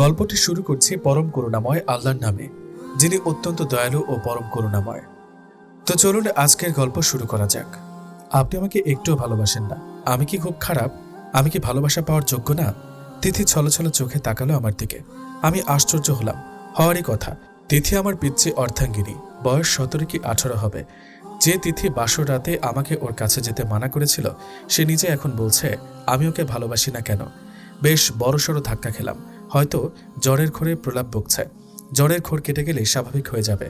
গল্পটি শুরু করছি পরম করুণাময় আল্লাহর নামে, যিনি অত্যন্ত দয়ালু ও পরম করুণাময়। তো চলুন আজকের গল্প শুরু করা যাক। আপনি আমাকে একটুও ভালোবাসেন না। আমি কি খুব খারাপ? আমি কি ভালোবাসা পাওয়ার যোগ্য না? তিথি ছলছল চোখে তাকালো আমার দিকে। আমি আশ্চর্য হলাম। হওয়ারই কথা। তিথি আমার পিচ্চি অর্ধাঙ্গিনী, বয়স 17 কি 18 হবে। যে তিথি বাসর রাতে আমাকে ওর কাছে যেতে মানা করেছিল, সে নিজে এখন বলছে আমি ওকে ভালোবাসি না কেন। বেশ বড়সড় ধাক্কা খেলাম। হয়তো জ্বরের ঘোরে প্রলাপ বকছে। জ্বরের ঘোর কেটে গেলে স্বাভাবিক হয়ে যাবে।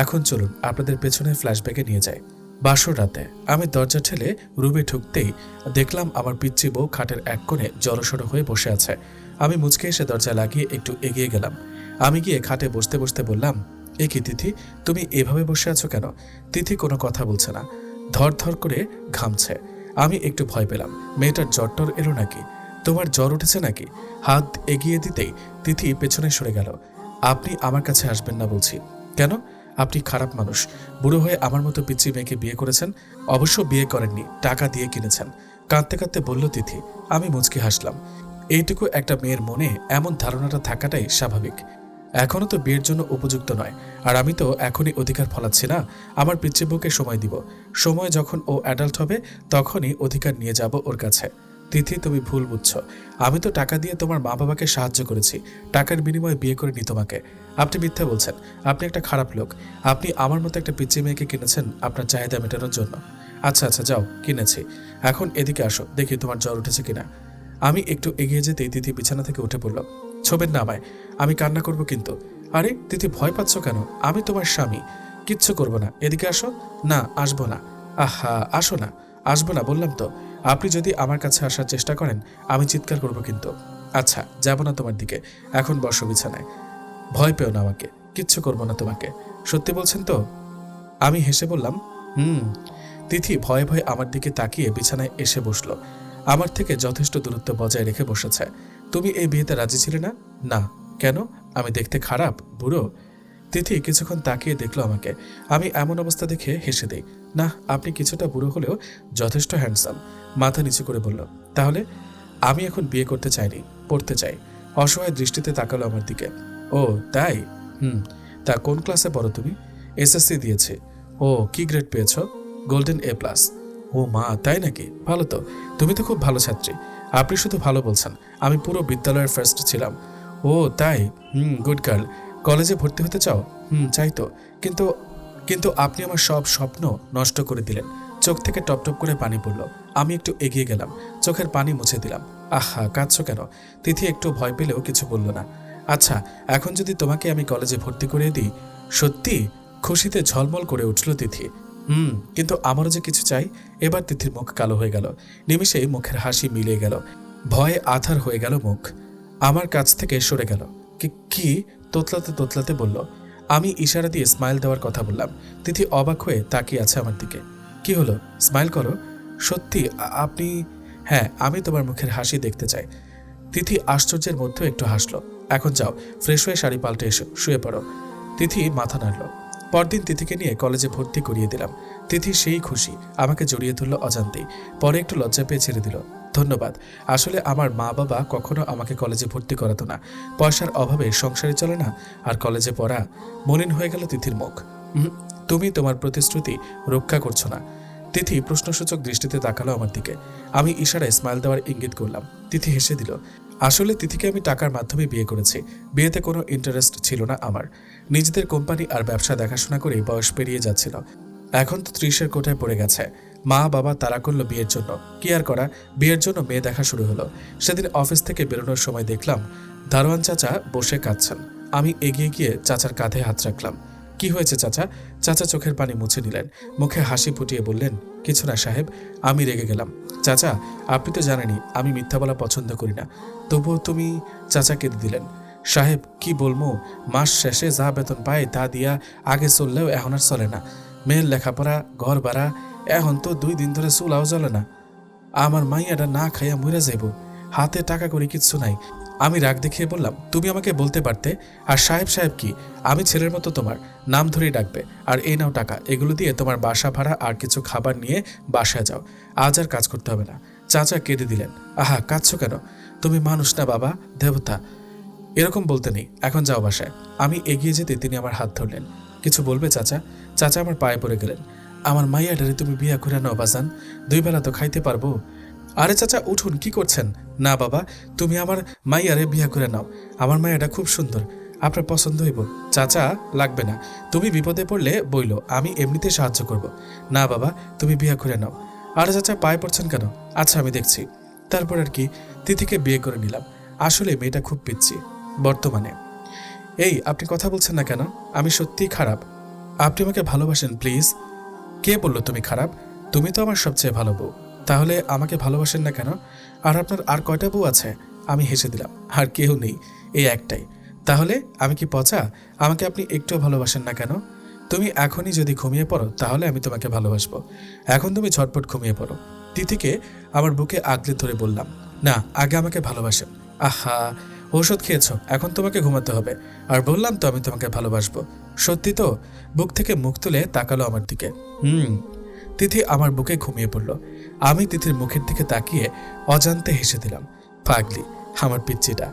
এখন চলুন আপনাদের পেছনে ফ্ল্যাশব্যাকে নিয়ে যাই। বাসর রাতে আমি দরজা ঠেলে রুমে ঢুকতেই দেখলাম আমার পিচ্চি বউ খাটের এক কোণে জড়সড় হয়ে বসে আছে। আমি মুচকে এসে দরজা লাগিয়ে একটু এগিয়ে গেলাম। আমি গিয়ে খাটে বসতে বসতে বললাম, এ কি তিথি, তুমি এভাবে বসে আছো কেন? তিথি কোনো কথা বলছে না, ধর ধর করে ঘামছে। আমি একটু ভয় পেলাম। মেয়েটার জ্বর এলো নাকি? তোমার জ্বর উঠেছে নাকি? হাত এগিয়ে দিতেই তিথি পেছনে সরে গেল। আপনি আমার কাছে আসবেন না বলছি। কেন? আপনি খারাপ মানুষ। বুড়ো হয়ে আমার মতো পিচ্চি মেয়েকে বিয়ে করেছেন। অবশ্য বিয়ে করেননি, টাকা দিয়ে কিনেছেন। কাঁদতে কাঁদতে বলল তিথি। আমি মুচকি হাসলাম। এইটুকু একটা মেয়ের মনে এমন ধারণাটা থাকাটাই স্বাভাবিক। এখনো তো বিয়ের জন্য উপযুক্ত নয়, আর আমি তো এখনই অধিকার ফলাচ্ছি না। আমার পিচ্চি বউকে সময় দিব। সময় যখন ও অ্যাডাল্ট হবে তখনই অধিকার নিয়ে যাব ওর কাছে। তিথি, তুমি ভুল বুঝছো। আমি তো টাকা দিয়ে তোমার মা বাবাকে সাহায্য করেছি, টাকার বিনিময়ে বিয়ে করে নি তোমাকে। আপনি মিথ্যা বলছেন। আপনি একটা খারাপ লোক। আপনি আমার মতো একটা পিচ্চি মেয়েকে কিনেছেন আপনার চাহিদা মেটানোর জন্য। আচ্ছা আচ্ছা, যাও, কিনেছি। এখন এদিকে আসো, দেখি তোমার জ্বর উঠেছে কিনা। আমি একটু এগিয়ে যেতেই তিথি বিছানা থেকে উঠে পড়ল। ছোবেন না আমায়, আমি কান্না করব কিন্তু। আরে তিথি, ভয় পাচ্ছ কেন? আমি তোমার স্বামী, কিচ্ছু করব না। এদিকে আসো। না, আসবো না। আহা, আসো না। আসবো না বললাম তো। আপনি যদি আমার কাছে আসার চেষ্টা করেন আমি চিৎকার করব কিন্তু। আচ্ছা, যাব না তোমার দিকে। এখন বসো বিছানায়। ভয় পেও না আমাকে, কিচ্ছু করব না তোমাকে। সত্যি বলছেন তো? আমি হেসে বললাম, হুম। তিথি ভয়ে ভয়ে আমার দিকে তাকিয়ে বিছানায় এসে বসলো। আমার থেকে যথেষ্ট দূরত্ব বজায় রেখে বসেছে। তুমি এই বিয়েতে রাজি ছিলে না? না। কেন? আমি দেখতে খারাপ, বুড়ো? তিথি কিছুক্ষণ তাকিয়ে দেখলো আমাকে। আমি এমন অবস্থা দেখে হেসে দেই। না, আপনি কিছুটা বুড়ো হলেও যথেষ্ট হ্যান্ডসাম। মাথা নিচু করে বলল, তাহলে? আমি এখন বিয়ে করতে চাইনি, পড়তে চাই। অসহায় দৃষ্টিতে তাকালো আমার দিকে। ও তাই? হুম। তা কোন ক্লাসে পড়ো তুমি? এসএসসি দিয়েছে। ও, কি গ্রেড পেয়েছ? Golden A+। ও মা, তাই নাকি? ভালো তো। তুমি তো খুব ভালো ছাত্রী। আপনি শুধু ভালো বলছেন, আমি পুরো বিদ্যালয়ের ফার্স্ট ছিলাম। ও তাই? Good girl. কলেজে ভর্তি হতে চাও? চাই তো। কিন্তু কিন্তু আপনি আমার সব স্বপ্ন নষ্ট করে দিলেন। চোখ থেকে টপ টপ করে পানি পড়ল। আমি একটু এগিয়ে গেলাম, চোখের পানি মুছে দিলাম। আহা, কাঁদছো কেন? তিথি একটু ভয় পেলেও কিছু বলল না। আচ্ছা, এখন যদি তোমাকে আমি কলেজে ভর্তি করে দিই? সত্যি? খুশিতে ঝলমল করে উঠল তিথি। কিন্তু আমারও যে কিছু চাই। এবার তিথির মুখ কালো হয়ে গেল। নিমিষেই মুখের হাসি মিলিয়ে গেল। ভয়ে আধার হয়ে গেল মুখ। আমার কাছ থেকে সরে গেল। কি? তোতলাতে তোতলাতে বলল। আমি ইশারা দিয়ে স্মাইল দেওয়ার কথা বললাম। তিথি অবাক হয়ে তাকিয়ে আছে আমার দিকে। কি হলো? স্মাইল করো। সত্যি আপনি? হ্যাঁ, আমি তোমার মুখের হাসি দেখতে চাই। তিথি আশ্চর্যের মধ্যে একটু হাসলো। এখন যাও, ফ্রেশ হয়ে শাড়ি পাল্টে এসো, শুয়ে পড়ো। তিথি মাথা নাড়ল। পরদিন তিথিকে নিয়ে কলেজে ভর্তি করিয়ে দিলাম। তিথি সেই খুশি, আমাকে জড়িয়ে ধরল অজান্তেই। পরে একটু লজ্জা পেয়ে ছেড়ে দিল। ধন্যবাদ। আসলে আমার মা বাবা কখনো আমাকে কলেজে ভর্তি করাতো না। পয়সার অভাবে সংসারে চলে না, আর কলেজে পড়া। মলিন হয়ে গেল তিথির মুখ। তুমি তোমার প্রতিশ্রুতি রক্ষা করছো না। তিথি প্রশ্নসূচক দৃষ্টিতে তাকালো আমার দিকে। আমি ইশারায় স্মাইল দেওয়ার ইঙ্গিত করলাম। তিথি হেসে দিল। আসলে তিথিকে আমি টাকার মাধ্যমে বিয়ে করেছি। বিয়েতে কোনো ইন্টারেস্ট ছিল না আমার। নিজেদের কোম্পানি আর ব্যবসা দেখাশোনা করে বয়স পেরিয়ে যাচ্ছিল। এখন তো 30-এর কোঠায় পড়ে গেছে। মা বাবা তাড়া করলো বিয়ের জন্য। কি আর করা, বিয়ের জন্য মেয়ে দেখা শুরু হলো। সেদিন অফিস থেকে বেরোনোর সময় দেখলাম দারোয়ান চাচা বসে কাঁদছেন। আমি এগিয়ে গিয়ে চাচার কাঁধে হাত রাখলাম। কি হয়েছে চাচা? চাচা চোখের পানি মুছে নিলেন, মুখে হাসি ফুটিয়ে বললেন, কিছু না সাহেব। আমি রেগে গেলাম। চাচা, আপনি তো জানেনই আমি মিথ্যা বলা পছন্দ করি না, তবুও তুমি? চাচা কেঁদে দিলেন। সাহেব, কি বলবো, মাস শেষে যা বেতন পাই তা দিয়া আগে চললেও এখন আর চলে না। মেয়ের লেখাপড়া, ঘর ভাড়া, এখন তো 2 দিন ধরে চুলাও জ্বলে না। আমার মাইয়াটা না খাইয়া মরে যাইব। হাতে টাকা করে কিচ্ছু নাই। আমি রাগ দেখিয়ে বললাম, তুমি আমাকে বলতে পারতে। আর সাহেব সাহেব কি? আমি ছেলের মতো তোমার নাম ধরেই ডাকবে। আর এই নাও টাকা, এগুলো দিয়ে তোমার বাসা ভাড়া আর কিছু খাবার নিয়ে বাসায় যাও। আজ আর কাজ করতে হবে না। চাচা কেঁদে দিলেন। আহা, কাঁদছো কেন? তুমি মানুষ না বাবা, দেবতা। এরকম বলতে নেই, এখন যাও বাসায়। আমি এগিয়ে যেতে তিনি আমার হাত ধরলেন। কিছু বলবে চাচা? চাচা আমার পায়ে পড়ে গেলেন। আমার মাইয়াডারে তুমি বিয়া করে নাও বাজান, 2 বেলা তো খাইতে পারবো। আরে চাচা উঠুন, কি করছেন? না বাবা, তুমি আমার মাইয়ারে বিয়া করে নাও। আমার মাইয়াটা খুব সুন্দর, আপনার পছন্দ হইব। চাচা লাগবে না, তুমি বিপদে পড়লে বইলো, আমি এমনিতে সাহায্য করব। না বাবা, তুমি বিয়া করে নাও। আরে চাচা পায়ে পড়ছেন কেন? আচ্ছা আমি দেখছি। তারপর আর কি, তিথিকে বিয়ে করে নিলাম। আসলে মেয়েটা খুব পিচ্ছি বর্তমানে। এই আপনি কথা বলছেন না কেন? আমি সত্যিই খারাপ। আপনি আমাকে ভালোবাসেন প্লিজ। কে বলল তুমি খারাপ? তুমি তো আমার সবচেয়ে ভালো বউ। তাহলে আমাকে ভালোবাসেন না কেন? আর আপনার আর কয়টা বউ আছে? আমি হেসে দিলাম। আর কেউ নেই, এই একটাই। তাহলে আমি কি পচা? আমাকে আপনি একটুও ভালোবাসেন না কেন? তুমি এখনই যদি ঘুমিয়ে পড়ো তাহলে আমি তোমাকে ভালোবাসবো। এখন তুমি ঝটপট ঘুমিয়ে পড়ো। তিথিকে আমার বুকে আগলে ধরে বললাম, না আগে আমাকে ভালোবাসেন। আহা, ঔষধ খেয়েছ, এখন তোমাকে ঘুমাতে হবে। আর বললাম তো আমি তোমাকে ভালোবাসবো। সত্যি তো? বুক থেকে মুখ তুলে তাকালো আমার দিকে। তিথি আমার বুকে ঘুমিয়ে পড়ল। আমি তিথির মুখের দিকে তাকিয়ে অজান্তে হেসে দিলাম। পাগলি, আমার পিচ্চিটা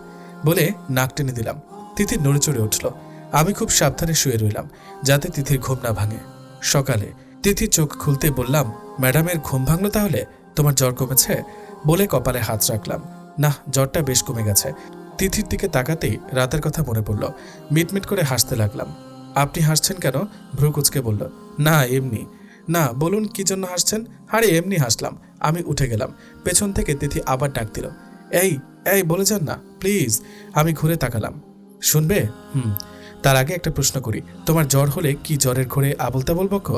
বলে নাক টেনে দিলাম। তিথি নড়ে চড়ে উঠল। আমি খুব সাবধানে শুয়ে রইলাম যাতে তিথির ঘুম না ভাঙে। সকালে তিথি চোখ খুলতে বললাম, ম্যাডামের ঘুম ভাঙলো তাহলে? তোমার জ্বর কমেছে? বলে কপালে হাত রাখলাম। না, জ্বরটা বেশ কমে গেছে। তিথির দিকে তাকাতেই রাতের কথা মনে পড়ল। মিটমিট করে হাসতে লাগলাম। আপনি হাসছেন কেন? ভ্রু কুচকে বলল। না এমনি। না বলুন কি জন্য হাসছেন? আরে এমনি হাসলাম। আমি উঠে গেলাম। পেছন থেকে তিথি আবার ডাক দিল, এই এই বলে যান না প্লিজ। আমি ঘুরে তাকালাম। শুনবে? তার আগে একটা প্রশ্ন করি, তোমার জ্বর হলে কি জ্বরের ঘোরে আবল তাবল বকো?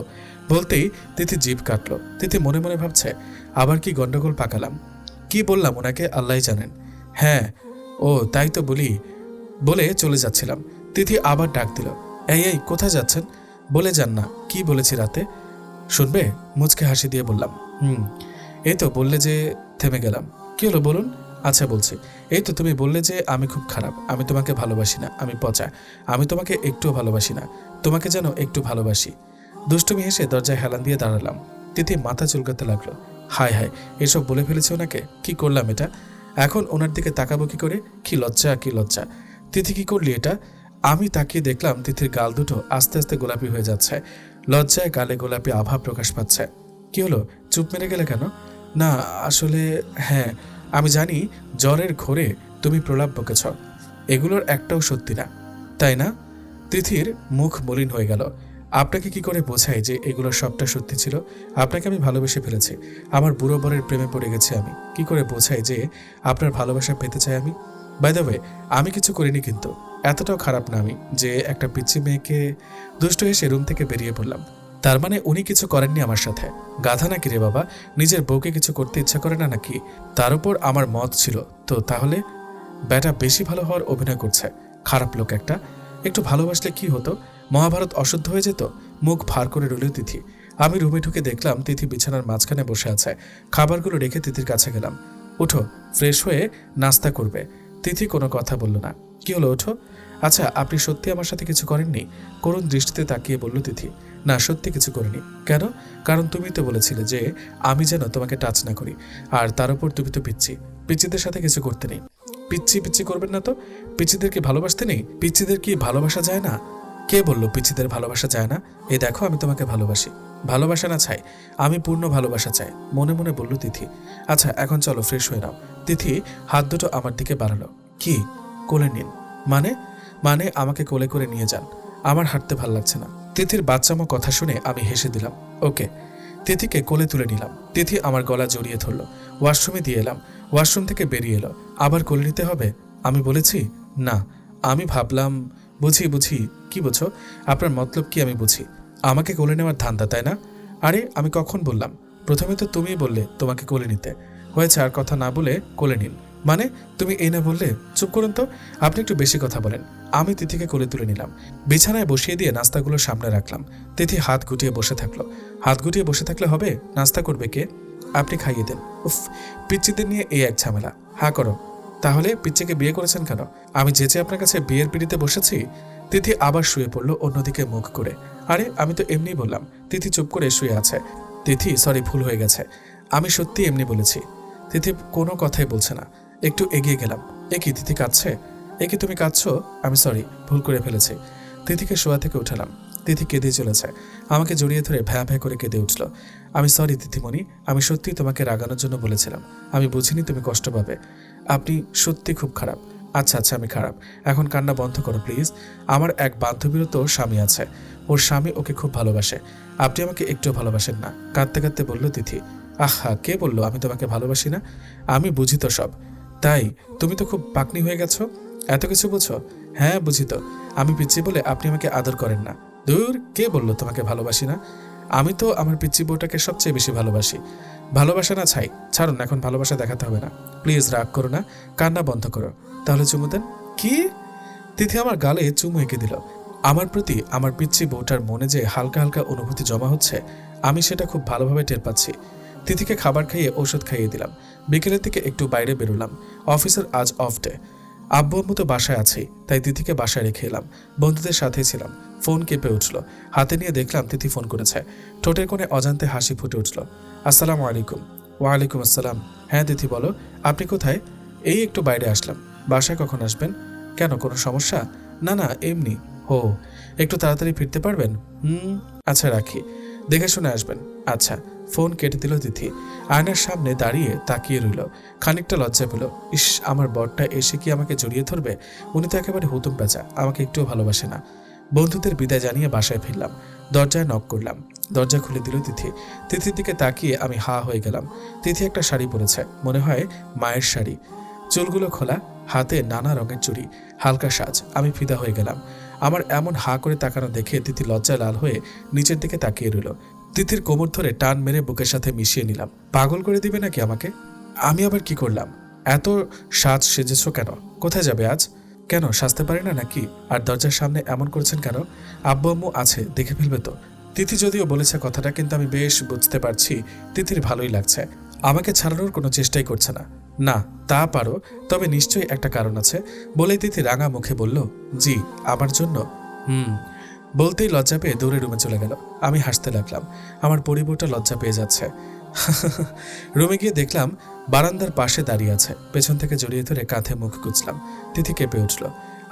বলতেই তিথি জিভ কাটলো। তিথি মনে মনে ভাবছে, আবার কি গন্ডগোল পাকালাম? কি বললাম ওনাকে আল্লাহই জানেন। হ্যাঁ, ও তাই তো বলি। বলে চলে যাচ্ছিলাম। তিথি আবার ডাক দিল, এই এই কোথায় যাচ্ছেন? বলে যান না কি বলেছি রাতে। শুনবে? মুচকে হাসি দিয়ে বললাম, এই তো বললে যে। থেমে গেলাম। কি হলো বলুন? আচ্ছা বলছি। এই তো তুমি বললে যে আমি খুব খারাপ, আমি তোমাকে ভালোবাসি না, আমি পচা, আমি তোমাকে একটুও ভালোবাসি না, তোমাকে যেন একটু ভালোবাসি। দুষ্টুমি হেসে দরজায় হেলান দিয়ে দাঁড়ালাম। তিথি মাথা চুলকাতে লাগলো। হায় হায়, এসব বলে ফেলেছে ওনাকে? কি করলাম এটা? এখন ওনার দিকে তাকাবো কি করে? কি লজ্জা, কি লজ্জা। তিথি কি করলি এটা? আমি তাকিয়ে দেখলাম তিথির গাল দুটো আস্তে আস্তে গোলাপি হয়ে যাচ্ছে। লজ্জায় গালে গোলাপি আভা প্রকাশ পাচ্ছে। কি হলো, চুপ মেরে গেলে কেন? না আসলে হ্যাঁ, আমি জানি জ্বরের ঘোরে তুমি প্রলাপ বকেছ, এগুলোর একটাও সত্যি না, তাই না? তিথির মুখ মলিন হয়ে গেল। আপনাকে কি করে বোঝাই যে এগুলো সবটা সত্যি ছিল? আপনাকে আমি ভালোবেসে ফেলেছি, আমার বুড়ো বরের প্রেমে পড়ে গেছি আমি। কি করে বোঝাই যে আপনার ভালোবাসা পেতে চাই আমি? বাই দ্য ওয়ে, আমি কিছু করিনি কিন্তু। এতটাও খারাপ না আমি যে একটা পিচ্চি মেয়েকে। দুষ্ট হেসে রুম থেকে বেরিয়ে পড়লাম। তার মানে উনি কিছু করেননি আমার সাথে? গাধা নাকি রে বাবা, নিজের বউকে কিছু করতে ইচ্ছা করে না নাকি? তার উপর আমার মত ছিল তো, তাহলে ব্যাটা বেশি ভালো হওয়ার অভিনয় করছে। খারাপ লোক একটা। একটু ভালোবাসলে কি হতো? মহাভারত অশুদ্ধ হয়ে যেত? মুখ ভার করে রইল তিথি। আমি রুমে ঢুকে দেখলাম তিথি বিছানার মাঝখানে বসে আছে। খাবারগুলো রেখে তিথির কাছে গেলাম। উঠো, ফ্রেশ হয়ে নাস্তা করবে। তিথি কোনো কথা বলল না। কি হলো, ওঠো। আচ্ছা আপনি সত্যি আমার সাথে কিছু করেননি? করুণ দৃষ্টিতে তাকিয়ে বলল তিথি। না সত্যি কিছু করিনি। কেন? কারণ তুমি তো বলেছিলে যে আমি যেন তোমাকে টাচ না করি। আর তার উপর তুমি তো পিচ্ছি, পিচ্চিদের সাথে কিছু করতে নেই। পিচ্ছি পিচ্ছি করবেন না তো? পিচ্চিদের কি ভালোবাসতে নেই? পিচ্চিদের কি ভালোবাসা যায় না? কে বললো পিচ্চিদের ভালোবাসা যায় না? এই দেখো আমি তোমাকে ভালোবাসি। ভালোবাসা না চাই, আমি পূর্ণ ভালোবাসা চাই, মনে মনে বলল তিথি। আচ্ছা এখন চলো ফ্রেশ হয়ে নাও। তিথি হাত দুটো আমার দিকে বাড়ালো। কি? কোলে নিন? মানে? মানে আমাকে কোলে করে নিয়ে যান, আমার হাঁটতে ভাল লাগছে না। তিথির বাচ্চামো কথা শুনে আমি হেসে দিলাম। ওকে। তিথিকে কোলে তুলে নিলাম। তিথি আমার গলা জড়িয়ে ধরলো। ওয়াশরুমে দিয়ে এলাম। ওয়াশরুম থেকে বেরিয়ে এলো। আবার কোলে নিতে হবে? আমি বলেছি না। আমি ভাবলাম, বুঝি বুঝি। কি বুঝো? আপনার মতলব কি আমি বুঝি? আমাকে কোলে নেওয়ার ধান্দা, তাই না? আরে আমি কখন বললাম? প্রথমে তো তুমিই বললে তোমাকে কোলে নিতে। হয়েছে, আর কথা না বলে কোলে নিন। মানে তুমি এই না বললে? চুপ করুন তো, আপনি একটু বেশি কথা বলেন। আমি তিথিকে কোলে তুলে নিলাম। বিছানায় বসিয়ে দিয়ে নাস্তাগুলো সামনে রাখলাম। তিথি হাত গুটিয়ে বসে থাকলো। হাত গুটিয়ে বসে থাকলে হবে? নাস্তা করবে কে? আপনি খাইয়ে দেন। উফ, পিচ্চিদের নিয়ে এই এক ঝামেলা। হা করো। তাহলে পিচ্চিকে বিয়ে করেছেন কেন? আমি যে আপনার কাছে বিয়ের পিড়িতে বসেছি? তিথি আবার শুয়ে পড়লো অন্যদিকে মুখ করে। আরে আমি তো এমনি বললাম। তিথি চুপ করে শুয়ে আছে। তিথি সরি, ভুল হয়ে গেছে, আমি সত্যি এমনি বলেছি। তিথি কোনো কথাই বলছে না। একটু এগিয়ে গেলাম। এ কি, তিথি কাঁদছে? একে তুমি কাঁদছো? আমি সরি, ভুল করে ফেলেছি। তিথিকে শোয়া থেকে উঠালাম। তিথি কেঁদে চলেছে। আমাকে জড়িয়ে ধরে ভ্যাঁ ভ্যাঁ করে কেঁদে উঠল। আমি সরি তিথিমণি, আমি সত্যিই তোমাকে রাগানোর জন্য বলেছিলাম। আমি বুঝিনি তুমি কষ্ট পাবে। আপনি সত্যি খুব খারাপ। আচ্ছা আচ্ছা, আমি খারাপ। এখন কান্না বন্ধ করো প্লিজ। আমার এক বান্ধবীরও তো স্বামী আছে। ওর স্বামী ওকে খুব ভালোবাসে। আপনি আমাকে একটু ভালোবাসেন না, কাঁদতে কাঁদতে বলল তিথি। আহা, কে বললো আমি তোমাকে ভালোবাসি না? আমি বুঝি তো সব। তাই তুমি তো খুব পাকনি হয়ে গেছো, এত কিছু বুঝো? হ্যাঁ বুঝি তো। আমি পিচ্ছি বলে আপনি আমাকে আদর করেন না। দূর, কে বললো তোমাকে ভালোবাসি না? আমি তো আমার পিচ্ছি বউটাকে সবচেয়ে বেশি ভালোবাসি। ভালোবাসা না ছাই, ছাড়ুন, এখন ভালোবাসা দেখাতে হবে না। প্লিজ রাগ করো না, কান্না বন্ধ করো। তাহলে চুমু দেন। কি? তিথি আমার গালে চুমু এঁকে দিল। আমার প্রতি আমার পিচ্ছি বউটার মনে যে হালকা হালকা অনুভূতি জমা হচ্ছে, আমি সেটা খুব ভালোভাবে টের পাচ্ছি। তিথিকে খাবার খাইয়ে ওষুধ খাইয়ে দিলাম। বিকেলের দিকে একটু বাইরে বেরোলাম। অফিসের আজ অফ ডে। আব্বু আম্মু তো বাসায় আছেই, তাই তিথিকে বাসায় রেখে এলাম। বন্ধুদের সাথে ছিলাম। ফোন কেঁপে উঠল। হাতে নিয়ে দেখলাম তিথি ফোন করেছে। ঠোঁটের কোণে অজান্তে হাসি ফুটে উঠল। আসসালামু আলাইকুম। ওয়ালাইকুম আসসালাম। হ্যাঁ তিথি বলো, আপনি কোথায়? এই একটু বাইরে আসলাম। বাসায় কখন আসবেন? কেন, কোনো সমস্যা? না না, এমনি। ও, একটু তাড়াতাড়ি ফিরতে পারবেন? আচ্ছা রাখি, দেখে শুনে আসবেন। আচ্ছা। ফোন কেটে দিল তিথি। আয়নার সামনে দাঁড়িয়ে তাকিয়ে রইল। খানিকটা লজ্জা পেল। ইস, আমার বরটা এসে কি আমাকে জড়িয়ে ধরবে? উনি তো একেবারে হুতুম পেঁচা, আমাকে একটুও ভালোবাসে না। বন্ধুদের বিদায় জানিয়ে বাসায় ফিরলাম। দরজায় নক করলাম। দরজা খুলে দিল তিথি। তিথির দিকে তাকিয়ে আমি হা হয়ে গেলাম। তিথি একটা শাড়ি পরেছে, মনে হয় মায়ের শাড়ি। চুলগুলো খোলা, হাতে নানা রঙের চুড়ি, হালকা সাজ। আমি ফিদা হয়ে গেলাম। আমার এমন হা করে তাকানো দেখে তিথি লজ্জায় লাল হয়ে নিচের দিকে তাকিয়ে রইল। তিথির কোমর ধরে টান মেরে বুকের সাথে মিশিয়ে নিলাম। পাগল করে দিবে নাকি আমাকে? আমি আবার কি করলাম? এত সাজ সেজেছ কেন? কোথায় যাবে আজ? কেন, সাজতে পারি না নাকি? আর দরজার সামনে এমন করছেন কেন? আব্বু আম্মু আছে, দেখে ফেলবে তো। তিথি যদিও বলেছে কথাটা, কিন্তু আমি বেশ বুঝতে পারছি তিথির ভালোই লাগছে। আমাকে ছাড়ানোর কোনো চেষ্টাই করছে না। না, তা পারো, তবে নিশ্চয়ই একটা কারণ আছে। বলেই তিথি রাঙা মুখে বলল, জি, আমার জন্য। বলতেই লজ্জা পেয়ে দৌড়ে রুমে চলে গেল। আমি হাসতে লাগলাম। আমার পরিবরটা লজ্জা পেয়ে যাচ্ছে। রুমে গিয়ে দেখলাম বারান্দার পাশে দাঁড়িয়ে আছে। পেছন থেকে জড়িয়ে ধরে কাঁধে মুখ গুজলাম। তিথি কেঁপে উঠল।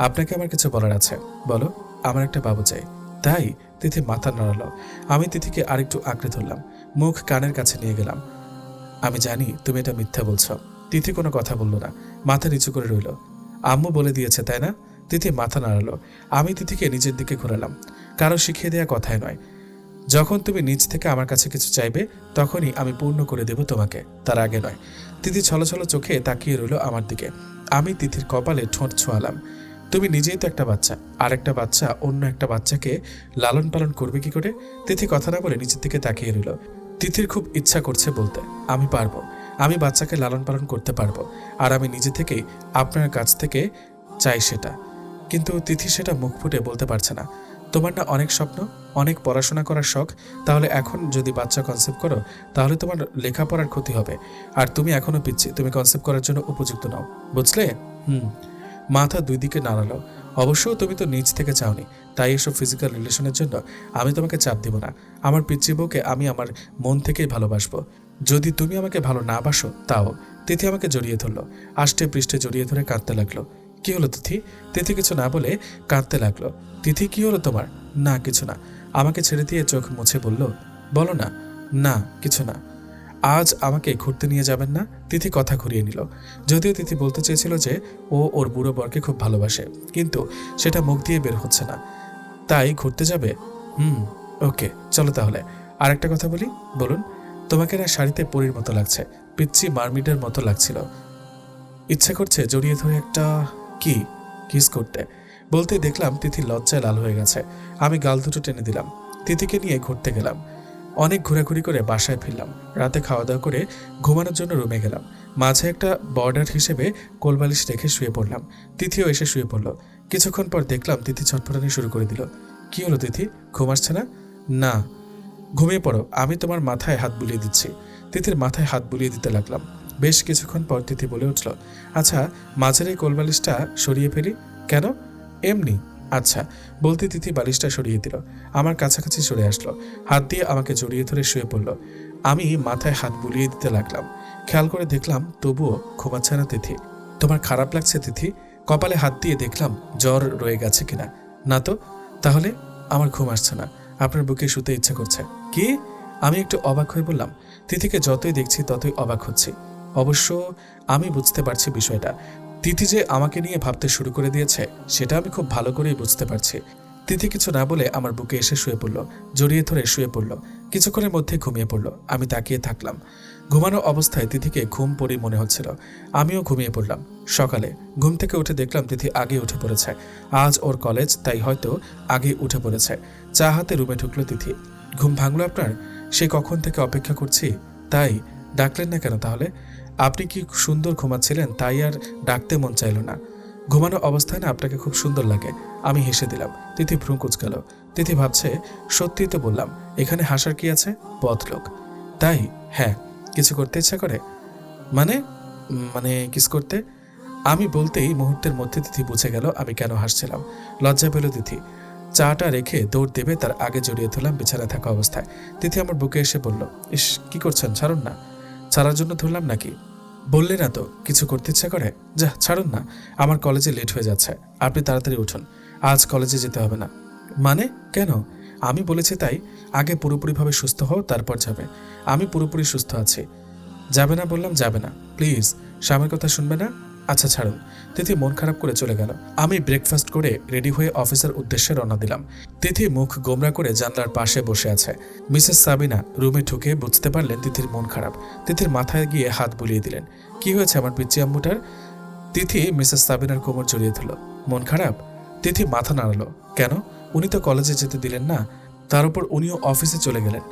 আপনাকে আমার কিছু বলার আছে। বলো। আমার একটা বাবু চাই। তাই? তিথি মাথা নাড়ালো। আমি তিথিকে আরেকটু আঁকড়ে ধরলাম। মুখ কানের কাছে নিয়ে গেলাম। আমি জানি তুমি এটা মিথ্যা বলছো। তিথি কোনো কথা বলল না, মাথা নিচু করে রইল। আম্মু বলে দিয়েছে তাই না? তিথি মাথা নাড়ালো। আমি তিথিকে নিজের দিকে ঘোরালাম। কারো শিখিয়ে দেয়া কথাই নয়। যখন তুমি নিজ থেকে আমার কাছে কিছু চাইবে, তখনই আমি পূর্ণ করে দেব তোমাকে, তার আগে নয়। তিথি ছলছল চোখে তাকিয়ে রইল আমার দিকে। আমি তিথির কপালে ঠোঁট ছোঁয়ালাম। তুমি নিজেই তো একটা বাচ্চা, আর একটা বাচ্চা অন্য একটা বাচ্চাকে লালন পালন করবে কি করে? তিথি কথা না বলে নিচের দিকে তাকিয়ে রইল। তিথির খুব ইচ্ছা করছে বলতে, আমি পারবো, আমি বাচ্চাকে লালন পালন করতে পারবো, আর আমি নিজে থেকেই আপনার কাছ থেকে চাই সেটা। কিন্তু তিথি সেটা মুখ ফুটে বলতে পারছে না। তোমার না অনেক স্বপ্ন, অনেক পড়াশোনা করার শখ, তাহলে এখন যদি বাচ্চা কনসেপ্ট করো, তাহলে তোমার লেখাপড়ার ক্ষতি হবে। আর তুমি এখনো পিচ্ছি, তুমি কনসেপ্ট করার জন্য উপযুক্ত নাও, বুঝলে? মাথা দুই দিকে নাড়ালো। অবশ্য তুমি তো নিজ থেকে চাওনি, তাই এসব ফিজিক্যাল রিলেশনের জন্য আমি তোমাকে চাপ দিব না। আমার পিচ্ছি বউকে আমি আমার মন থেকেই ভালোবাসবো। যদি তুমি আমাকে ভালো না বাসো তাও। তিথি আমাকে জড়িয়ে ধরলো। আষ্টে পৃষ্ঠে জড়িয়ে ধরে কাঁদতে লাগলো। কি হলো তিথি? তিথি কিছু না বলে কাঁদতে লাগলো। তিথি, কি হলো তোমার? না কিছু না। আমাকে ছেড়ে দিয়ে চোখ মুছে বলল, বলো না। না কিছু না। আজ আমাকে ঘুরতে নিয়ে যাবেন না? তিথি কথা ঘুরিয়ে নিল। যদিও তিথি বলতে চেয়েছিল যে ও ওর বুড়ো বরকে খুব ভালোবাসে, কিন্তু সেটা মুখ দিয়ে বের হচ্ছে না। তাই ঘুরতে যাবে? ওকে, চলো তাহলে। আর একটা কথা বলি। বলুন। তোমাকে না শাড়িতে পরীর মতো লাগছে, পিচ্ছি মারমিডের মতো লাগছিল। ইচ্ছে করছে জড়িয়ে ধরে একটা কি কিস করতে। বলতেই দেখলাম তিথি লজ্জায় লাল হয়ে গেছে। আমি গাল দুটো টেনে দিলাম। তিথিকে নিয়ে ঘুরতে গেলাম। অনেক ঘোরাঘুরি করে বাসায় ফিরলাম। রাতে খাওয়া দাওয়া করে ঘুমানোর জন্য রুমে গেলাম। মাঝে একটা বর্ডার হিসেবে কোলবালিশ রেখে শুয়ে পড়লাম। তিথিও এসে শুয়ে পড়ল। কিছুক্ষণ পর দেখলাম তিথি ছটফটানি শুরু করে দিল। কি হলো তিথি, ঘুম আসছে না? না। ঘুমিয়ে পড়ো, আমি তোমার মাথায় হাত বুলিয়ে দিচ্ছি। তিথির মাথায় হাত বুলিয়ে দিতে লাগলাম। বেশ কিছুক্ষণ পর তিথি বলে উঠল, আচ্ছা মাঝের এই কোলবালিশটা সরিয়ে ফেলি। কেন? এমনি। আচ্ছা। বলতে তিথি বালিশটা সরিয়ে দিল। আমার কাছাকাছি সরে আসলো। হাত দিয়ে আমাকে জড়িয়ে ধরে শুয়ে পড়ল। আমি মাথায় হাত বুলিয়ে দিতে লাগলাম। খেয়াল করে দেখলাম তবুও ঘুমাচ্ছে না তিথি। তোমার খারাপ লাগছে তিথি? কপালে হাত দিয়ে দেখলাম জ্বর রয়ে গেছে কিনা। না তো। তাহলে? আমার ঘুম আসছে না, আপনার বুকে শুতে ইচ্ছা করছে। কি? আমি একটু অবাক হয়ে বললাম। তিথিকে যতই দেখছি ততই অবাক হচ্ছি। অবশ্য আমি বুঝতে পারছি বিষয়টা। তিথি যে আমাকে নিয়ে ভাবতে শুরু করে দিয়েছে সেটা আমি খুব ভালো করেই বুঝতে পারছি। তিথি কিছু না বলে আমার বুকে এসে শুয়ে পড়ল, জড়িয়ে ধরে শুয়ে পড়ল। কিছুক্ষণের মধ্যে ঘুমিয়ে পড়ল। আমি তাকিয়ে থাকলাম। ঘুমানো অবস্থায় তিথিকে ঘুম পড়ি মনে হচ্ছিল। আমিও ঘুমিয়ে পড়লাম। সকালে ঘুম থেকে উঠে দেখলাম তিথি আগে উঠে পড়েছে। আজ ওর কলেজ, তাই হয়তো আগে উঠে পড়েছে। চা হাতে রুমে ঢুকলো তিথি। ঘুম ভাঙলো আপনার? সে কখন থেকে অপেক্ষা করছি। তাই ডাকলেন না কেন তাহলে? আপনি কি সুন্দর ঘুমাচ্ছিলেন, তাই আর ডাকতে মন চাইল না। ঘুমানো অবস্থায় না আপনাকে খুব সুন্দর লাগে। আমি হেসে দিলাম। তিথি ভ্রু কুচকাল। তিথি ভাবছে, সত্যিই তো বললাম, এখানে হাসার কি আছে? বদলোক। তাই? হ্যাঁ। কিছু করতে ইচ্ছা করে? মানে? মানে কিস করতে? আমি বলতেই মুহূর্তের মধ্যে তিথি বুঝে গেল আমি কেন হাসছিলাম। লজ্জা পেল তিথি। চাটা রেখে দৌড় দেবে তার আগে জড়িয়ে ধরলাম বিছানায় থাকা অবস্থায়। তিথি আমার বুকে এসে বলল, ইস, কি করছেন? ছাড়ুন না। ছাড়ার জন্য ধরলাম নাকি? বললে না তো কিছু করতে ইচ্ছা করে? যা, ছাড়ুন না। আমার কলেজে লেট হয়ে যাচ্ছে। আপনি তাড়াতাড়ি উঠুন। আজ কলেজে যেতে হবে না। মানে? কেন? আমি বলেছি তাই। আগে পুরোপুরিভাবে সুস্থ হও, তারপর যাবে। আমি পুরোপুরি সুস্থ আছি। যাবে না বললাম, যাবে না। প্লিজ, স্বামীর কথা শুনবে না? আচ্ছা ছাড়ুন। তিথি মন খারাপ করে চলে গেল। আমি ব্রেকফাস্ট করে রেডি হয়ে অফিসের উদ্দেশ্যে রওনা দিলাম। তিথি মুখ গোমরা করে জানলার পাশে বসে আছে। মিসেস সাবিনা রুমে ঢুকে বুঝতে পারলেন তিথির মন খারাপ। তিথির মাথায় গিয়ে হাত বুলিয়ে দিলেন। কি হয়েছে আমার পিচ্চি আম্মুটার? তিথি মিসেস সাবিনার কোমর জড়িয়ে ধরল। মন খারাপ? তিথি মাথা নাড়ালো। কেন? উনি তো কলেজে যেতে দিলেন না, তার উপর উনিও অফিসে চলে গেলেন।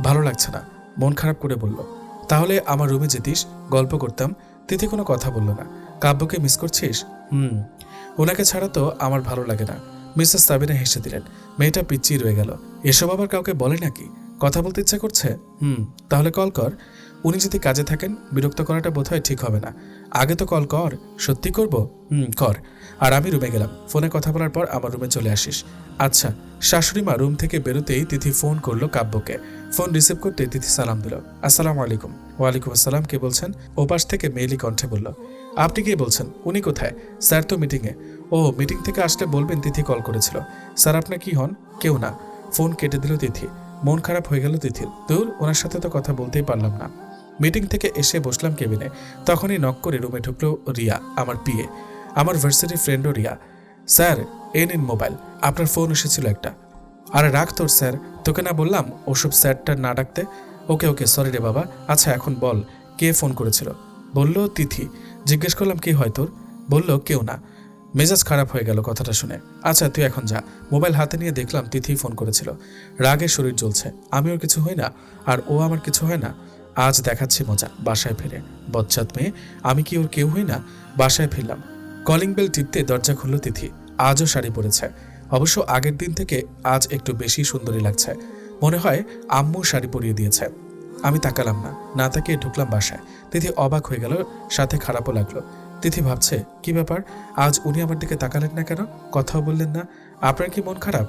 ভালো লাগছে না, মন খারাপ করে বলল। তাহলে আমার রুমে যেতিস, গল্প করতাম। তিথি কোনো কথা বলল না। কাব্যকে মিস করছিস? ওনাকে ছাড়া তো আমার ভালো লাগে না। মিসেস সাবিনা হেসে দিলেন। মেয়েটা পিচ্চি রয়ে গেল। এসব আবার কাউকে বলে নাকি? কথা বলতে ইচ্ছা করছে? তাহলে কল কর। উনি যদি কাজে থাকেন, বিরক্ত করাটা বোধহয় ঠিক হবে না। আগে তো কল কর। সত্যি করব? কর। আর আমি রুমে গেলাম। ফোনে কথা বলার পর আমার রুমে চলে আসিস। আচ্ছা। শাশুড়ি মা রুম থেকে বেরোতেই তিথি ফোন করলো কাব্যকে। ফোন রিসিভ করতে তিথি সালাম দিল। আসসালামু আলাইকুম। ওয়ালাইকুম আসসালাম। কে বলছেন? ওপাশ থেকে মেয়েলি কণ্ঠে বলল। আপনি কে বলছেন? উনি কোথায়? স্যার তো মিটিংয়ে। ও, মিটিং থেকে আসলে বলবেন তিথি কল করেছিল। স্যার আপনার কি হন? কেউ না। ফোন কেটে দিল তিথি। মন খারাপ হয়ে গেল তিথির। দূর, ওনার সাথে তো কথা বলতেই পারলাম না। মিটিং থেকে এসে বসলাম কেবিনে। তখনই নক করে রুমে ঢুকলো রিয়া, আমার পিএ। আমার ভার্সিটির ফ্রেন্ডও রিয়া। স্যার, এ নিন মোবাইল, আপনার ফোন এসেছিল একটা। আরে রাখ তোর স্যার, তোকে না বললাম ওসব স্যারটা না ডাকতে? ওকে ওকে, সরি রে বাবা। আচ্ছা এখন বল, কে ফোন করেছিল? বলল তিথি। জিজ্ঞেস করলাম কে হয় তোর? বলল কেউ না। মেজাজ খারাপ হয়ে গেল কথাটা শুনে। আচ্ছা তুই এখন যা। মোবাইল হাতে নিয়ে দেখলাম তিথি ফোন করেছিল। রাগে শরীর জ্বলছে। আমি ওর কিছু হই না, আর ও আমার কিছু হয় না। আজ দেখাচ্ছি মজা বাসায় ফিরে। বজ্জাত মেয়ে, আমি কি ওর কেউ হই না? বাসায় ফিরলাম। কলিং বেল টিপতে দরজা খুলল তিথি। আজও শাড়ি পরেছে। অবশ্য আগের দিন থেকে আজ একটু বেশি সুন্দরী লাগছে। মনে হয় আম্মু শাড়ি পরিয়ে দিয়েছে। আমি তাকালাম না, না তাকিয়ে ঢুকলাম বাসায়। তিথি অবাক হয়ে গেল, সাথে খারাপও লাগলো। তিথি ভাবছে, কি ব্যাপার, আজ উনি আমার দিকে তাকালেন না কেন? কথাও বললেন না। আপনার কি মন খারাপ?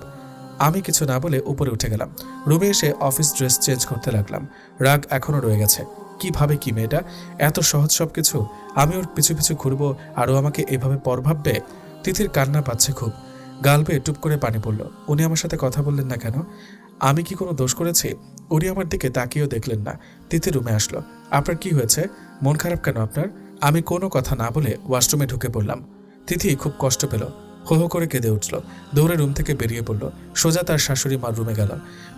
আমি কিছু না বলে উপরে উঠে গেলাম। রুমে এসে অফিস ড্রেস চেঞ্জ করতে লাগলাম। রাগ এখনো রয়ে গেছে। কিভাবে কি মেয়েটা, এত সহজ সব কিছু। আমি ওর পিছু পিছু ঘুরবো আর ও আমাকে এভাবে পর ভাববে? তিথির কান্না পাচ্ছে খুব। গাল বেয়ে টুপ করে পানি পড়ল। উনি আমার সাথে কথা বললেন না কেন? আমি কি কোনো দোষ করেছি? উনি আমার দিকে তাকিয়েও দেখলেন না। তিথি রুমে আসলো। আপনার কি হয়েছে? মন খারাপ কেন আপনার? আমি কোনো কথা না বলে ওয়াশরুমে ঢুকে পড়লাম। তিথি খুব কষ্ট পেল, হো হো করে কেঁদে উঠল। দৌড়ে রুম থেকে বেরিয়ে পড়ল। সোজা তার শাশুড়ি মার রুমে গেল।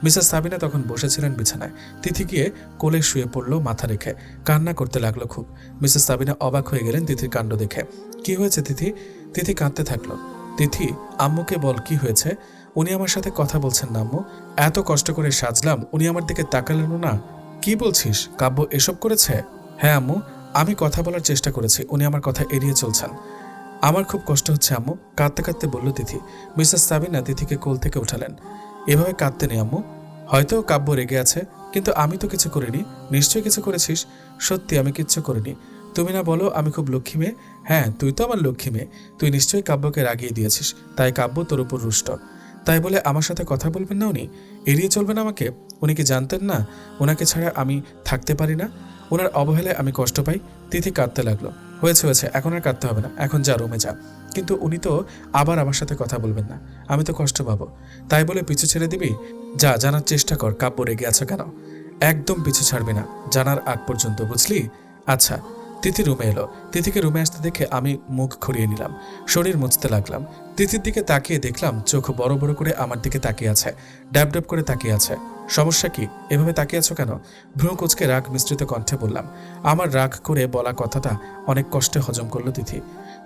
মিসেস সাবিনা তখন বসেছিলেন বিছানায়। তিথি গিয়ে কোলে শুয়ে পড়ল মাথা রেখে। কান্না করতে লাগলো খুব। মিসেস সাবিনা অবাক হয়ে গেলেন তিথির কাণ্ড দেখে। কি হয়েছে তিথি? তিথি কাঁদতে থাকলো। তিথি, আম্মুকে বল কি হয়েছে। উনি আমার সাথে কথা বলছেন না আম্মু। এত কষ্ট করে সাজলাম, উনি আমার দিকে তাকালেনও না। কি বলছিস? কাব্য এসব করেছে? হ্যাঁ আম্মু, আমি কথা বলার চেষ্টা করেছি, উনি আমার কথা এড়িয়ে চলছেন। আমার খুব কষ্ট হচ্ছে আম্মু, কাঁদতে কাঁদতে বলল তিথি। মিসেস সাবিনা তিথিকে কোল থেকে উঠালেন। এভাবে কাঁদতে নেই আম্মু। হয়তো কাব্য রেগে আছে, কিন্তু আমি তো কিছু করিনি। নিশ্চয়ই কিছু করেছিস। সত্যি আমি কিচ্ছু করিনি। তুমি না বলো আমি খুব লক্ষ্মী মেয়ে? হ্যাঁ, তুই তো আমার লক্ষ্মী মেয়ে। তুই নিশ্চয়ই কাব্যকে রাগিয়ে দিয়েছিস, তাই কাব্য তোর উপর রুষ্ট। তাই বলে আমার সাথে কথা বলবেন না উনি? এড়িয়ে চলবেন আমাকে? উনি কি জানতেন না ওনাকে ছাড়া আমি থাকতে পারি না? ওনার অবহেলায় আমি কষ্ট পাই। তিথি কাঁদতে লাগলো। হয়েছে হয়েছে, এখন আর কাঁদতে হবে না, এখন যা রুমে যা। কিন্তু উনি তো আবার আমার সাথে কথা বলবেন না, আমি তো কষ্ট পাবো। তাই বলে পিছু ছেড়ে দিবি? যা, জানার চেষ্টা কর কাব্য রেগে আছো কেন। একদম পিছু ছাড়বি না, জানার আগ পর্যন্ত, বুঝলি? আচ্ছা। তিথি রুমে এলো। তিথিকে রুমে আসতে দেখে আমি মুখ ঘুরিয়ে নিলাম, শরীর মুছতে লাগলাম। তিথির দিকে তাকিয়ে দেখলাম চোখ বড় বড় করে আমার দিকে তাকিয়ে আছে, ড্যাব ড্যাব করে তাকিয়ে আছে। সমস্যা কি? এভাবে তাকিয়ে আছো কেন? ভ্রু কুচকে রাগ মিশ্রিত কণ্ঠে বললাম। আমার রাগ করে বলা কথাটা অনেক কষ্টে হজম করলো তিথি।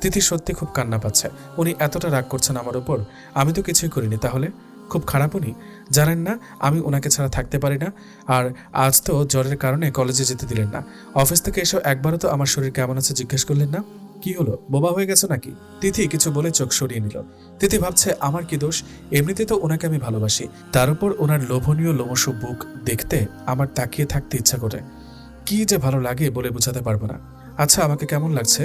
তিথি সত্যি খুব কান্না পাচ্ছে। উনি এতটা রাগ করছেন আমার উপর, আমি তো কিছুই করিনি। তাহলে খুব খারাপ উনি? জানেন না আমি ওনাকে ছাড়া থাকতে পারি না। আর আজ তো জ্বরের কারণে কলেজে যেতে দিলেন না। অফিস থেকে এসে একবারও তো আমার শরীর কেমন আছে জিজ্ঞেস করলেন না। কি হলো, বোবা হয়ে গেছো নাকি? তিথি কিছু বলে চোখ সরিয়ে নিল। তিথি ভাবছে আমার কি দোষ? এমনিতে তো ওনাকে আমি ভালোবাসি, তার উপর ওনার লোভনীয় লোমশ বুক দেখতে আমার তাকিয়ে থাকতে ইচ্ছা করে। কি যে ভালো লাগে বলে বোঝাতে পারবো না। আচ্ছা, আমাকে কেমন লাগছে?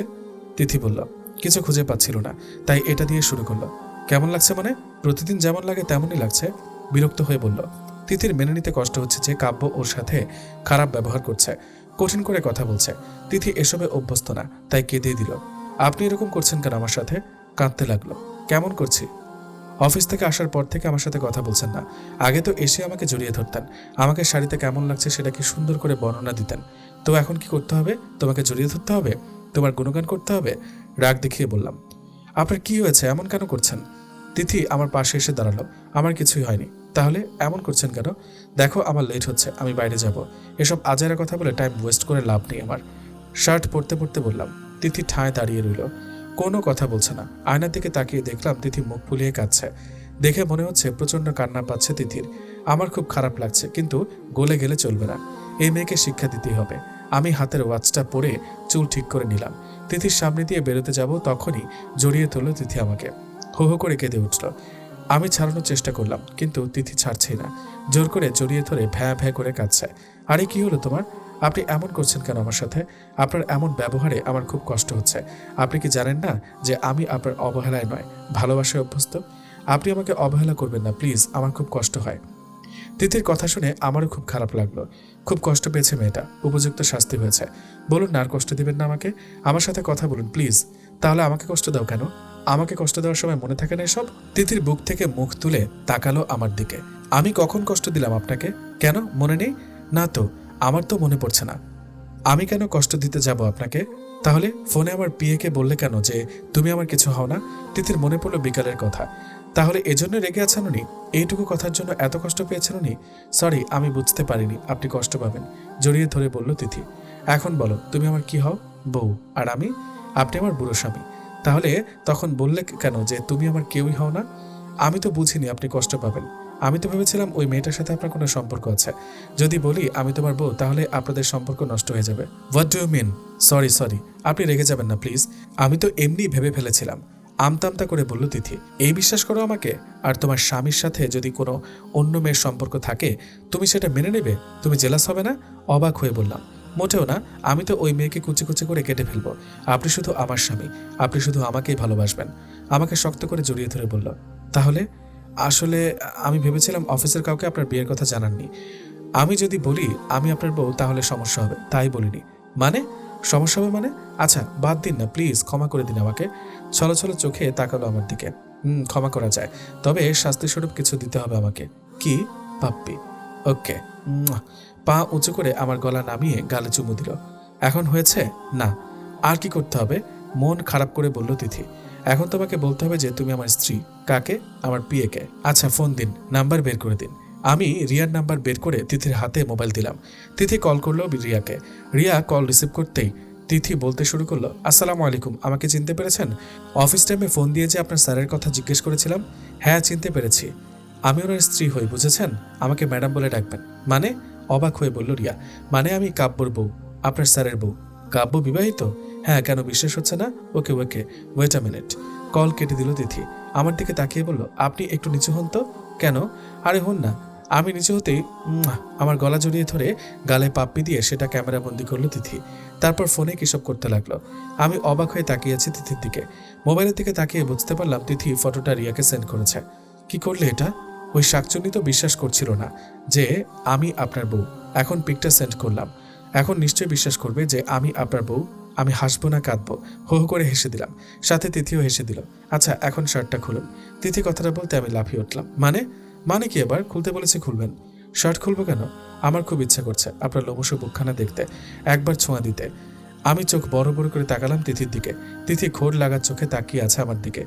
তিথি বলল। কিছু খুঁজে পাচ্ছিল না, তাই এটা দিয়ে শুরু করলো। কেমন লাগছে মানে? প্রতিদিন যেমন লাগে তেমনই লাগছে। বিরক্ত হয়ে বলল। তিথির মেনে নিতে কষ্ট হচ্ছে যে কাব্য ওর সাথে খারাপ ব্যবহার করছে, কঠিন করে কথা বলছে। তিথি এসবে অভ্যস্ত না, তাই কেঁদে দিল। আপনি এরকম করছেন কেন আমার সাথে? কাঁদতে লাগলো। কেমন করছি? অফিস থেকে আসার পর থেকে আমার সাথে কথা বলছেন না। আগে তো এসে আমাকে জড়িয়ে ধরতেন, আমাকে শাড়িতে কেমন লাগছে সেটা কি সুন্দর করে বর্ণনা দিতেন। তো এখন কি করতে হবে? তোমাকে জড়িয়ে ধরতে হবে? তোমার গুণগান করতে হবে? রাগ দেখিয়ে বললাম। আপনার কি হয়েছে, এমন কেন করছেন? তিথি আমার পাশে এসে দাঁড়ালো। আমার কিছুই হয়নি। তাহলে এমন করছেন কেন? দেখো আমার লেট হচ্ছে, আমি বাইরে যাব। এসব আজাইরা কথা বলে টাইম ওয়েস্ট করে লাভ নেই আমার। শার্ট পরতে পরতে বললাম। তিথি ঠায় দাঁড়িয়ে রইল, কোনো কথা বলছে না। আয়নার দিকে তাকিয়ে দেখলাম তিথি মুখ ফুলিয়ে কাঁদছে। দেখে মনে হচ্ছে প্রচন্ড কান্না পাচ্ছে তিথির। আমার খুব খারাপ লাগছে, কিন্তু গলে গেলে চলবে না। এই মেয়েকে শিক্ষা দিতেই হবে। আমি হাতের ওয়াচটা পরে চুল ঠিক করে নিলাম। তিথির সামনে দিয়ে বেরোতে যাব, তখনই জড়িয়ে ধরল তিথি আমাকে। হো হো করে কেঁদে উঠল। আমি ছাড়ানোর চেষ্টা করলাম, কিন্তু তিথি ছাড়ছেই না। জোর করে জড়িয়ে ধরে ভ্যা ভ্যা করে কাঁদছে। আরে কি হলো তোমার? আপনি এমন করছেন কেন আমার সাথে? আপনার এমন ব্যবহারে আমার খুব কষ্ট হচ্ছে। আপনি কি জানেন না যে আমি আপনার অবহেলায় নয়, ভালোবাসায় অভ্যস্ত? আপনি আমাকে অবহেলা করবেন না প্লিজ, আমার খুব কষ্ট হয়। তিথির কথা শুনে আমারও খুব খারাপ লাগলো। খুব কষ্ট পেয়েছে মেয়েটা, উপযুক্ত শাস্তি হয়েছে। বলুন না আর কষ্ট দিবেন না আমাকে, আমার সাথে কথা বলুন প্লিজ। তাহলে আমাকে কষ্ট দাও কেন? আমাকে কষ্ট দেওয়ার সময় মনে থাকে না এসব? তিথির বুক থেকে মুখ তুলে তাকালো আমার দিকে। আমি কখন কষ্ট দিলাম আপনাকে? কেন মনে নেই? না তো, আমার তো মনে পড়ছে না। আমি কেন কষ্ট দিতে যাব আপনাকে? তাহলে ফোনে আমার পিএকে বললে কেন যে তুমি আমার কিছু হও না? তিথির মনে পড়লো বিকালের কথা। তাহলে এজন্য রেগে আছেন উনি? এইটুকু কথার জন্য এত কষ্ট পেয়েছেন উনি? সরি, আমি বুঝতে পারিনি আপনি কষ্ট পাবেন। জড়িয়ে ধরে বলল তিথি। এখন বলো তুমি আমার কি হও? বউ। আর আমি? আপনি আমার বুড়ো স্বামী। তাহলে তখন বললে কেন যে তুমি আমার কেউই হও না? আমি তো বুঝিনি আপনি কষ্ট পাবেন। আমি তো ভেবেছিলাম ওই মেয়েটার সাথে আপনার কোনো সম্পর্ক আছে। যদি বলি আমি তোমার বউ, তাহলে আপনাদের সম্পর্ক নষ্ট হয়ে যাবে। What do you mean? Sorry sorry, আপনি রেগে যাবেন না প্লিজ। আমি তো এমনি ভেবে ফেলেছিলাম। আমতামতা করে বলল তিথি। এই বিশ্বাস করো আমাকে? আর তোমার স্বামীর সাথে যদি কোনো অন্য মেয়ের সম্পর্ক থাকে, তুমি সেটা মেনে নেবে? তুমি জেলাস হবে না? অবাক হয়ে বললাম। মোটেও না, আমি তো ওই মেয়েকে কুচি কুচি করে কেটে ফেলবো। আপনি শুধু আমার স্বামী, আপনি শুধু আমাকেই ভালোবাসবেন। আমাকে শক্ত করে জড়িয়ে ধরে বলল। তাহলে? আসলে আমি ভেবেছিলাম অফিসের কাউকে আপনার বিয়ের কথা জানাননি। আমি যদি বলি আমি আপনার বউ, তাহলে সমস্যা হবে, তাই বলিনি। মানে? সমস্যা হবে মানে? আচ্ছা বাদ দিন না প্লিজ, ক্ষমা করে দিন আমাকে। ছলো ছলো চোখে তাকালো আমার দিকে। ক্ষমা করা যায়, তবে শাস্তিস্বরূপ কিছু দিতে হবে আমাকে। কি? পাপ্পি। ওকে। পা উঁচু করে আমার গলা নামিয়ে গালে চুমু দিল। এখন হয়েছে? না। আর কি করতে হবে? মন খারাপ করে বলল তিথি। এখন তোমাকে বলতে হবে যে তুমি আমার স্ত্রী। কাকে? আমার পিএকে। আচ্ছা ফোন দিন, নাম্বার বের করে দিন। আমি রিয়ার নাম্বার বের করে তিথির হাতে মোবাইল দিলাম। তিথি কল করলো রিয়াকে। রিয়া কল রিসিভ করতেই তিথি বলতে শুরু করলো, আসসালামু আলাইকুম, আমাকে চিনতে পেরেছেন? অফিস টাইমে ফোন দিয়ে যে আপনার স্যারের কথা জিজ্ঞেস করেছিলাম। হ্যাঁ চিনতে পেরেছি। আমি ওনার স্ত্রী হই, বুঝেছেন? আমাকে ম্যাডাম বলে ডাকবেন। মানে? অবাক হয়ে বলল রিয়া। মানে আমি কাব্যর বউ, আপনার স্যারের বউ। কাব্য বিবাহিত? হ্যাঁ, কেন বিশ্বাস হচ্ছে না? ওকে ওকে, ওয়েট আ মিনিট। কল কেটে দিল তিথি। আমার দিকে তাকিয়ে বলল, আপনি একটু নিচু হন তো। কেন? আরে হন না। আমি নিচু হতেই আমার গলা জড়িয়ে ধরে গালে পাপ্পি দিয়ে সেটা ক্যামেরা বন্দি করলো তিথি। তারপর ফোনে কিসব করতে লাগলো। আমি অবাক হয়ে তাকিয়েছি তিথির দিকে। মোবাইলের দিকে তাকিয়ে বুঝতে পারলাম তিথি ফটোটা রিয়াকে সেন্ড করেছে। কি করলে এটা? ওই শাকচুন্নি তো বিশ্বাস করছিল না যে আমি আপনার বউ। এখন পিকটা সেন্ড করলাম, এখন নিশ্চয়ই বিশ্বাস করবে যে আমি আপনার বউ। আমি হাসবো না কাঁদবো? হো হো করে হেসে দিলাম, সাথে তিথিও হেসে দিল। আচ্ছা এখন শার্টটা খুলুন। তিথি কথাটা বলতে আমি লাফিয়ে উঠলাম। মানে মানে কি? এবার খুলতে বলেছে খুলবেন। শার্ট খুলবো কেন? আমার খুব ইচ্ছা করছে আপনার লোমশ বুকখানা দেখতে, একবার ছোঁয়া দিতে। আমি চোখ বড় বড় করে তাকালাম তিথির দিকে। তিথি ঘোর লাগা চোখে তাকিয়ে আছে আমার দিকে।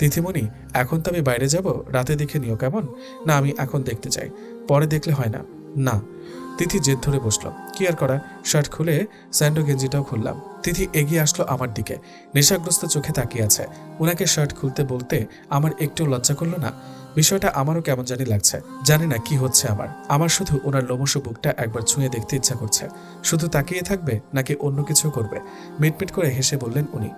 তিথিমণি, এখন তো আমি বাইরে যাব, রাতে দেখে নিও কেমন? না, আমি এখন দেখতে চাই, পরে দেখলে হয় না? না। তিথি জেদ ধরে বসলো। কি আর করা, শার্ট খুলে স্যান্ডো গেঞ্জিটাও খুললাম। তিথি এগিয়ে আসলো আমার দিকে, নেশাগ্রস্ত চোখে তাকিয়ে আছে। ওনাকে শার্ট খুলতে বলতে আমার একটু লজ্জা করলো না? বিষয়টা আমারও কেমন জানি লাগছে। জানি না কি হচ্ছে আমার শুধু ওনার লোমশ বুকটা একবার ছুঁয়ে দেখতে ইচ্ছা করছে। শুধু তাকিয়ে থাকবে নাকি অন্য কিছু করবে? মিটমিট করে হেসে বললেন উনি।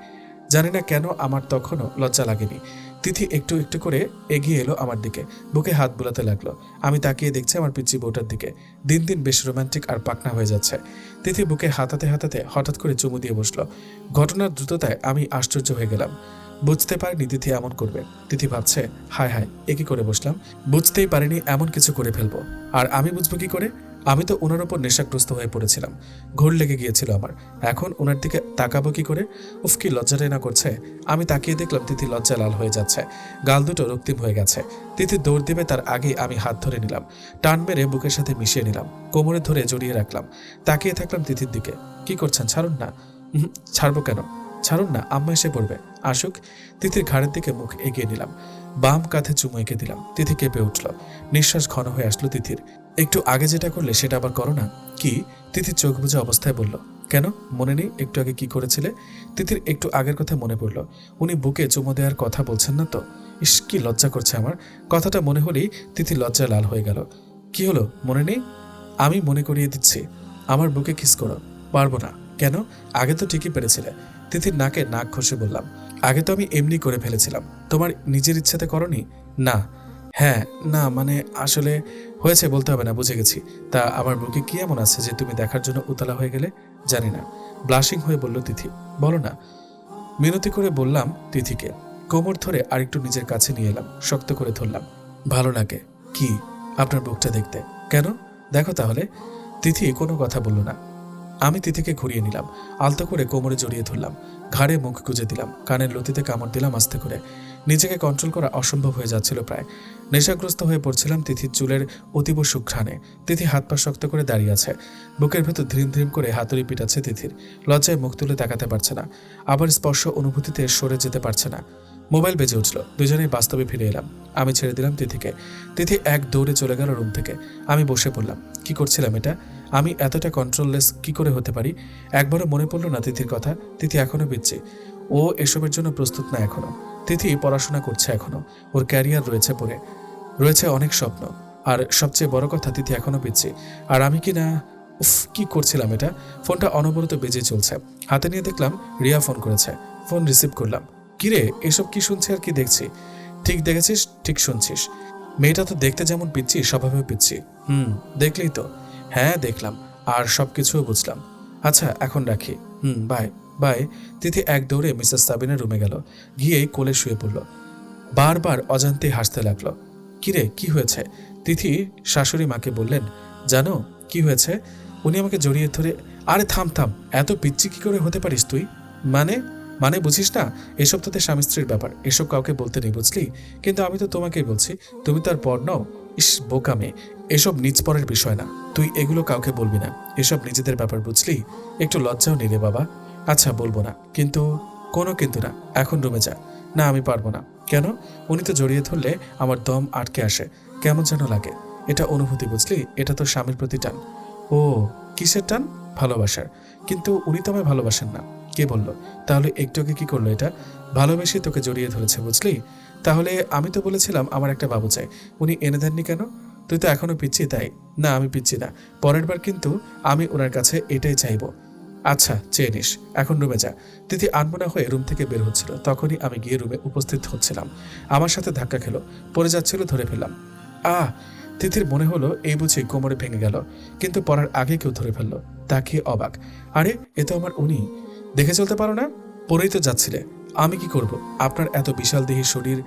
জানি না কেন আমার তখনও লজ্জা লাগেনি। তিথি একটু একটু করে এগিয়ে এলো আমার দিকে, বুকে হাত বুলাতে লাগলো। আমি তাকিয়ে দেখছি আমার পিচ্চি বউটার দিকে। দিন দিন বেশ রোমান্টিক আর পাকনা হয়ে যাচ্ছে। তিথি বুকে হাতাতে হাতাতে হঠাৎ করে চুমু দিয়ে বসলো। ঘটনার দ্রুততায় আমি আশ্চর্য হয়ে গেলাম। বুঝতে পারিনি তিথি এমন করবে। তিথি ভাবছে, হায় হায়, এ কি করে বসলাম? বুঝতেই পারিনি এমন কিছু করে ফেলবো। আর আমি বুঝবো কি করে? আমি তো ওনার ওপর নেশাগ্রস্ত হয়ে পড়েছিলাম, ঘোর লেগে গিয়েছিল আমার। এখন ওনার দিকে তাকাবো কি করে? উফ, কি লজ্জাটাই না করছে। আমি তাকিয়ে দেখলাম তিথি লজ্জা লাল হয়ে যাচ্ছে, গাল দুটো রক্তিম হয়ে গেছে। তিথি দৌড় দিবে তার আগেই আমি হাত ধরে নিলাম, টান মেরে বুকের সাথে মিশিয়ে নিলাম, কোমরে ধরে জড়িয়ে রাখলাম। তাকিয়ে থাকলাম তিথির দিকে। কি করছেন? ছাড়ুন না। ছাড়বো কেন? ছাড়ুন না, আম্মা এসে পড়বে, আসুক। তিথির ঘাড়ের দিকে মুখ এগিয়ে নিলাম, বাম কাঁধে চুমু এঁকে দিলাম। তিথি কেঁপে উঠল, নিঃশ্বাস ঘন হয়ে আসলো তিথির। একটু আগে যেটা করলে সেটা আবার করো না। কি? তিথি চোখ বুজে অবস্থায় বলল। কেন মনে নেই একটু আগে কি করেছিলে? তিথির একটু আগের কথা মনে পড়ল। উনি বুকে চুমু দেওয়ার কথা বলছেন না তো? ইস, কি লজ্জা করছে আমার। কথাটা মনে হলেই তিথি লজ্জায় লাল হয়ে গেল। কি হলো, মনে নেই? আমি মনে করিয়ে দিচ্ছি, আমার বুকে কিস করো। পারবো না। কেন? আগে তো ঠিকই পেরেছিলে। তিথির নাকে নাক ঘষে বললাম, আগে তো আমি এমনি করে ফেলেছিলাম, তোমার নিজের ইচ্ছাতে করনি? না। হ্যাঁ। না মানে আসলে হয়েছে বলতে হবে না, বুঝে গেছি। তা আমার বুকে কি এমন আছে যে তুমি দেখার জন্য উতলা হয়ে গেলে? জানি না, ব্লাশিং হয়ে বলল তিথি। বলো না। মিনতি করে বললাম তিথিকে। কোমর ধরে আরেকটু নিজের কাছে নিয়ে এলাম, শক্ত করে ধরলাম। ভালো লাগে। কি? আপনার বুকটা দেখতে। কেন? দেখো তাহলে। তিথি কোনো কথা বলল না। আমি তিথিকে ঘুরিয়ে নিলাম, আলতো করে কোমরে জড়িয়ে ধরলাম, ঘাড়ে মুখ গুজে দিলাম, কানের লতিতে কামড় দিলাম আস্তে করে। নিজেকে কন্ট্রোল করা অসম্ভব হয়ে যাচ্ছিল প্রায়। নেশাগ্রস্ত হয়ে পড়ছিলাম তিথির চুলের অতীব সুঘ্রাণে। তিথি হাত পা শক্ত করে দাঁড়িয়ে আছে, বুকের ভেতর ধ্রিম ধ্রিম করে হাতুড়ি পিটাচ্ছে তিথির। লজ্জায় মুখ তুলে তাকাতে পারছে না, আবার স্পর্শ অনুভূতিতে সরে যেতে পারছে না। মোবাইল বেজে উঠল, দুজনেই বাস্তবে ফিরে এলাম। আমি ছেড়ে দিলাম তিথিকে। তিথি এক দৌড়ে চলে গেল রুম থেকে। আমি বসে পড়লাম। কি করছিলাম এটা? আমি এতটা কন্ট্রোললেস কি করে হতে পারি? একবারও মনে পড়লো না তিথির কথা। তিথি এখনো পিচ্ছি, ও এসবের জন্য প্রস্তুত না এখনো। তিথি পড়াশোনা করছে এখনো, ওর ক্যারিয়ার রয়েছে পড়ে, রয়েছে অনেক স্বপ্ন। আর সবচেয়ে বড় কথা, তিথি এখনো পিচ্ছি, আর আমি কি না। উফ, কি করছিলাম এটা? ফোনটা অনবরত বেজে চলছে। হাতে নিয়ে দেখলাম রিয়া ফোন করেছে। ফোন রিসিভ করলাম। কিরে, এসব কি শুনছি আর কি দেখছি? ঠিক দেখেছিস, ঠিক শুনছিস। মেয়েটা তো দেখতে যেমন পিচ্ছি, স্বভাবেও পিচ্ছি। দেখলেই তো। হ্যাঁ দেখলাম, আর সবকিছুও বুঝলাম। আচ্ছা এখন রাখি। Bye bye. তিথি এক দৌড়ে মিসেস সাবিনের রুমে গেল, গিয়েই কোলে শুয়ে পড়ল। বারবার অজান্তে হাসতে লাগলো। কিরে, কি হয়েছে? তিথি শাশুড়ি মাকে বললেন, জানো কি হয়েছে? উনি আমাকে জড়িয়ে ধরে, আরে থাম থাম, এত পিচ্ছি কি করে হতে পারিস তুই? মানে মানে বুঝিস না? এসব তোদের স্বামী স্ত্রীর ব্যাপার, এসব কাউকে বলতে নেই, বুঝলি? কিন্তু আমি তো তোমাকেই বলছি, তুমি তো আর পর নও। ইস বোকা মেয়ে, এসব নিজ পরের বিষয় না, তুই এগুলো কাউকে বলবি না, এসব নিজেদের ব্যাপার, বুঝলি? একটু লজ্জাও নিলে বাবা। আচ্ছা বলবো না, কিন্তু। কোনো কিন্তু না, এখন রুমে যা। না আমি পারবো না। কেন? উনি তো জড়িয়ে ধরলে আমার দম আটকে আসে, কেমন যেন লাগে। এটা অনুভূতি, বুঝলি? এটা তো স্বামীর প্রতি টান। ও, কিসের টান? ভালোবাসার। কিন্তু উনি তো আমায় ভালোবাসেন না। কে বলল? তাহলে একটু আগে কি করলো এটা? ভালোবেসে তোকে জড়িয়ে ধরেছে, বুঝলি? তাহলে আমি তো বলেছিলাম আমার একটা বাবু চাই, উনি এনে দেননি কেন? তুই তো এখনো পিচ্ছি তাই? না আমি পিচ্ছি না, পরের বার কিন্তু আমি ওনার কাছে এটাই চাইবো। আচ্ছা চেয়ে নিস, এখন রুমে যা। তিথি আনমনা হয়ে রুম থেকে বের হচ্ছিল, তখনই আমি গিয়ে রুমে উপস্থিত হচ্ছিলাম। আমার সাথে ধাক্কা খেলো, পড়ে যাচ্ছিল, ধরে ফেললাম। আহ! তিথির মনে হলো এই বুঝি কোমরে ভেঙে গেল, কিন্তু পড়ার আগে কেউ ধরে ফেললো। তাকিয়ে অবাক, আরে এ তো আমার উনি। দেখে চলতে পারো না? পরেই তো যাচ্ছিলে। আমি কি করব? আপনার এত বিশাল দেহী শরীর,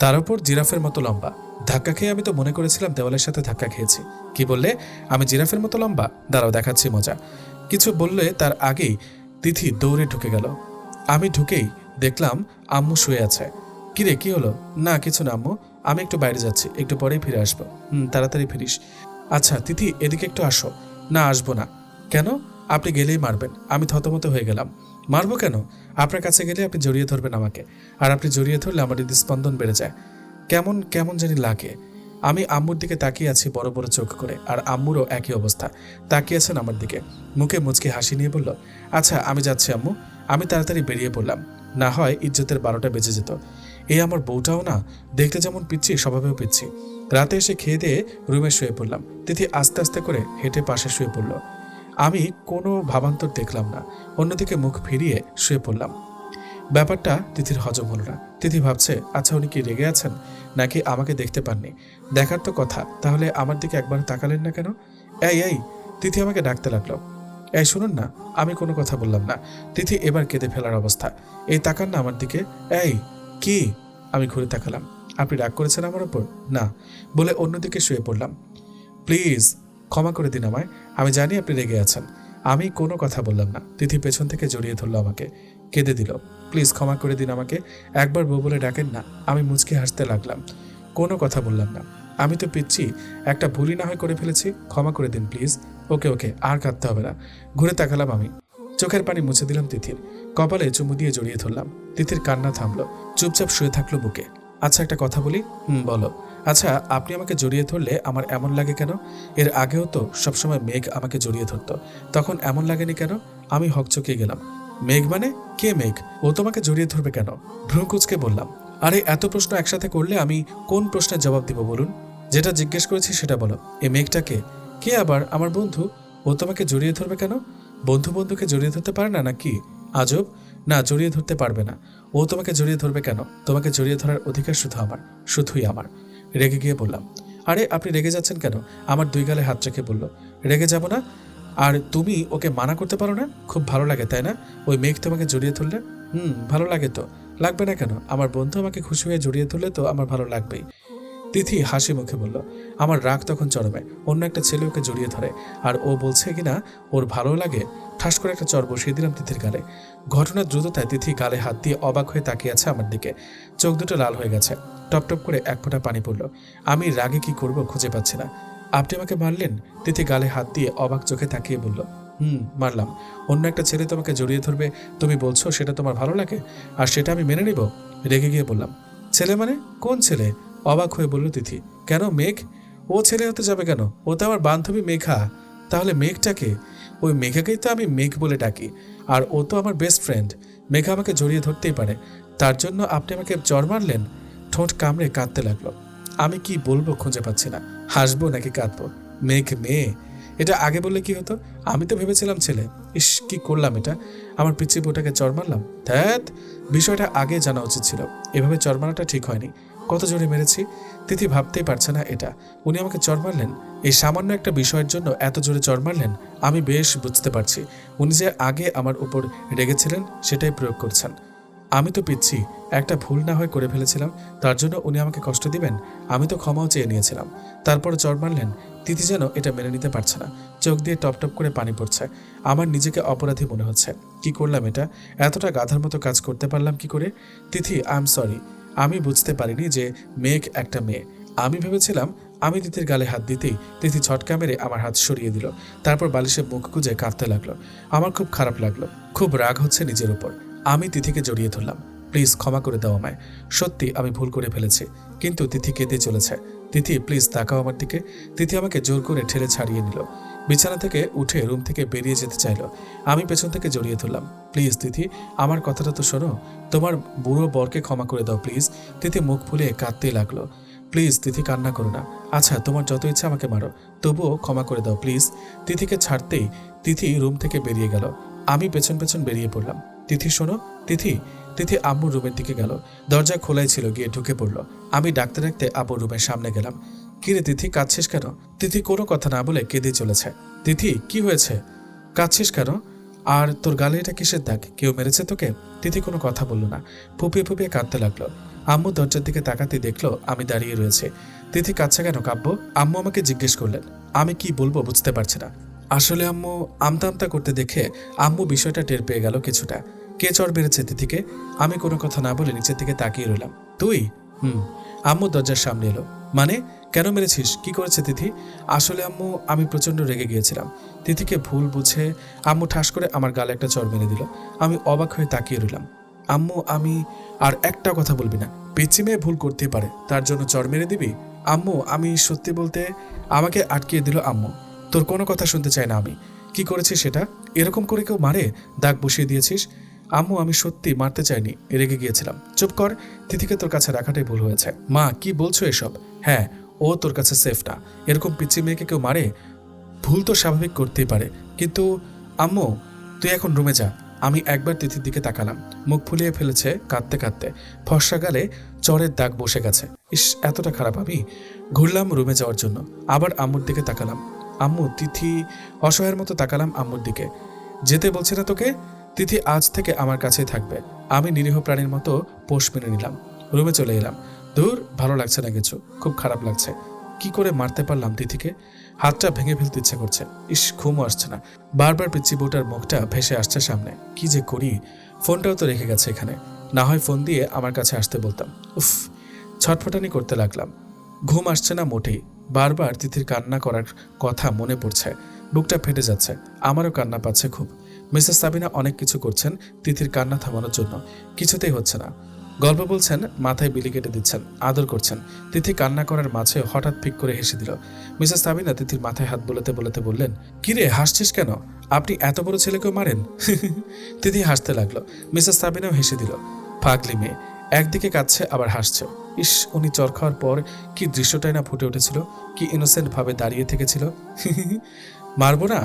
তার উপর জিরাফের মতো লম্বা। ধাক্কা খেয়ে আমি তো মনে করেছিলাম দেওয়ালের সাথে ধাক্কা খেয়েছি। কি বললে? আমি জিরাফের মতো লম্বা? দাঁড়াও দেখাচ্ছি মজা। কিছু বললে তার আগেই তিথি দৌড়ে ঢুকে গেল। আমি ঢুকেই দেখলাম আম্মু শুয়ে আছে। কিরে, কি হলো? না কিছু না আম্মু, আমি একটু বাইরে যাচ্ছি, একটু পরেই ফিরে আসবো। তাড়াতাড়ি ফিরিস। আচ্ছা তিথি, এদিকে একটু আসো। না আসবো না। কেন? আপনি গেলেই মারবেন। আমি থতমত হয়ে গেলাম। মারবো কেন? আপনার কাছে গেলে আপনি জড়িয়ে ধরবেন আমাকে, আর আপনি জড়িয়ে ধরলে আমার হৃদস্পন্দন বেড়ে যায়, কেমন কেমন জানি লাগে। আমি আম্মুর দিকে তাকিয়ে আছি বড় বড় চোখ করে, আর আম্মুরও একই অবস্থা, তাকিয়ে আছেন আমার দিকে। মুখে মুচকি হাসি নিয়ে বলল, আচ্ছা আমি যাচ্ছি আম্মু। আমি তাড়াতাড়ি বেরিয়ে পড়লাম, না হয় ইজ্জতের 12টা বেজে যেত। এই আমার বউটাও না, দেখতে যেমন পিচ্ছি স্বভাবেও পিচ্ছি। রাতে এসে খেয়ে দিয়ে রুমে শুয়ে পড়লাম। তিথি আস্তে আস্তে করে হেঁটে পাশে শুয়ে পড়ল। আমি কোনো ভাবান্তর দেখলাম না, অন্যদিকে মুখ ফিরিয়ে শুয়ে পড়লাম। ব্যাপারটা তিথির হজম হলো না। তিথি ভাবছে, আচ্ছা উনি কি রেগে আছেন, নাকি আমাকে দেখতে পাননি? দেখার তো কথা, তাহলে আমার দিকে একবার তাকালেন না কেন? এই এই, তিথি আমাকে ডাকতে লাগলো। এই শুনুন না। আমি কোনো কথা বললাম না। তিথি এবার কেঁদে ফেলার অবস্থা। এই তাকান না আমার দিকে। এই কি? আমি ঘুরে তাকালাম। আপনি রাগ করেছেন আমার ওপর? না, বলে অন্যদিকে শুয়ে পড়লাম। প্লিজ ক্ষমা করে দিন আমায়, আমি জানি আপনি রেগে আছেন। আমি কোনো কথা বললাম না। তিথি পেছন থেকে জড়িয়ে ধরলো আমাকে, কেঁদে দিল। প্লিজ ক্ষমা করে দিন আমাকে, একবার বউ বলে ডাকেন না। আমি মুচকি হাসতে লাগলাম। কোনো কথা বললাম না। আমি তো পিচ্ছি, একটা ভুলই না হয় করে ফেলেছি, ক্ষমা করে দিন প্লিজ। ওকে ওকে, আর কাঁদতে হবে না। ঘুরে তাকালাম আমি, চোখের পানি মুছে দিলাম তিথির, কপালে চুমু দিয়ে জড়িয়ে ধরলাম। তিথির কান্না থামলো, চুপচাপ শুয়ে থাকলো বুকে। আচ্ছা একটা কথা বলি। বলো। আচ্ছা আপনি আমাকে জড়িয়ে ধরলে আমার এমন লাগে কেন? এর আগেও তো সবসময় মেঘ আমাকে জড়িয়ে ধরতো, তখন এমন লাগেনি কেন? আমি হকচকিয়ে গেলাম। মেঘ মানে? কে মেঘ? ও তোমাকে জড়িয়ে ধরবে কেন? ভ্রু কুচকে বললাম। আরে এত প্রশ্ন একসাথে করলে আমি কোন প্রশ্নের জবাব দিব বলুন? যেটা জিজ্ঞেস করেছি সেটা বলো। এই মেঘটা কে? কে আবার? আমার বন্ধু। ও তোমাকে জড়িয়ে ধরবে কেন? বন্ধু বন্ধুকে জড়িয়ে ধরতে পারে না নাকি? আজব। না, জড়িয়ে ধরতে পারবে না। ও তোমাকে জড়িয়ে ধরবে কেন? তোমাকে জড়িয়ে ধরার অধিকার শুধু আমার, শুধুই আমার। রেগে গিয়ে বললাম। আরে আপনি রেগে যাচ্ছেন কেন? আমার দুই গালে হাত রেখে বলল। রেগে যাব না। আর তুমি ওকে মানা করতে পারো না? খুব ভালো লাগে তাই না ওই মেঘ তোমাকে জড়িয়ে ধরলে? ভালো লাগে তো। লাগবে না কেন? আমার বন্ধু আমাকে খুশি হয়ে জড়িয়ে ধরলে তো আমার ভালো লাগবেই। তিথি হাসি মুখে বলল। আমার রাগ তখন চরমে। অন্য একটা ছেলে ওকে জড়িয়ে ধরে, আর ও বলছে কিনা ওর ভালো লাগে। ঠাস করে একটা চর বসিয়ে দিলাম তিথির গালে। ঘটনার দ্রুততায় তিথি গালে হাত দিয়ে অবাক হয়ে তাকিয়ে আছে আমার দিকে। চোখ দুটো লাল হয়ে গেছে, টপ টপ করে এক ফোঁটা পানি পড়ল। আমি রাগে কি করব খুঁজে পাচ্ছি না। আপনি আমাকে মারলেন? তিথি গালে হাত দিয়ে অবাক চোখে তাকিয়ে বলল। মারলাম। অন্য একটা ছেলে তোমাকে জড়িয়ে ধরবে, তুমি বলছো সেটা তোমার ভালো লাগে, আর সেটা আমি মেনে নিব? রেগে গিয়ে বললাম। ছেলে মানে? কোন ছেলে? অবাক হয়ে বলল তিথি। কেন মেঘ? ও ছেলে হতে যাবে কেন? ও তো আমার বান্ধবী মেঘা। তাহলে মেঘটাকে? ওই মেঘাকেই তো আমি মেঘ বলে ডাকি, আর ও তো আমার বেস্ট ফ্রেন্ড। মেঘা আমাকে জড়িয়ে ধরতেই পারে, তার জন্য আপনি আমাকে চর মারলেন? ঠোঁট কামড়ে কাঁদতে লাগলো। আমি কি বলবো খুঁজে পাচ্ছি না। হাসবো নাকি কাঁদবো? মেঘ মেয়ে, এটা আগে বললে কি হতো? আমি তো ভেবেছিলাম ছেলে। ইস কি করলাম এটা! আমার পিচ্ছি বউটাকে চর মারলাম। ধ্যাত, বিষয়টা আগে জানা উচিত ছিল। এভাবে চর মারাটা ঠিক হয়নি। কত জোরে মেরেছি। তিথি ভাবতেই পারছে না এটা। উনি আমাকে চর মারলেন, এই সামান্য একটা বিষয়ের জন্য এত জোরে চর মারলেন। আমি বেশ বুঝতে পারছি উনি যে আগে আমার উপর রেগেছিলেন সেটাই প্রয়োগ করছেন। আমি তো পিচ্ছি, একটা ভুল না হয় করে ফেলেছিলাম, তার জন্য উনি আমাকে কষ্ট দিবেন? আমি তো ক্ষমাও চেয়ে নিয়েছিলাম, তারপর চর মারলেন। তিথি যেন এটা মেনে নিতে পারছে না, চোখ দিয়ে টপ টপ করে পানি পড়ছে। আমার নিজেকে অপরাধী মনে হচ্ছে। কি করলাম এটা? এতটা গাধার মতো কাজ করতে পারলাম কি করে? তিথি আই এম সরি। আমি বুঝতে পারিনি যে মেঘ একটা মেয়ে। আমি ভেবেছিলাম। আমি তিথির গালে হাত দিতেই তিথি ঝটকা মেরে আমার হাত সরিয়ে দিল, তারপর বালিশে মুখ গুজে কাঁদতে লাগলো। আমার খুব খারাপ লাগলো, খুব রাগ হচ্ছে নিজের উপর। আমি তিথিকে জড়িয়ে ধরলাম। প্লিজ ক্ষমা করে দাও আমায়, সত্যি আমি ভুল করে ফেলেছি। কিন্তু তিথি কেঁদে চলেছে। তিথি প্লিজ তাকাও আমার দিকে। তিথি আমাকে জোর করে ঠেলে ছাড়িয়ে নিল, বিছানা থেকে উঠে রুম থেকে বেরিয়ে যেতে চাইল। আমি পেছন থেকে জড়িয়ে ধরলাম। প্লিজ তিথি, আমার কথাটা তো শোনো। তোমার বুড়ো বরকে ক্ষমা করে দাও প্লিজ। তিথি মুখ ফুলে কাঁদতেই লাগলো। প্লিজ তিথি, কান্না করো না। আচ্ছা তোমার যত ইচ্ছা আমাকে মারো, তবুও ক্ষমা করে দাও প্লিজ। তিথিকে ছাড়তেই তিথি রুম থেকে বেরিয়ে গেল। আমি পেছন পেছন বেরিয়ে পড়লাম। তিথি শোনো। তিথি। তিথি আম্মুর রুমের দিকে গেল। দরজা খোলাই ছিল, গিয়ে ঢুকে পড়লো। আমি ডাকতে ডাকতে আব্বুর রুমের সামনে গেলাম। কিরে তিথি, কাঁদছিস কেন? তিথি কোনো কথা না বলে কেঁদে চলেছে। তিথি কি হয়েছে? কাঁদছিস কেন? আর তোর গালে এটা কিসের দাগ? কেউ মেরেছে তোকে? তিথি কোনো কথা বলল না, ফুপিয়ে ফুপিয়ে কাঁদতে লাগলো। আম্মু দরজার দিকে তাকাতে দেখলো আমি দাঁড়িয়ে রয়েছে। তিথি কাঁদছে কেন কাব্য? আম্মু আমাকে জিজ্ঞেস করলেন। আমি কি বলবো বুঝতে পারছি না। আসলে আম্মু আমতা আমতা করতে দেখে আম্মু বিষয়টা টের পেয়ে গেল কিছুটা। কে চড় মেরেছে তিথিকে? আমি কোনো কথা না বলে নিচের দিকে তাকিয়ে রইলাম। তুই? হুম। আম্মু দরজার সামনে এলো। মানে কেন মেরেছিস? কি করেছে তিথি? আসলে আম্মু আমি প্রচন্ড রেগে গিয়েছিলাম। তিথিকে ভুল বুঝে আম্মু ঠাস করে আমার গালে একটা চড় মেরে দিল। আমি অবাক হয়ে তাকিয়ে রইলাম। আম্মু আমি আর একটা কথা বলবি না। পিচ্চি মেয়ে ভুল করতেই পারে, তার জন্য চড় মেরে দিবি? আম্মু আমি সত্যি বলতে। আমাকে আটকিয়ে দিল আম্মু। তোর কোনো কথা শুনতে চাই না আমি। কি করেছিস সেটা? এরকম করে কেউ মারে? দাগ বসিয়ে দিয়েছিস? আম্মু আমি সত্যি মারতে চাইনি, রেগে গিয়েছিলাম। চুপ কর। তিথিকে তোর কাছে রাখাটাই ভুল হয়েছে। মা কি বলছো এসব? হ্যাঁ, ও তোর কাছে সেফ না। এরকম পিচ্চি মেয়েকে কেউ মারে? ভুল তো স্বাভাবিক করতেই পারে, কিন্তু আম্মু তুই এখন রুমে যা। আমি একবার তিথির দিকে তাকালাম। মুখ ফুলিয়ে ফেলেছে কাঁদতে কাঁদতে। ফর্সা গালে চরের দাগ বসে গেছে। ইস, এতটা খারাপ আমি। ঘুরলাম রুমে যাওয়ার জন্য। আবার আম্মুর দিকে তাকালাম। আম্মু তিথি। অসহায়ের মতো তাকালাম আম্মুর দিকে। যেতে বলছে না তোকে? তিথি আজ থেকে আমার কাছেই থাকবে। আমি নিরীহ প্রাণীর মতো পোষ মেনে নিলাম। রুমে চলে এলাম। দূর, ভালো লাগছে না কিছু, খুব খারাপ লাগছে। কি করে মারতে পারলাম তিথিকে? হাতটা ভেঙে ফেলতে ইচ্ছে করছে। ইস, ঘুমও আসছে না। বারবার পিচ্চি বউটার মুখটা ভেসে আসছে সামনে। কি যে করি? ফোনটাও তো রেখে গেছে এখানে। না হয় ফোন দিয়ে আমার কাছে আসতে বলতাম। উফ, ছটফটানি করতে লাগলাম। ঘুম আসছে না মোটেই। বারবার তিথির কান্না করার কথা মনে পড়ছে। বুকটা ফেটে যাচ্ছে। আমারও কান্না পাচ্ছে খুব। মিসেস সাবিনা অনেক কিছু করছেন তিথির কান্না থামানোর জন্য, কিছুতেই হচ্ছে না। গল্প বলছেন, মাথায় বিলি কেটে দিচ্ছেন, আদর করছেন। তিথি কান্না করার মাঝে হঠাৎ ফিক করে হেসে দিল। মিসেস সাবিনা তিথির মাথায় হাত বোলাতে বোলাতে বললেন, কিরে হাসছিস কেন? আপনি এত বড় ছেলেকেও মারেন? তিথি হাসতে লাগলো। মিসেস সাবিনাও হেসে দিল। পাগলি মেয়ে, একদিকে কাঁদছে আবার হাসছে। ইস, উনি চর খাওয়ার পর কি দৃশ্যটাই না ফুটে উঠেছিল, কি ইনোসেন্ট ভাবে দাঁড়িয়ে থেকেছিল। মারবো না?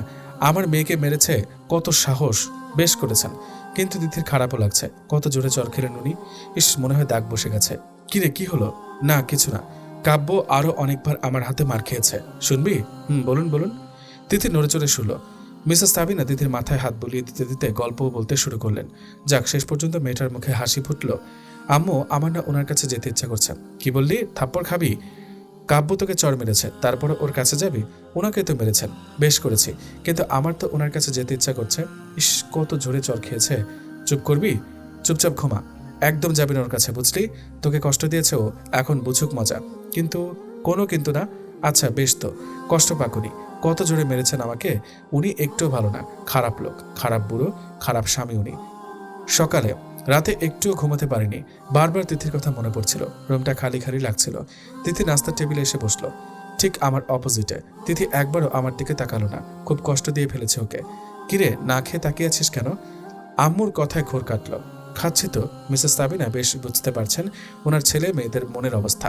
আমার মেয়েকে মেরেছে, কত সাহস! বেশ করেছেন। কিন্তু তিথির খারাপও লাগছে। কত জোরে চর খেলেন উনি। ইস, মনে হয় দাগ বসে গেছে। কিরে কি হলো? না কিছু না। কাব্য আরো অনেকবার আমার হাতে মার খেয়েছে, শুনবি? বলুন বলুন। তিথি নড়ে চড়ে শুলো। মিসেস সাবিনা তিথির মাথায় হাত বুলিয়ে দিতে দিতে গল্প বলতে শুরু করলেন। যাক, শেষ পর্যন্ত মেয়েটার মুখে হাসি ফুটল। আম্মু আমার না ওনার কাছে যেতে ইচ্ছা করছে। কি বললি? থাপ্পড় খাবি? কাব্য তোকে চর মেরেছে, তারপরে ওর কাছে যাবি? ওনাকে তো মেরেছেন, বেশ করেছি, কিন্তু আমার তো ওনার কাছে যেতে ইচ্ছা করছে। ইস, কত জোরে চর খেয়েছে। চুপ করবি? চুপচাপ ঘুমা। একদম যাবি না ওর কাছে, বুঝলি? তোকে কষ্ট দিয়েছে ও, এখন বুঝুক মজা। কিন্তু কোনো কিন্তু না। আচ্ছা বেশ, তো কষ্ট পাকুনি। কত জোরে মেরেছেন আমাকে। উনি একটু ভালো না, খারাপ লোক, খারাপ বুড়ো, খারাপ স্বামী উনি। সকালে রাতে একটুও ঘুমাতে পারিনি। বারবার তিথির কথা মনে পড়ছিল। রুমটা খালি খালি লাগছিল। তিথি নাস্তার টেবিলে এসে বসলো, ঠিক আমার অপোজিটে। তিথি একবারও আমার দিকে তাকালো না। খুব কষ্ট দিয়ে ফেলেছে ওকে। কিরে, না খেয়ে তাকিয়ে আছিস কেন? আম্মুর কথায় ঘোর কাটল। খাচ্ছি তো। মিসেস সাবিনা বেশ বুঝতে পারছেন ওনার ছেলে মেয়েদের মনের অবস্থা।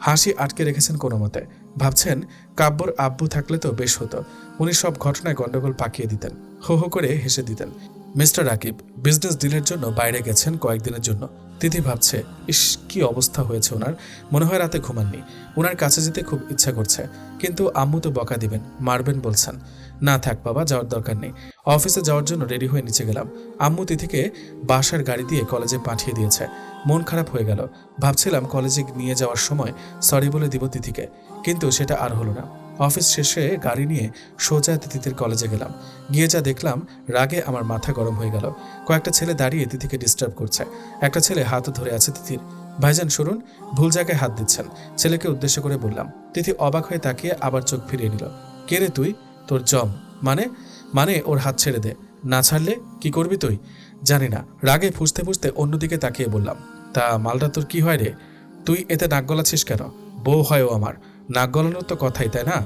হাসি আটকে রেখেছেন কোনো মতে। ভাবছেন কাব্যর আব্বু থাকলে তো বেশ হতো। উনি সব ঘটনায় গন্ডগোল পাকিয়ে দিতেন, হো হো করে হেসে দিতেন। মিস্টার রাকিব বিজনেস ডিলের জন্য বাইরে গেছেন কয়েকদিনের জন্য। তিথি ভাবছে, ইস কি অবস্থা হয়েছে ওনার। মনে হয় রাতে ঘুমাননি। ওনার কাছে যেতে খুব ইচ্ছা করছে, কিন্তু আম্মু তো বকা দিবেন, মারবেন বলছেন। না থাক বাবা, যাওয়ার দরকার নেই। অফিসে যাওয়ার জন্য রেডি হয়ে নিচে গেলাম। আম্মু তিথিকে বাসার গাড়ি দিয়ে কলেজে পাঠিয়ে দিয়েছে। মন খারাপ হয়ে গেল। ভাবছিলাম কলেজে নিয়ে যাওয়ার সময় সরি বলে দিব তিথিকে, কিন্তু সেটা আর হলো না। অফিস শেষে গাড়ি নিয়ে সোজা তিথিদের কলেজে গেলাম। গিয়ে যা দেখলাম, রাগে আমার মাথা গরম হয়ে গেল। কয়েকটা ছেলে দাঁড়িয়ে তিথিকে ডিস্টার্ব করছে। একটা ছেলে হাত ধরে আছে তিথির। ভাইজান শুনুন, ভুল জায়গায় হাত দিচ্ছেন। ছেলেকে উদ্দেশ্য করে বললাম। তিথি অবাক হয়ে তাকিয়ে আবার চোখ ফিরিয়ে নিল। কে রে তুই? তোর জম মানে? মানে ওর হাত ছেড়ে দে। না ছাড়লে কি করবি তুই? জানি না। রাগে ফুসতে ফুসতে অন্যদিকে তাকিয়ে বললাম, তা মালটা তোর কি হয় রে? তুই এতে নাক গলাচ্ছিস কেন? বউ হয় ও আমার, নাক গলানোর তো কথাই, তাই না?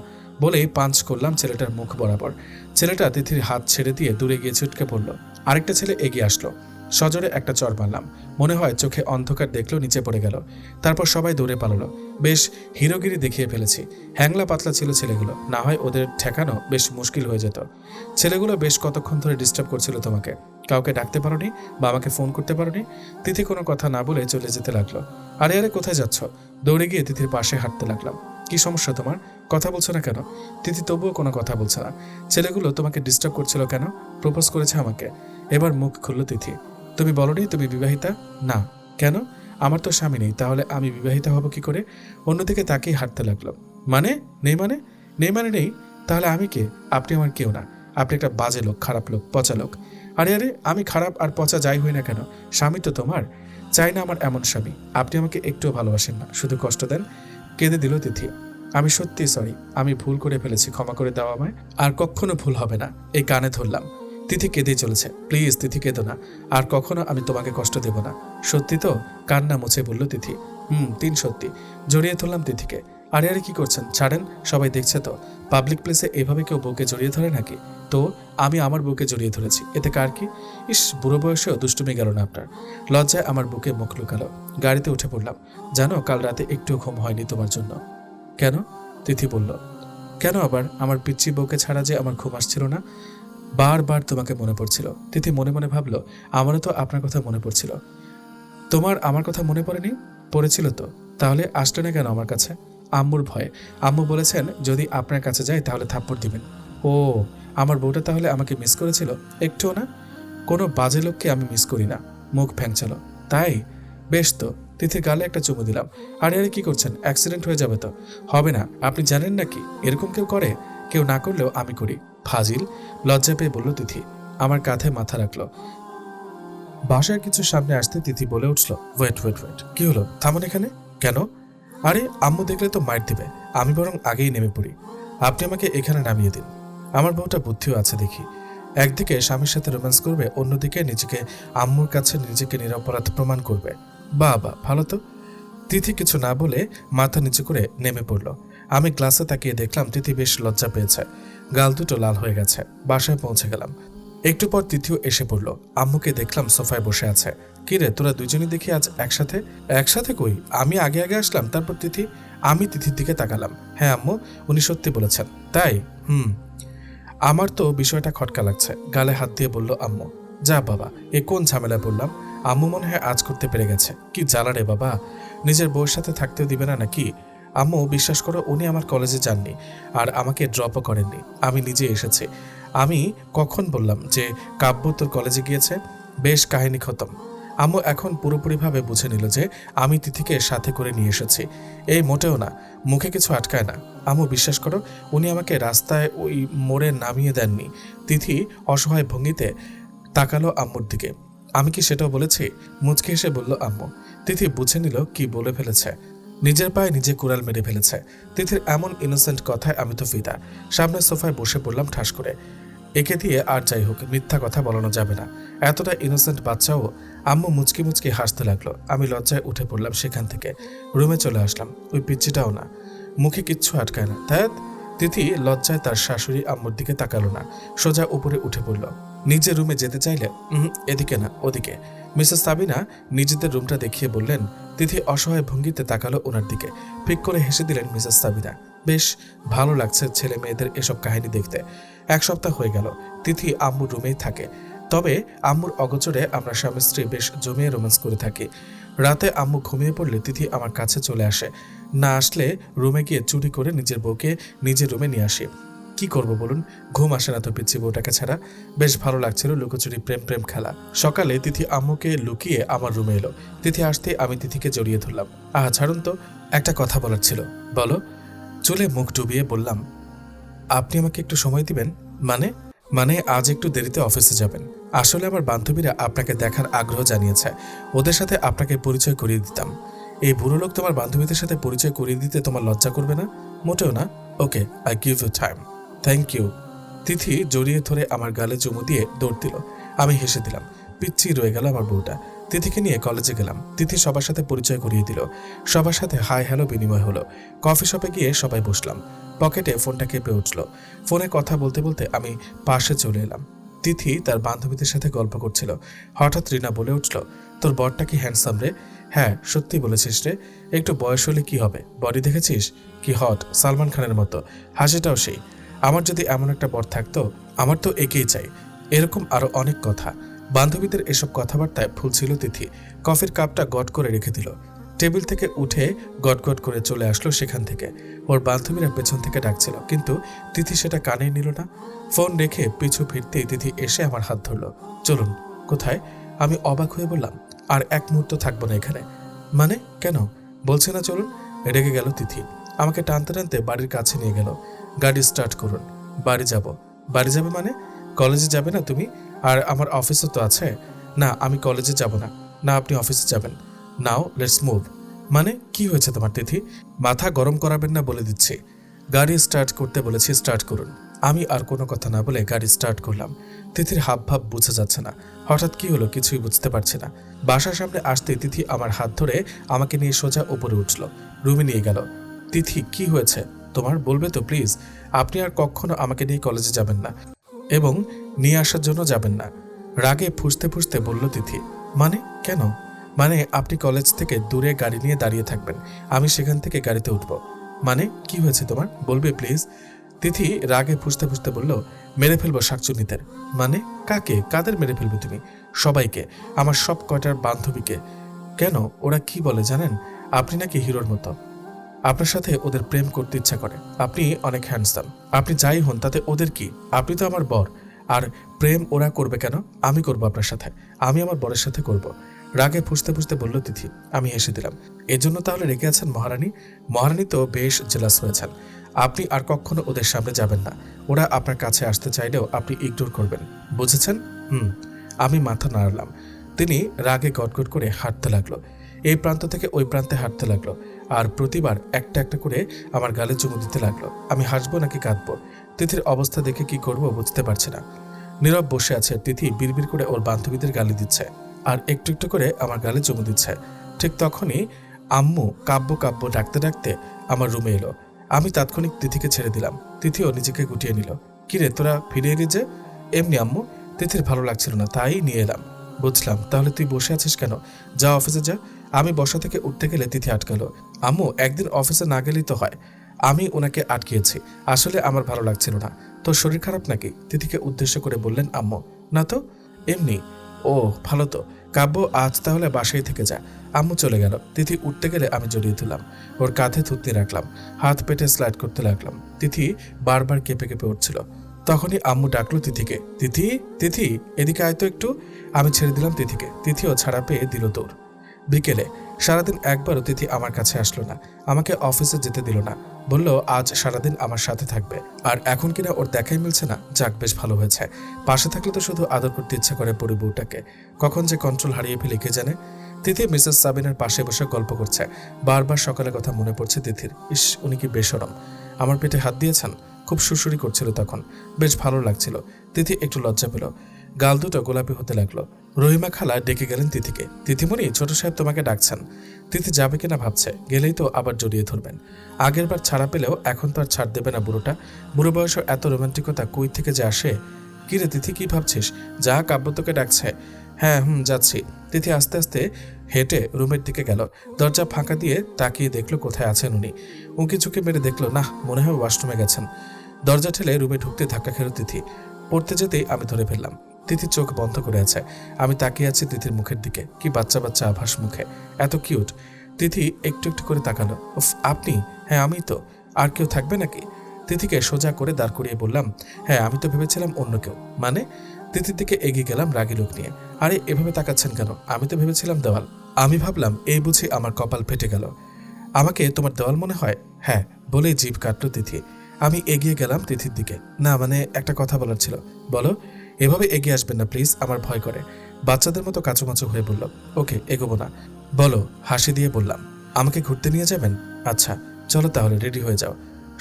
বলেই পাঞ্চ করলাম ছেলেটার মুখ বরাবর। ছেলেটা তিথির হাত ছেড়ে দিয়ে দূরে গিয়ে ছুটকে পড়ল। আরেকটা ছেলে এগিয়ে আসলো। সজোরে একটা চড় মারলাম। মনে হয় চোখে অন্ধকার দেখলো, নিচে পড়ে গেল। তারপর সবাই দৌড়ে পালালো। বেশ হিরোগিরি দেখিয়ে ফেলেছি। হ্যাংলা পাতলা ছিল ছেলেগুলো, না হয় ওদের ঠেকানো বেশ মুশকিল হয়ে যেত। ছেলেগুলো বেশ কতক্ষণ ধরে ডিস্টার্ব করছিল তোমাকে। কাউকে ডাকতে পারোনি বা আমাকে ফোন করতে পারোনি? তিথি কোনো কথা না বলে চলে যেতে লাগলো। আরে আরে, কোথায় যাচ্ছ? দৌড়ে গিয়ে তিথির পাশে হাঁটতে লাগলাম। কি সমস্যা তোমার? কথা বলছো না কেন? তিথি তবুও কোনো কথা বলছে না। ছেলেগুলো তোমাকে ডিস্টার্ব করছিল কেন? প্রপোজ করেছে আমাকে। এবার মুখ খুললো তিথি। তুমি বলনি তুমি বিবাহিতা? না। কেন? আমার তো স্বামী নেই, তাহলে আমি বিবাহিতা হব কি করে? অন্যদিকে তাকিয়ে হাঁটতে লাগলো। মানে? নেই মানে? নেই মানে নেই। তাহলে আমি কে? আপনি আমার কেউ না। আপনি একটা বাজে লোক, খারাপ লোক, পচা লোক। আরে আরে, আমি খারাপ আর পচা যাই হই না কেন, স্বামী তো তোমার। চাই না আমার এমন স্বামী। আপনি আমাকে একটুও ভালোবাসেন না, শুধু কষ্ট দেন। কেঁদে দিল তিথি। আমি সত্যি সরি, আমি ভুল করে ফেলেছি, ক্ষমা করে দাও আমায়। আর কখনো ভুল হবে না, এই কানে ধরলাম। তিথি কেঁদেই চলেছে। প্লিজ তিথি, কেঁদো না। আর কখনো আমি তোমাকে কষ্ট দেব না। সত্যি তো? কান্না মুছে বলল তিথি। 3 সত্যি। জড়িয়ে ধরলাম তিথিকে। আরে আরে, কি করছেন? ছাড়েন, সবাই দেখছে তো। পাবলিক প্লেসে এভাবে কেউ বউকে জড়িয়ে ধরে নাকি? তো আমি আমার বুকে জড়িয়ে ধরেছি, এতে কার কি? ইস, বুড়ো বয়সেও দুষ্টুমি গেল না আপনার। লজ্জায় আমার বুকে মুখ লুকালো। গাড়িতে উঠে পড়লাম। জানো, কাল রাতে একটু ঘুম হয়নি তোমার জন্য। কেন? তিথি বলল। কেন আবার? আমার পিচ্চি বউকে ছাড়া যে আমার ঘুম আসছিল না। বারবার তোমাকে মনে পড়ছিল। তিথি মনে মনে ভাবলো, আমারও তো আপনার কথা মনে পড়ছিল। তোমার আমার কথা মনে পড়েনি? পড়েছিল তো। তাহলে আসলে না কেন আমার কাছে? আম্মুর ভয়ে। আম্মু বলেছেন যদি আপনার কাছে যাই তাহলে থাপ্পড় দিবেন। ও, আমার বউটা তাহলে আমাকে মিস করেছিল? একটুও না। কোনো বাজে লোককে আমি মিস করি না। মুখ ভ্যাংচালো। তাই? বেশ তো। তিথির গালে একটা চুমু দিলাম। আরে আরে, কি করছেন? অ্যাক্সিডেন্ট হয়ে যাবে তো। হবে না। আপনি জানেন নাকি এরকম কেউ করে? কেউ না করলেও আমি করি। ফাজিল। লজ্জা পেয়ে বলল তিথি। আমার কাঁধে মাথা রাখলো। বাসার কিছু সামনে আসতে তিথি বলে উঠল, ওয়েট ওয়েট ওয়েট, কি হলো? থামুন এখানে। কেন? আরে, আম্মু দেখলে তো মাইর দিবে। আমি বরং আগেই নেমে পড়ি। আপনি আমাকে এখানে নামিয়ে দিন। আমার বউটা বুদ্ধিও আছে দেখি। একদিকে স্বামীর সাথে রোম্যান্স করবে, অন্যদিকে নিজেকে আম্মুর কাছে নিজেকে নিরপরাধ প্রমাণ করবে। বাবা, ভালো তো। তিথি কিছু না বলে মাথা নিচু করে নেমে পড়ল। আমি গ্লাসে তাকিয়ে দেখলাম তিথি বেশ লজ্জা পেয়েছে। গাল দুটো লাল হয়ে গেছে। বাসায় পৌঁছে গেলাম। একটু পর তিথিও এসে পড়ল। আম্মুকে দেখলাম সোফায় বসে আছে। কিরে, তোরা দুজনই দেখি আজ একসাথে? একসাথে কই? আমি আগে আগে আসলাম, তারপর তিথি। আমি তিথির দিকে তাকালাম। হ্যাঁ আম্মু, উনি সত্যি বলেছেন। তাই? আমার তো বিষয়টা খটকা লাগছে। গালে হাত দিয়ে বলল আম্মু। যা বাবা, এ কোন ঝামেলায় পড়লাম? আম্মু মনে হয় আজ করতে পেরে গেছে। কি জ্বালা রে বাবা, নিজের বউয়ের সাথে থাকতেও দিবে না নাকি? আম্মু, বিশ্বাস করো, উনি আমার কলেজে যাননি আর আমাকে ড্রপও করেননি। আমি নিজে এসেছি। আমি কখন বললাম যে কাব্য তোর কলেজে গিয়েছে? বেশ, কাহিনী খতম। আম্মু এখন পুরোপুরিভাবে বুঝে নিল যে আমি তিথিকে সাথে করে নিয়ে এসেছি। এই মোটেও না, মুখে কিছু আটকায় না। আম্মু, বিশ্বাস করো, উনি আমাকে রাস্তায় ওই মোড়ে নামিয়ে দেননি। তিথি অসহায় ভঙ্গিতে তাকালো আম্মুর দিকে। আমি কি সেটাও বলেছি? মুচকে এসে বলল আম্মু। তিথি বুঝে নিল কি বলে ফেলেছে। নিজের পায়ে নিজে কুড়াল মেরে ফেলেছে। তিথির এমন ইনোসেন্ট কথায় আমি তো ফিদা। সামনের সোফায় বসে পড়লাম ঠাস করে। একে দিয়ে আর যাই হোক, মিথ্যা কথা বলানো যাবে না। এতটা ইনোসেন্ট বাচ্চাও। আম্মু মুচকি মুচকি হাসতে লাগলো। আমি লজ্জায় উঠে পড়লাম সেখান থেকে। রুমে চলে আসলাম। ওই পিচ্চিটাও না, মুখে কিচ্ছু আটকায় না। তাই তিথি লজ্জায় তার শাশুড়ি আম্মুর দিকে তাকালো না, সোজা উপরে উঠে পড়ল। নিজের রুমে যেতে চাইলে এদিকে না, ওদিকে। মিসেস সাবিনা নিজেদের রুমটা দেখিয়ে বললেন। তিথি অসহায় ভঙ্গিতে তাকালো ওনার দিকে। ফিক করে হেসে দিলেন মিসেস সাবিনা। বেশ ভালো লাগছে ছেলে মেয়েদের এসব কাহিনী দেখতে। 1 সপ্তাহ হয়ে গেল তিথি আম্মুর রুমেই থাকে। তবে আম্মুর অগোচরে আমরা স্বামী স্ত্রী বেশ জমিয়ে রোম্যান্স করে থাকি। রাতে আম্মু ঘুমিয়ে পড়লে তিথি আমার কাছে চলে আসে। না আসলে রুমে গিয়ে চুরি করে নিজের বউকে নিজের রুমে নিয়ে আসি। কি করব বলুন, ঘুম আসে না তো পিচ্ছি বউটাকে ছাড়া। বেশ ভালো লাগছিল লুকোচুরি প্রেম প্রেম খেলা। সকালে তিথি আম্মুকে লুকিয়ে আমার রুমে এলো। তিথি আসতে আমি তিথিকে জড়িয়ে ধরলাম। ছাড়ুন তো, একটা কথা বলার ছিল। বলো। চুলে মুখ ডুবিয়ে বললাম, আপনি আমাকে একটু সময় দিবেন? মানে মানে আজ একটু দেরিতে অফিসে যাবেন। আসলে আমার বান্ধবীরা আপনাকে দেখার আগ্রহ জানিয়েছে। ওদের সাথে আপনাকে পরিচয় করিয়ে দিতাম। এই বুড়ো লোক তোমার বান্ধবীদের সাথে পরিচয় করিয়ে দিতে তোমার লজ্জা করবে না? মোটেও না। Okay, I give you time. Thank you. Tithi জড়িয়ে ধরে আমার গালে চুমু দিয়ে দৌড় দিল। আমি হেসে দিলাম। পিচ্ছি রয়ে গেল আমার বউটা। তিথিকে নিয়ে কলেজে গেলাম। তিথি সবার সাথে পরিচয় করিয়ে দিল। সবার সাথে হাই হ্যালো বিনিময় হলো। কফি শপে গিয়ে সবাই বসলাম। পকেটে ফোনটা কেঁপে উঠল। ফোনে কথা বলতে বলতে আমি পাশে চলে এলাম। তিথি তার বান্ধবীদের সাথে গল্প করছিল। হঠাৎ রিনা বলে উঠল, তোর বরটা কি হ্যান্ডসাম রে? হ্যাঁ, সত্যি বলেছিস রে। একটু বয়স হলে কি হবে, বডি দেখেছিস কি হট, সালমান খানের মতো। হাসিটাও সেই। আমার যদি এমন একটা বর থাকতো, আমার তো একেই চাই। এরকম আরো অনেক কথা। বান্ধবীদের এসব কথাবার্তায় ফুলছিল তিথি। কফির কাপটা গট করে রেখে দিল। টেবিল থেকে উঠে গটগট করে চলে আসলো সেখান থেকে। ওর বান্ধবীরা পেছন থেকে ডাকছিল, কিন্তু তিথি সেটা কানে নিল না। ফোন রেখে পিছু ফিরতেই তিথি এসে আমার হাত ধরল। চলুন। কোথায়? আমি অবাক হয়ে বললাম, আর এক মুহূর্ত থাকবো না এখানে। মানে কেন? বলছে না চলুন। রেগে গেল তিথি। আমাকে টানতে টানতে বাড়ির কাছে নিয়ে গেল। গাড়ি স্টার্ট করুন। বাড়ি যাব। বাড়ি যাবে মানে? কলেজে যাবে না তুমি? আর আমার অফিসও তো আছে। না, আমি কলেজে যাব না। না, আপনি অফিসে যাবেন। Now let's move. মানে কি হয়েছে তোমার তিথি? মাথা গরম করাবেন না বলে দিচ্ছি। গাড়ি স্টার্ট করতে বলেছি, স্টার্ট করুন। আমি আর কোনো কথা না বলে গাড়ি স্টার্ট করলাম। তিথির হাবভাব বোঝা যাচ্ছে না। হঠাৎ কি হলো কিছুই বুঝতে পারছি না। বাসার সামনে আসতে তিথি আমার হাত ধরে আমাকে নিয়ে সোজা উপরে উঠল, রুমে নিয়ে গেল। তিথি, কি হয়েছে তোমার, বলবে তো প্লিজ? আপনি আর কখনো আমাকে নিয়ে কলেজে যাবেন না এবং নিয়ে আসার জন্য যাবেন না। রাগে ফুঁসতে ফুঁসতে বলল তিথি। মানে কেন? মানে আপনি কলেজ থেকে দূরে গাড়ি নিয়ে দাঁড়িয়ে থাকবেন, আমি সেখান থেকে গাড়িতে উঠব। মানে কি হয়েছে তোমার, বলবে প্লিজ? তিথি রাগে ফুঁসতে ফুঁসতে বলল, মেরে ফেলবো শাকচুন্নিদের। মানে কাকে, কাদের মেরে ফেলবে তুমি? সবাইকে, আমার সব কয়টার বান্ধবীকে। কেন, ওরা কি বলে জানেন? আপনি নাকি হিরোর মতো, আপনার সাথে ওদের প্রেম করতে ইচ্ছা করে, আপনি অনেক হ্যান্ডসাম, আপনি যাই হন তাতে ওদের কি? আপনি তো আমার বর। আর প্রেম ওরা করবে কেন? আমি করব আপনার সাথে, আমি আমার বরের সাথে করব। রাগে ফুঁসতে ফুঁসতে বলল তিথি। আমি হেসে দিলাম। এজন্য তাহলে রেগে আছেন মহারানী? মহারানী তো বেশ জেলাস হয়েছেন। আপনি আর কখনো ওদের সামনে যাবেন না। ওরা আপনার কাছে আসতে চাইলেও আপনি ইগনোর করবেন, বুঝেছেন? আমি মাথা নাড়লাম। তিনি রাগে গটগট করে হাঁটতে লাগলো, এই প্রান্ত থেকে ওই প্রান্তে হাঁটতে লাগলো, আর প্রতিবার একটা একটা করে আমার গালে চুমু দিতে লাগলো। আমি হাসবো নাকি কাঁদবো? তিথির অবস্থা দেখে কি করব বুঝতে পারছি না। নীরব বসে আছে। তিথি বিড়বিড় করে ওর বান্ধবীদের গালি দিচ্ছে আর একটু একটু করে আমার গালে চুমু দিচ্ছে। ঠিক তখনই আম্মু কাব্য কাব্য ডাকতে ডাকতে আমার রুমে এলো। আমি তাৎক্ষণিক তিথিকে ছেড়ে দিলাম। তিথিও নিজেকে গুটিয়ে নিল। কিরে, তোরা ফিরে এলি যে? এমনি আম্মু, তিথির ভালো লাগছিল না, তাই নিয়ে এলাম। বুঝলাম, তাহলে তুই বসে আছিস কেন? যা অফিসে যা। আমি বসা থেকে উঠতে গেলে তিথি আটকালো। আম্মু, একদিন অফিসে না গেলেই তো হয়। আমি ওনাকে আটকিয়েছি, আসলে আমার ভালো লাগছিল না। তোর শরীর খারাপ নাকি? তিথিকে উদ্দেশ্য করে বললেন আম্মু। না তো, এমনি। ও ভালো তো। কাব্য, আজ তাহলে বাসায় থেকে যা। আম্মু চলে গেল। তিথি উঠতে গেলে আমি জড়িয়ে দিলাম, ওর কাঁধে থুতনি রাখলাম, হাত পেটে স্লাইড করতে লাগলাম। তিথি বারবার কেঁপে কেঁপে উঠছিল। তখনই আম্মু ডাকলো তিথিকে। তিথি, তিথি, এদিকে আয় তো একটু। আমি ছেড়ে দিলাম তিথিকে। তিথিও ছাড়া পেয়ে দিল দৌড়। বিকেলে সারাদিন একবারও তিথি আমার কাছে আসলো না, আমাকে অফিসে যেতে দিল না। বলল আজ সারাদিন আমার সাথে থাকবে। আর এখন কিনা ওর দেখাই মিলছে না। যাক, বেশ ভালো হয়েছে। পাশে থাকলে তো শুধু আদর করতে ইচ্ছা করে পরি বউটাকে। কখন যে কন্ট্রোল হারিয়ে ফেলে কে জানে। তিথি মিসেস সাবিনার পাশে বসে গল্প করছে। বারবার সকালের কথা মনে পড়ছে তিথির। ইস, উনি কি বেশরম। আমার পেটে হাত দিয়েছেন। খুব সুরসুরি করছিল তখন, বেশ ভালো লাগছিল। তিথি একটু লজ্জা পেল, গাল দুটো গোলাপি হতে লাগলো। রহিমা খালা ডেকে গেলেন তিথিকে। তিথিমণি, ছোট সাহেব তোমাকে ডাকছেন। তিথি যাবে কিনা ভাবছে, গেলেই তো আবার জড়িয়ে ধরবেন। আগের বার ছাড়া পেলেও এখন তো আর ছাড় দেবে না বুড়োটা। বুড়ো বয়সে এত রোমান্টিকতা কই থেকে যে আসে। কিরে তিথি, কি ভাবছিস? যা, কাব্য তোকে ডাকছে। হ্যাঁ, যাচ্ছি। তিথি আস্তে আস্তে হেঁটে রুমের দিকে গেল। দরজা ফাঁকা দিয়ে তাকিয়ে দেখলো কোথায় আছেন উনি। উঁকি চুকে মেরে দেখলো, না, মনে হয় ওয়াশরুমে গেছেন। দরজা ঠেলে রুমে ঢুকতে ধাক্কা খেল তিথি। পড়তে যেতেই আমি ধরে ফেললাম। তিথি চোখ বন্ধ করে আছে। আমি তাকিয়ে আছি তিথির মুখের দিকে। কি বাচ্চা বাচ্চা আভাস মুখে, এত কিউট। তিথি একটু একটু করে তাকালো। উফ, আপনি? হ্যাঁ আমি তো। আর কেউ থাকবে নাকি? তিথিকে সোজা করে দাঁড় করিয়ে বললাম, হ্যাঁ আমি তো ভেবেছিলাম অন্য কেউ। মানে? তিথির দিকে এগিয়ে গেলাম রাগী লোক নিয়ে। আরে এভাবে তাকাচ্ছেন কেন? আমি তো ভেবেছিলাম দেওয়াল। আমি ভাবলাম এই বুঝি আমার কপাল ফেটে গেল। আমাকে তোমার দেওয়াল মনে হয়? হ্যাঁ, বলেই জিভ কাটলো তিথি। আমি এগিয়ে গেলাম তিথির দিকে। না মানে একটা কথা বলার ছিল। বলো। এভাবে এগিয়ে আসবেন না প্লিজ, আমার ভয় করে। বাচ্চাদের মতো কাঁচুমাচু হয়ে বলল। ওকে, এগোবো না। বলো, হাসি দিয়ে বললাম। আমাকে ঘুরতে নিয়ে যাবেন? আচ্ছা চলো তাহলে, রেডি হয়ে যাও।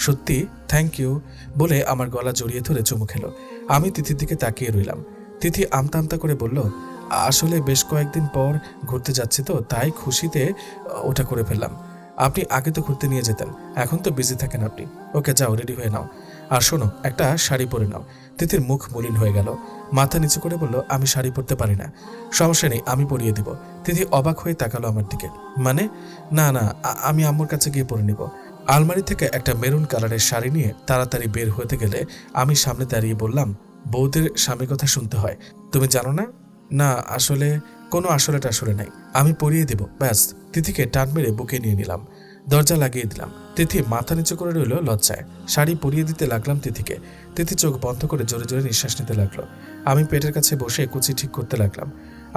সত্যি? থ্যাংক ইউ, বলে আমার গলা জড়িয়ে ধরে চুমু খেলো। আমি তিথির দিকে তাকিয়ে রইলাম। তিথি আমতা আমতা করে বলল, আসলে বেশ কয়েকদিন পর ঘুরতে যাচ্ছি তো, তাই খুশিতে ওটা করে ফেললাম। আপনি আগে তো ঘুরতে নিয়ে যেতেন, এখন তো বিজি থাকেন আপনি। ওকে যাও, রেডি হয়ে নাও। আর শোনো, একটা শাড়ি পরে নাও। তিথির মুখ মলিন হয়ে গেল। মাথা নিচু করে বলল, আমি শাড়ি পরতে পারি না। সমস্যা নেই, আমি পরিয়ে দিব। তিথি অবাক হয়ে তাকালো আমার দিকে। মানে? না না, আমি আম্মুর কাছে গিয়ে পরে নিব। আলমারি থেকে একটা মেরুন কালারের শাড়ি নিয়ে তাড়াতাড়ি বের হতে গেলে আমি সামনে দাঁড়িয়ে বললাম, বউদের স্বামীর কথা শুনতে হয়, তুমি জানো না? না আসলে, কোনো আসলেটা আসলে নাই, আমি পরিয়ে দেব ব্যাস। তিথিকে টান মেরে বুকে নিয়ে নিলাম, দরজা লাগিয়ে দিলাম। তিথি মাথা নিচু করে রইল লজ্জায়। শাড়ি পরিয়ে দিতে লাগলাম তিথিকে। তিথি চোখ বন্ধ করে জোরে জোরে নিঃশ্বাস নিতে লাগলো। আমি পেটের কাছে বসে কুচি ঠিক করতে লাগলাম।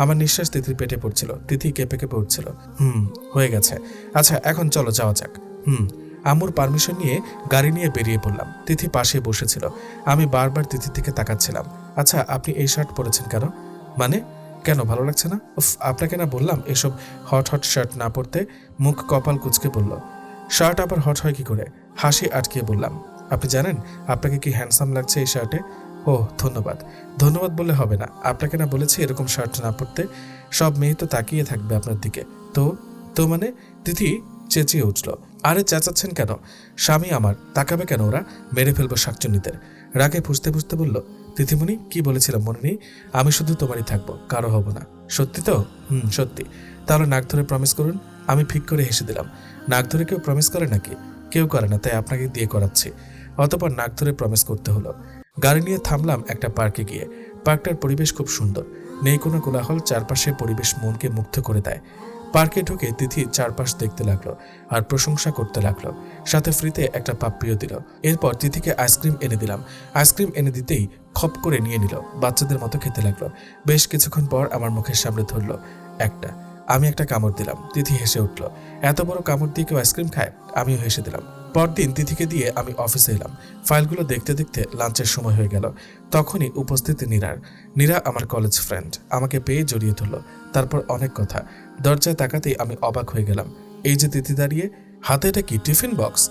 আমার নিঃশ্বাস তিথির পেটে পড়ছিল। তিথি কেঁপে কেঁপে উঠছিল। হয়ে গেছে। আচ্ছা এখন চলো যাওয়া যাক। আম্মুর পারমিশন নিয়ে গাড়ি নিয়ে বেরিয়ে পড়লাম। তিথি পাশে বসেছিল। আমি বারবার তিথির দিকে তাকাচ্ছিলাম। আচ্ছা, আপনি এই শার্ট পরেছেন কেন? মানে কেন, ভালো লাগছে না? উফ, আপনাকে না বললাম এসব হট হট শার্ট না পরতে। মুখ কপাল কুঁচকে বলল, শার্ট আবার হট হয় কি করে? হাসি আটকিয়ে বললাম, আপনি জানেন আপনাকে কি হ্যান্ডসাম লাগছে এই শার্টে? ও ধন্যবাদ। ধন্যবাদ বললে হবে না, আপনাকে না বলেছি এরকম শার্ট না পরতে? সব মেয়ে তো তাকিয়ে থাকবে আপনার দিকে। তো তো মানে? তিথি চেঁচিয়ে উঠল। আরে চেঁচাচ্ছেন কেন? স্বামী আমার, তাকাবে কেন ওরা? মেরে ফেলবো শাকচুন্নিদের। রাগে ফুসতে ফুসতে বলল, তিথিমণি কি বলেছিলাম মনে নেই? আমি শুধু তোমারই থাকবো, কারো হব না। সত্যি তো? সত্যি। তাহলে নাক ধরে প্রমিস করুন। আমি ফিক করে হেসে দিলাম। নাক ধরে কেউ প্রমিস করে নাকি? কেউ করে না, তাই আপনাকে দিয়ে করাচ্ছি। অতঃপর নাক ধরে প্রমিস করতে হলো। গাড়ি নিয়ে থামলাম একটা পার্কে গিয়ে। পার্কটার পরিবেশ খুব সুন্দর, নেই কোনো কোলাহল, চারপাশে পরিবেশ মনকে মুগ্ধ করে দেয়। পার্কে ঢুকে তিথি চারপাশ দেখতে লাগলো আর প্রশংসা করতে লাগলো। সাথে ফ্রিতে একটা পাপ্পিও দিল। এরপর তিথিকে আইসক্রিম এনে দিলাম। আইসক্রিম এনে দিতেই খপ করে নিয়ে নিল, বাচ্চাদের মতো খেতে লাগলো। বেশ কিছুক্ষণ পর আমার মুখের সামনে ধরলো একটা। আমি একটা কামড় দিলাম। তিথি হেসে উঠল। এত বড় কামড় দিয়ে কেউ আইসক্রিম খায়? আমিও হেসে দিলাম। পরদিন তিথিকে দিয়ে আমি অফিসে এলাম। ফাইলগুলো দেখতে দেখতে লাঞ্চের সময় হয়ে গেল। তখনই উপস্থিত নীরার। নীরা আমার কলেজ ফ্রেন্ড, আমাকে পেয়ে জড়িয়ে ধরল। তারপর অনেক কথা। দরজায় তাকাতেই আমি অবাক হয়ে গেলাম। এই যে তিথি দাঁড়িয়ে, হাতে এটা কি, টিফিন বক্স?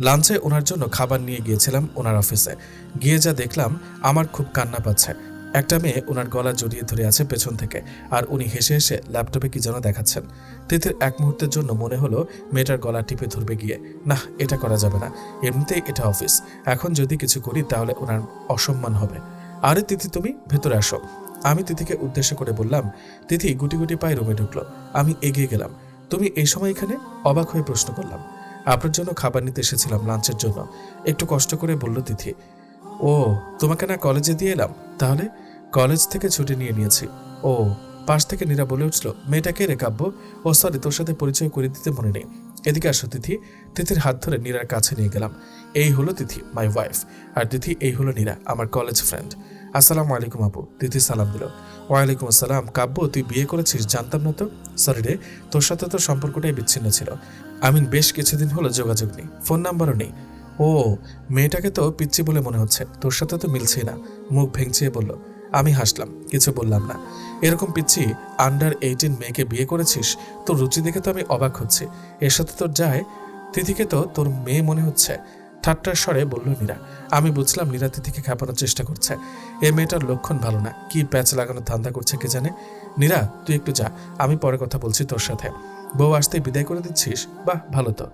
লাঞ্চে ওনার জন্য খাবার নিয়ে গিয়েছিলাম ওনার অফিসে। গিয়ে যা দেখলাম, আমার খুব কান্না পাচ্ছে। একটা মেয়ে ওনার গলা জড়িয়ে ধরে আছে পেছন থেকে, আর উনি হেসে হেসে ল্যাপটপে কি যেন দেখাচ্ছেন। তিথির এক মুহূর্তের জন্য মনে হলো মেয়েটার গলা টিপে ধরবে গিয়ে। না, এটা করা যাবে না। এমনিতেই এটা অফিস, এখন যদি কিছু করি তাহলে ওনার অসম্মান হবে। আরে তিথি, তুমি ভেতরে আসো। আমি তিথিকে উদ্দেশ্য করে বললাম। তিথি গুটি গুটি পায়ে রুমে ঢুকলো। আমি এগিয়ে গেলাম। তুমি এই সময় এখানে? অবাক হয়ে প্রশ্ন করলাম। আপনার জন্য খাবার নিতে এসেছিলাম, লাঞ্চের জন্য। একটু কষ্ট করে বলল তিথি। ও, তোমাকে না কলেজে দিয়ে এলাম? তাহলে? কলেজ থেকে ছুটি নিয়েছি। ও, পাশ থেকে নীরা বলে উঠল, মেয়েটাকে রে কাব্য? ও সরি, তোর সাথে পরিচয় করে দিতে মনে নেই। এদিকে আসো তিথি। তিথির হাত ধরে নীরার কাছে নিয়ে গেলাম। এই হলো তিথি, মাই ওয়াইফ। আর তিথি এই হলো নীরা, আমার কলেজ ফ্রেন্ড। আসসালামু আলাইকুম আপু। তিথি সালাম দিল। ওয়ালাইকুম আসসালাম। কাব্য, তুই বিয়ে করেছিস? জানতাম না তো। সরি রে, তোর সাথে তো সম্পর্কটাই বিচ্ছিন্ন ছিল। বেশ কিছুদিন হলো যোগাযোগ নেই, ফোন নাম্বারও নেই। ও, মেয়েটাকে তো পিচ্চি বলে মনে হচ্ছে, তোর সাথে তো মিলছেই না। মুখ ভেঙচিয়ে বলল। আমি হাসলাম, কিছু বললাম না। এরকম পিচ্ছি আন্ডার 18 মেয়েকে বিয়ে করেছিস? তোর রুচি দেখে তো আমি অবাক হচ্ছি। এর সাথে তোর যায়? তিথিকে তো তোর মেয়ে মনে হচ্ছে। ঠাট্টার স্বরে বলল নীরা। আমি বুঝলাম নীরা তিথিকে খাপানোর চেষ্টা করছে। এ মেয়েটার লক্ষণ ভালো না, কি প্যাচ লাগানোর ধান্দা করছে কে জানে। নীরা, তুই একটু যা, আমি পরে কথা বলছি তোর সাথে। বউ আসতেই বিদায় করে দিচ্ছিস? বাহ, ভালো তো।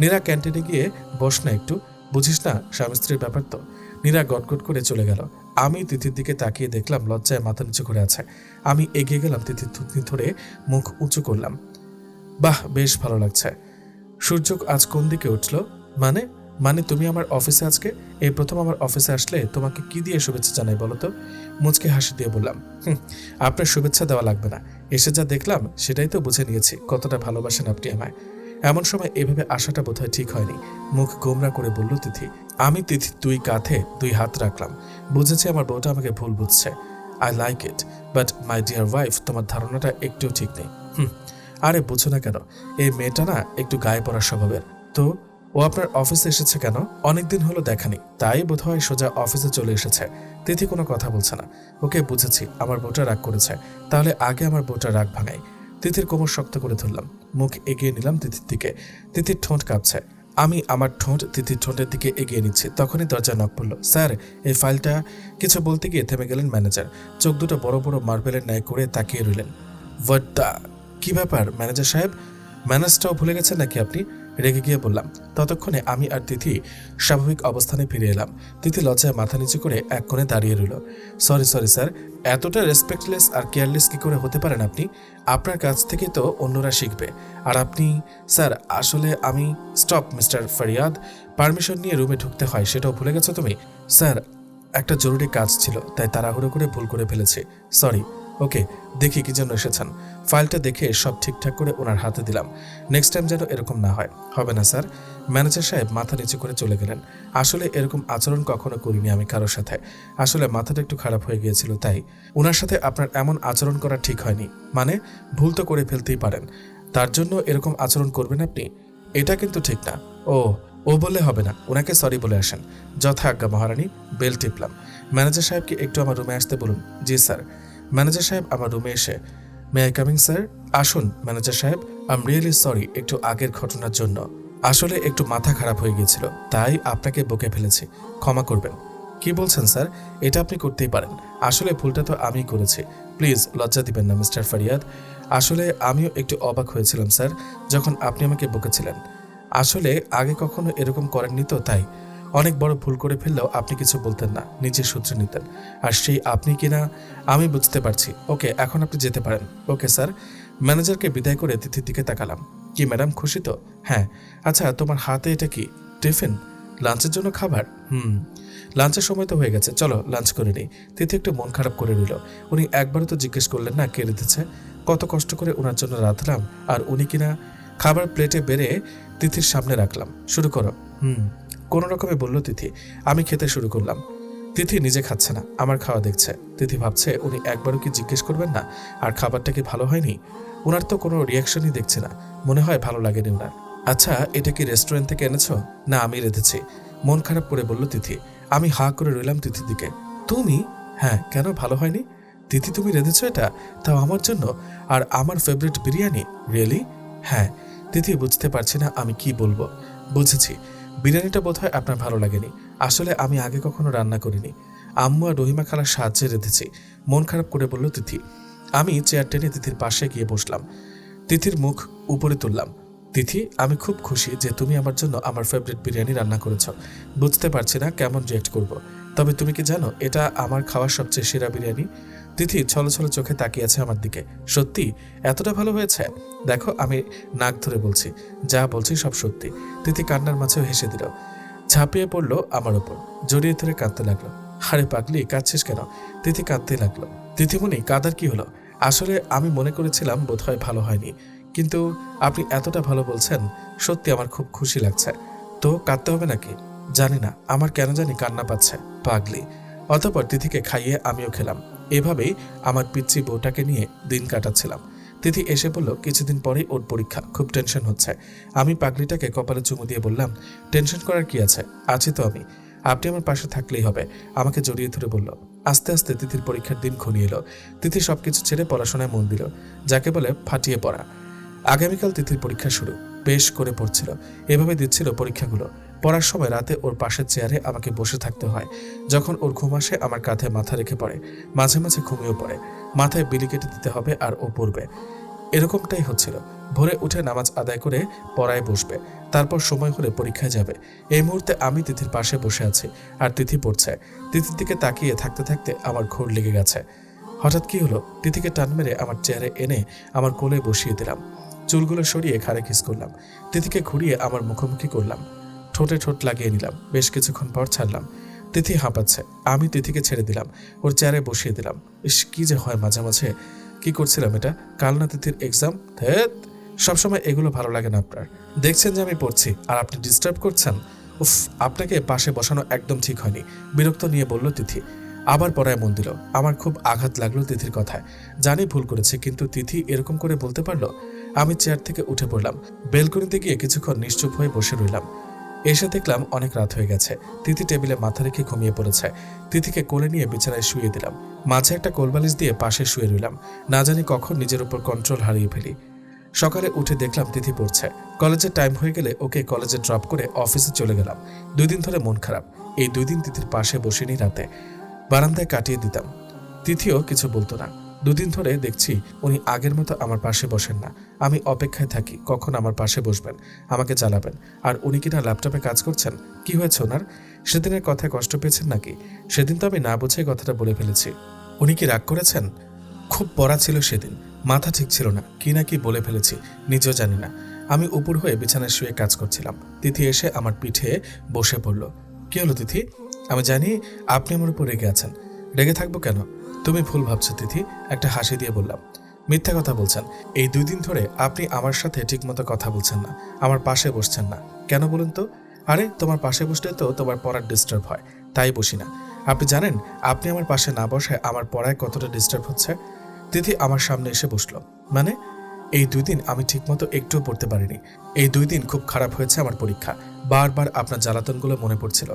নীরা ক্যান্টিনে গিয়ে বস না একটু, বুঝিস না স্বামী স্ত্রীর ব্যাপার তো। নীরা গটগট করে চলে গেল। আমি তিথির দিকে তাকিয়ে দেখলাম লজ্জায় মাথা নিচু করে আছে। আমি এগিয়ে গেলাম, তিথির থুতনি ধরে মুখ উঁচু করলাম। বাহ, বেশ ভালো লাগছে। সূর্য আজ কোন দিকে উঠল? মানে মানে তুমি আমার অফিসে আজকে? এই প্রথম আমার অফিসে আসলে তোমাকে কি দিয়ে শুভেচ্ছা জানাই বলো তো? মুচকে হাসি দিয়ে বললাম, আপনার শুভেচ্ছা দেওয়া লাগবে না। এসে যা দেখলাম সেটাই তো বুঝে নিয়েছি কতটা ভালোবাসেন আপনি আমায়। এমন সময় এভাবে আসাটা বোধহয় ঠিক হয়নি। মুখ গোমরা করে বলল তিথি। আমি তিথি দুই কাঁধে দুই হাত রাখলাম। বুঝেছি আমার বউটা আমাকে ভুল বুঝছে। I like it, but my dear wife, তোমার ধারণাটা একটুও ঠিক নেই। আরে বুঝো না কেন? এই মেয়েটা না একটু গায়ে পড়ার স্বভাবের। তো ও আপনার অফিসে এসেছে কেন? অনেকদিন হলো দেখানি, তাই বোধহয় সোজা অফিসে চলে এসেছে। তিথি কোনো কথা বলছে না। ওকে, বুঝেছি, আমার বউটা রাগ করেছে। তাহলে আগে আমার বউটা রাগ ভাঙাই। তিথির কোমর শক্ত করে ধরলাম। মুখ এগিয়ে নিলাম তিথির দিকে। তিথির ঠোঁট কাঁপছে। আমি আমার ঠোঁট তিথির ঠোঁটের দিকে এগিয়ে নিচ্ছি। তখনই দরজা নক পড়ল। স্যার, এই ফাইলটা। কিছু বলতে গিয়ে থেমে গেলেন ম্যানেজার। চোখ দুটো বড় বড় মার্বেলের ন্যায় করে তাকিয়ে রইলেন। হোয়াট দ্য, কি ব্যাপার ম্যানেজার সাহেব? ম্যানেজটাও ভুলে গেছেন নাকি আপনি? রেগে গিয়ে বললাম। ততক্ষণে আমি আর তিথি স্বাভাবিক অবস্থানে ফিরে এলাম। তিথি লজ্জায় মাথা নিচু করে এক কোণে দাঁড়িয়ে রইল। সরি স্যার, এতটা রেসপেক্টলেস আর কেয়ারলেস কি করে হতে পারেন আপনি? আপনার কাছ থেকে তো অন্যরা শিখবে। আর আপনি? স্যার, আসলে আমি। স্টপ মিস্টার ফারিয়াদ, পারমিশন নিয়ে রুমে ঢুকতে হয় সেটাও ভুলে গেছো তুমি? স্যার, একটা জরুরি কাজ ছিল, তাই তাড়াহুড়ো করে ভুল করে ফেলেছি। সরি। ওকে, দেখি কি জন্য এসেছেন। ফাইলটা দেখে সব ঠিকঠাক করে ওনার হাতে দিলাম। নেক্সট টাইম যেন এরকম না হয়। হবে না স্যার। ম্যানেজার সাহেব মাথা নিচু করে চলে গেলেন। আসলে এরকম আচরণ কখনো করিনি আমি কারোর সাথে। আসলে মাথাটা একটু খারাপ হয়ে গিয়েছিল, তাই। ওনার সাথে আপনার এমন আচরণ করা ঠিক হয়নি। মানে ভুল তো করে ফেলতেই পারেন, তার জন্য এরকম আচরণ করবেন আপনি? এটা কিন্তু ঠিক না। ও ও বললে হবে না, ওনাকে সরি বলে আসেন। যথা আজ্ঞা মহারানী। বেল টিপলাম। ম্যানেজার সাহেবকে একটু আমার রুমে আসতে বলুন। জি স্যার। ম্যানেজার সাহেব আমার রুমে এসে, মে আই কামিং স্যার? আসুন ম্যানেজার সাহেব, আই এম রিয়েলি সরি একটু আগের ঘটনার জন্য। আসলে একটু মাথা খারাপ হয়ে গিয়েছিল, তাই আপনাকে বকে ফেলেছি, ক্ষমা করবেন। কি বলছেন স্যার? এটা আপনি করতেই পারেন। আসলে ভুলটা তো আমিই করেছি, প্লিজ লজ্জা দিবেন না মিস্টার ফারিয়াদ। আসলে আমিও একটু অবাক হয়েছিলাম স্যার, যখন আপনি আমাকে বকেছিলেন। আসলে আগে কখনো এরকম করেননি তো, তাই অনেক বড় ভুল করে ফেললেও আপনি কিছু বলতেন না, নিজে সূত্রে নিতেন। আর সেই আপনি কিনা আমি বুঝতে পারছি। ওকে, এখন আপনি যেতে পারেন। Okay sir. ম্যানেজারকে বিদায় করে তিথির দিকে তাকালাম। কি ম্যাডাম, খুশি তো? হ্যাঁ। আচ্ছা, তোমার হাতে এটা কি? টিফিন? লাঞ্চের জন্য খাবার? লাঞ্চের সময় তো হয়ে গেছে, চলো লাঞ্চ করে নিই। তিথি একটু মন খারাপ করে রইল। উনি একবারও তো জিজ্ঞেস করলেন না কে রেঁধেছে। কত কষ্ট করে ওনার জন্য রাঁধলাম, আর উনি কিনা। খাবার প্লেটে বেড়ে তিথির সামনে রাখলাম। শুরু করো। কোনো রকমে বলল তিথি। আমি খেতে শুরু করলাম। তিথি নিজে খাচ্ছে না, আমার খাওয়া দেখছে। তিথি ভাবছে উনি একবারও কি জিজ্ঞেস করবেন না আর খাবারটা কি ভালো হয়নি। ওনার তো কোনো রিয়াকশনই দেখছে না, মনে হয় ভালো লাগেনি ওনার। আচ্ছা, এটা কি রেস্টুরেন্ট থেকে এনেছো? না, আমি রেঁধেছি। মন খারাপ করে বলল তিথি। আমি হা করে রইলাম তিথির দিকে। তুমি? হ্যাঁ, কেন ভালো হয়নি? তিথি, তুমি রেঁধেছো এটা, তাও আমার জন্য, আর আমার ফেভারিট বিরিয়ানি? রিয়েলি? হ্যাঁ। তিথি, বুঝতে পারছি না আমি কি বলবো। বুঝেছি, বিরিয়ানিটা বোধহয় আপনার ভালো লাগেনি। আসলে আমি আগে কখনো রান্না করিনি, আম্মু আর রহিমা খালার সাহায্যে রেঁধেছি। মন খারাপ করে বলল তিথি। আমি চেয়ার টেনে তিথির পাশে গিয়ে বসলাম। তিথির মুখ উপরে তুললাম। তিথি, আমি খুব খুশি যে তুমি আমার জন্য আমার ফেভারিট বিরিয়ানি রান্না করেছ। বুঝতে পারছি না কেমন রিয়েক্ট করব, তবে তুমি কি জানো এটা আমার খাওয়ার সবচেয়ে সেরা বিরিয়ানি। তিথি ছলো ছলো চোখে তাকিয়ে আছে আমার দিকে। সত্যি? এতটা ভালো হয়েছে? দেখো, আমি নাক ধরে বলছি, যা বলছি সব সত্যি। তিথি কান্নার মাঝেও হেসে দিল, ঝাঁপিয়ে পড়লো আমার ওপর, জড়িয়ে ধরে কাঁদতে লাগলো। আরে পাগলি, কাঁদছিস কেন? তিথি কাঁদতে লাগলো। তিথিমণি, কাঁদার কি হলো? আসলে আমি মনে করেছিলাম বোধহয় ভালো হয়নি, কিন্তু আপনি এতটা ভালো বলছেন, সত্যি আমার খুব খুশি লাগছে। তো কাঁদতে হবে নাকি? জানি না, আমার কেন জানি কান্না পাচ্ছে। পাগলি। অতঃপর তিথিকে খাইয়ে আমিও খেলাম। এভাবেই আমার পিচ্চি বউটাকে নিয়ে দিন কাটাচ্ছিলাম। তিথি এসে বলল কিছুদিন পরেই ওর পরীক্ষা, খুব টেনশন হচ্ছে। আমি পাগলিটাকে কপালে চুমু দিয়ে বললাম, টেনশন করার কি আছে, আছি তো আমি, আপনি আমার পাশে থাকলেই হবে। আমাকে জড়িয়ে ধরে বলল। আস্তে আস্তে তিথির পরীক্ষার দিন ঘনিয়ে এলো। তিথি সবকিছু ছেড়ে পড়াশোনায় মন দিল, যাকে বলে ফাটিয়ে পড়া। আগামীকাল তিথির পরীক্ষা শুরু। বেশ করে পড়ছিল, এভাবে দিচ্ছিল পরীক্ষাগুলো। পড়ার সময় রাতে ওর পাশের চেয়ারে আমাকে বসে থাকতে হয়। যখন ওর ঘুম আসে আমার কাঁধে মাথা রেখে পড়ে, মাঝে মাঝে ঘুমিয়েও পড়ে। মাথায় বিলি কেটে দিতে হবে আর ও পড়বে। এরকমটাই হচ্ছিল। ভোরে উঠে নামাজ আদায় করে পড়ায় বসবে, তারপর সময় হলে পরীক্ষায় যাবে। এই মুহূর্তে আমি তিথির পাশে বসে আছি আর তিথি পড়ছে। তিথির দিকে তাকিয়ে থাকতে থাকতে আমার ঘোর লেগে গেছে। হঠাৎ কি হলো, তিথিকে টান মেরে আমার চেয়ারে এনে আমার কোলে বসিয়ে দিলাম। চুলগুলো সরিয়ে ঘাড়ে কিস করলাম। তিথিকে ঘুরিয়ে আমার মুখোমুখি করলাম, ঠোঁটে ঠোঁট লাগিয়ে নিলাম। বেশ কিছুক্ষণ পর ছাড়লাম। তিথি হাঁপাচ্ছে, আমি তিথিকে ছেড়ে দিলাম, ওর চেয়ারে বসিয়ে দিলাম। ইস, কি যে হয় মাঝে মাঝে। কি করছিলাম এটা? কাল না তিথির এক্সাম? ধ্যাত, সবসময় এগুলো ভালো লাগে না আপনার। দেখছেন যে আমি পড়ছি আর আপনি ডিস্টার্ব করছেন। উফ, আপনাকে পাশে বসানো একদম ঠিক হয়নি, বিরক্ত নিয়ে বলল তিথি। আবার পড়ায় মন দিল। আমার খুব আঘাত লাগলো তিথির কথায়। জানি ভুল করেছে, কিন্তু তিথি এরকম করে বলতে পারলো। আমি চেয়ার থেকে উঠে পড়লাম, বেলকনিতে গিয়ে কিছুক্ষণ নিশ্চুপ হয়ে বসে রইলাম। এসে দেখলাম অনেক রাত হয়ে গেছে। তিথি টেবিলে মাথা রেখে ঘুমিয়ে পড়েছে। তিথিকে কোলে নিয়ে বিছানায় শুয়ে দিলাম, মাঝে একটা কোলবালিশ দিয়ে পাশে শুয়ে রইলাম। না জানি কখন নিজের উপর কন্ট্রোল হারিয়ে ফেলি। সকালে উঠে দেখলাম তিথি পড়ছে। কলেজের টাইম হয়ে গেলে ওকে কলেজে ড্রপ করে অফিসে চলে গেলাম। 2 দিন ধরে মন খারাপ। এই 2 দিন তিথির পাশে বসিনি, রাতে বারান্দায় কাটিয়ে দিতাম। তিথিও কিছু বলতো না। 2 দিন ধরে দেখছি উনি আগের মতো আমার পাশে বসেন না। আমি অপেক্ষায় থাকি কখন আমার পাশে বসবেন, আমাকে জ্বালাবেন। আর উনি কিনা ল্যাপটপে কাজ করছেন। কি হয়েছে ওনার? সেদিনের কথায় কষ্ট পেয়েছেন নাকি? সেদিন তো আমি না বুঝে কথাটা বলে ফেলেছি। উনি কি রাগ করেছেন? খুব পড়া ছিল সেদিন, মাথা ঠিক ছিল না, কি না কি বলে ফেলেছি, নিজেও জানি না। আমি উপর হয়ে বিছানায় শুয়ে কাজ করছিলাম। তিথি এসে আমার পিঠে বসে পড়ল। কি হলো তিথি? আমি জানি আপনি আমার উপর রেগে আছেন। রেগে থাকবো কেন? তুমি ভুল ভাবছো তিথি, একটা হাসি দিয়ে বললাম। মিথ্যা কথা বলছেন। এই 2 দিন ধরে আপনি আমার সাথে ঠিকমতো কথা বলছেন না, আমার পাশে বসছেন না। কেন বলুন তো? আরে, তোমার পাশে বসলে তো তোমার পড়ার ডিস্টার্ব হয়, তাই বসি না। আপনি জানেন আপনি আমার পাশে না বসায় আমার পড়ায় কতটা ডিস্টার্ব হচ্ছে? তিথি আমার সামনে এসে বসলো। মানে? এই 2 দিন আমি ঠিকমতো একটুও পড়তে পারিনি। এই 2 দিন খুব খারাপ হয়েছে আমার পরীক্ষা। বারবার আপনার জ্বালাতনগুলো মনে পড়ছিল।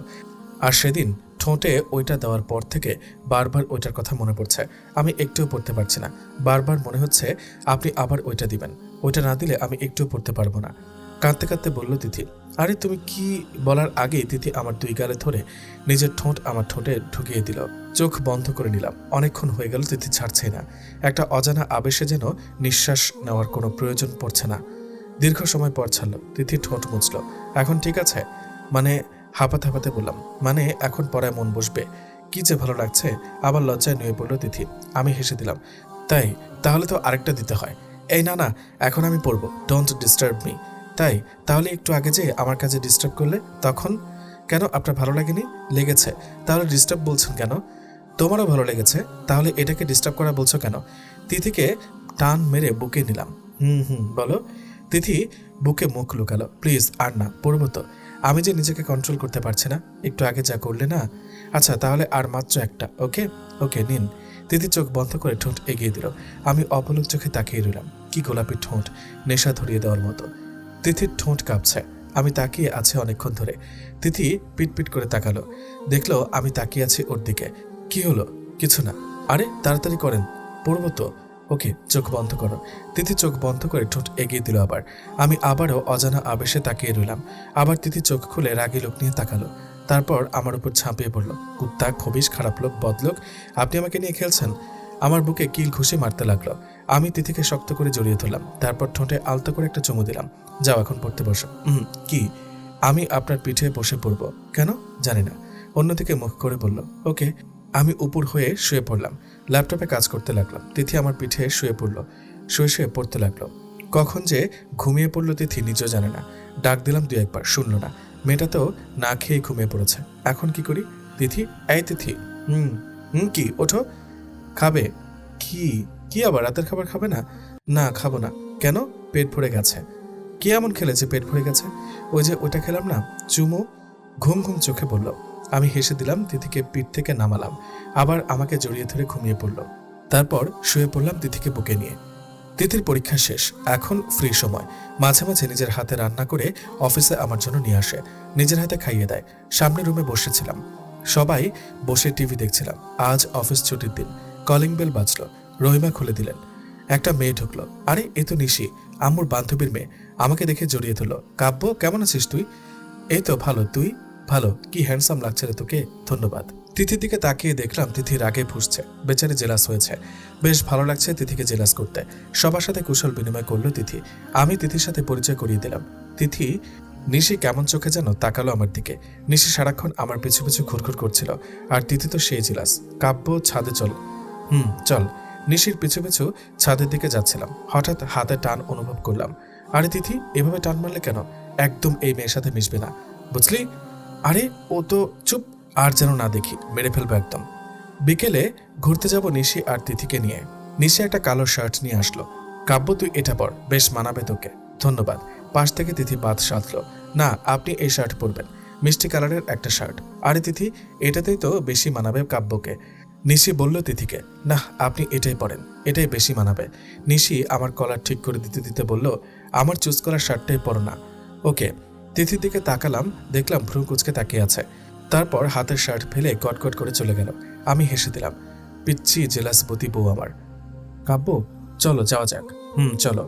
আর সেদিন ঠোঁটে ওইটা দেওয়ার পর থেকে বারবার ওইটার কথা মনে পড়ছে। আমি একটুও পড়তে পারছি না। বারবার মনে হচ্ছে আপনি আবার ওইটা দিবেন। ওইটা না দিলে আমি একটুও পড়তে পারবো না। কাঁদতে কাঁদতে বলল তিথি। আরে তুমি কি বলার আগেই তিথি আমার 2 গালে ধরে নিজের ঠোঁট আমার ঠোঁটে ঢুকিয়ে দিল। চোখ বন্ধ করে নিলাম। অনেকক্ষণ হয়ে গেল তিথি ছাড়ছেই না। একটা অজানা আবেশে যেন নিঃশ্বাস নেওয়ার কোনো প্রয়োজন পড়ছে না। দীর্ঘ সময় পর ছাড়ল। তিথি ঠোঁট মুছল। এখন ঠিক আছে? মানে হাঁপাতে হাঁপাতে বললাম, মানে এখন পড়ায় মন বসবে। কি যে ভালো লাগছে। আবার লজ্জায় নুয়ে পড়ল তিথি। আমি হেসে দিলাম। তাহলে তো আরেকটা দিতে হয়। এই না না, এখন আমি পড়বো। Don't disturb me. তাহলে একটু আগে যে আমার কাছে ডিস্টার্ব করলে তখন? কেন, আপনার ভালো লাগেনি? লেগেছে। তাহলে ডিস্টার্ব বলছেন কেন? তোমারও ভালো লেগেছে, তাহলে এটাকে ডিস্টার্ব করা বলছো কেন? তিথিকে টান মেরে বুকে নিলাম। বলো। তিথি বুকে মুখ লুকালো। প্লিজ আর না, পড়বো তো। আমি যে নিজেকে কন্ট্রোল করতে পারছি না। একটু আগে যা করলে না। আচ্ছা তাহলে আর মাত্র একটা। ওকে ওকে নিন। তিথি চোখ বন্ধ করে ঠোঁট এগিয়ে দিল। আমি অপলক চোখে তাকিয়ে রইলাম। কি গোলাপি ঠোঁট, নেশা ধরিয়ে দেওয়ার মতো। তিথির ঠোঁট কাঁপছে। আমি তাকিয়ে আছি অনেকক্ষণ ধরে। তিথি পিটপিট করে তাকালো। দেখলো আমি তাকিয়ে আছি ওর দিকে। কি হলো? কিছু না। আরে তাড়াতাড়ি করেন, পড়বো তো। ওকে, চোখ বন্ধ করো। তিথি চোখ বন্ধ করে ঠোঁট এগিয়ে দিল আবার। আমি আবারও অজানা আবেশে তাকিয়ে রইলাম। আবার তিথি চোখ খুলে রাগী লোক নিয়ে তাকালো। তারপর আমার উপর ঝাঁপিয়ে পড়ল। কুত্তা, খবিশ, খারাপ লোক, বদলোক, আপনি আমাকে নিয়ে খেলছেন? আমার বুকে কিল ঘুষি মারতে লাগলো। আমি তিথিকে শক্ত করে জড়িয়ে ধরলাম। তারপর ঠোঁটে আলতো করে একটা চুমু দিলাম। যাও এখন পড়তে বসো। কি? আমি আপনার পিঠে বসে পড়বো। কেন? জানি না। অন্যদিকে মুখ করে বলল। ওকে। আমি উপর হয়ে শুয়ে পড়লাম। ল্যাপটপে কাজ করতে লাগলাম। তিথি আমার পিঠে শুয়ে পড়ল। শুয়ে শুয়ে পড়তে লাগলো। কখন যে ঘুমিয়ে পড়লো তিথি নিজেও জানে না। ডাক দিলাম 2-1 বার, শুনল না। মেয়েটা তো না খেয়ে ঘুমিয়ে পড়েছে। এখন কি করি? তিথি, এই তিথি। কি? ওঠো। খাবে? কি? কি আবার রাতের খাবার খাবে না? না খাবো না। কেন? পেট ভরে গেছে। কি এমন খেলে যে পেট ভরে গেছে? ওই যে ওইটা খেলাম না, চুমু। ঘুম ঘুম চোখে বলল। আমি হেসে দিলাম। তিথিকে পিঠ থেকে নামালাম। আবার আমাকে জড়িয়ে ধরে ঘুমিয়ে পড়ল। তারপর শুয়ে পড়লাম তিথিকে বুকে নিয়ে। তিথির পরীক্ষা শেষ। এখন ফ্রি সময়। মাঝে মাঝে নিজের হাতে রান্না করে অফিসে আমার জন্য নিয়ে আসে। নিজের হাতে খাইয়ে দেয়। সামনের রুমে বসেছিলাম। সবাই বসে টিভি দেখছিলাম। আজ অফিস ছুটির দিন। Calling bell বাজল। রহিমা খুলে দিলেন। একটা মেয়ে ঢুকলো। আরে এ তো নিশি, আম্মুর বান্ধবীর মেয়ে। আমাকে দেখে জড়িয়ে ধরল। কাব্য, কেমন আছিস তুই? এই তো ভালো, তুই? ভালো। কি হ্যান্ডসাম লাগছে রে তোকে। ধন্যবাদ। তিথির দিকে তাকিয়ে দেখলাম তিথি রাগে ফুঁসছে। বেচারি জেলাস হয়েছে। বেশ ভালো লাগছে তিথিকে জেলাস করতে। সবার সাথে কুশল বিনিময় করলো তিথি। আমি তিথির সাথে পরিচয় করিয়ে দিলাম। তিথি নিশি কেমন চোখে যেন তাকালো আমার দিকে। নিশি সারাক্ষণ আমার পিছু পিছু ঘুরঘুর করছিল। আর তিথি তো সেই জেলাস। কাব্য, ছাদে চল। চল। নিশির পিছু পিছু ছাদের দিকে যাচ্ছিলাম। হঠাৎ হাতে টান অনুভব করলাম। আরে তিথি, এভাবে টান মারলে কেন? একদম এই মেয়ের সাথে মিশবে না, বুঝলি? আরে ও তো চুপ। আর যেন না দেখি, মেরে ফেলবো একদম। বিকেলে ঘুরতে যাব নিশি আর তিথিকে নিয়ে। নিশি একটা কালো শার্ট নিয়ে আসলো। কাব্য, তুই এটা পর, বেশ মানাবে তোকে। ধন্যবাদ। পাশ থেকে তিথি বাদ সাধলো। না, আপনি এই শার্ট পরবেন। মিষ্টি কালারের একটা শার্ট। আরে তিথি, এটাতেই তো বেশি মানাবে কাব্যকে। নিশি বলল তিথিকে, না আপনি এটাই পরেন, এটাই বেশি মানাবে। নিশি আমার কলার ঠিক করে দিতে দিতে বলল, আমার চুজ করা শার্টটাই পরো না। ওকে। তিথির দিকে তাকালাম। দেখলাম ভ্রু কুচকে তাকিয়ে আছে। তারপর হাতের শার্ট ফেলে কটকট করে চলে গেল। আমি হেসে দিলাম। পিচ্ছি জেলাসবতী বউ আমার। কাব্য, চলো যাওয়া যাক। চলো।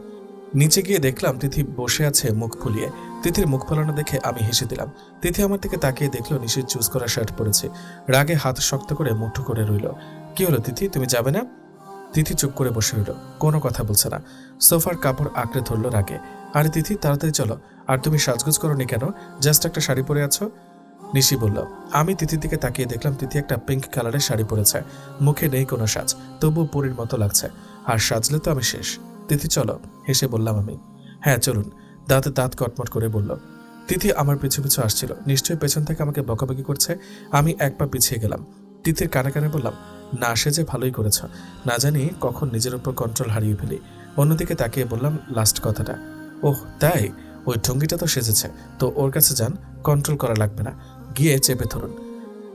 নিচে গিয়ে দেখলাম তিথি বসে আছে মুখ ফুলিয়ে। তিথির মুখ ফোলানো দেখে আমি হেসে দিলাম। তিথি আমার দিকে তাকিয়ে দেখলো নিশির চুজ করা শার্ট পরেছে। রাগে হাত শক্ত করে মুঠো করে রইল। কি হলো তিথি, তুমি যাবে না? তিথি চুপ করে বসে রইল, কোনো কথা বলছে না। সোফার কাপড় আঁকড়ে ধরলো রাগে। আরে তিথি, তাড়াতাড়ি চলো। আর তুমি সাজগোজ করোনি কেন? জাস্ট একটা শাড়ি পরে আছো। নিশি বলল। আমি তিথির দিকে তাকিয়ে দেখলাম তিথি একটা পিঙ্ক কালারের শাড়ি পরেছে। মুখে নেই কোনো সাজ, তবুও পরীর মতো লাগছে। আর সাজলে তো আমি শেষ। তিথি চলো, হেসে বললাম আমি। হ্যাঁ চলুন, দাঁতে দাঁত কটমট করে বলল। তিথি আমার পিছু পিছু আসছিল। নিশ্চয়ই পেছন থেকে আমাকে বকাবকি করছে। আমি এক পা পিছিয়ে গেলাম। তিথির কানে কানে বললাম, না সেজে ভালোই করেছ। না জানি কখন নিজের উপর কন্ট্রোল হারিয়ে ফেলি। অন্যদিকে তাকিয়ে বললাম লাস্ট কথাটা। ওহ তাই? ওই ঠঙ্গিটা তো সেজেছে, তো ওর কাছে যান, কন্ট্রোল করা লাগবে না। গিয়ে চেপে ধরুন।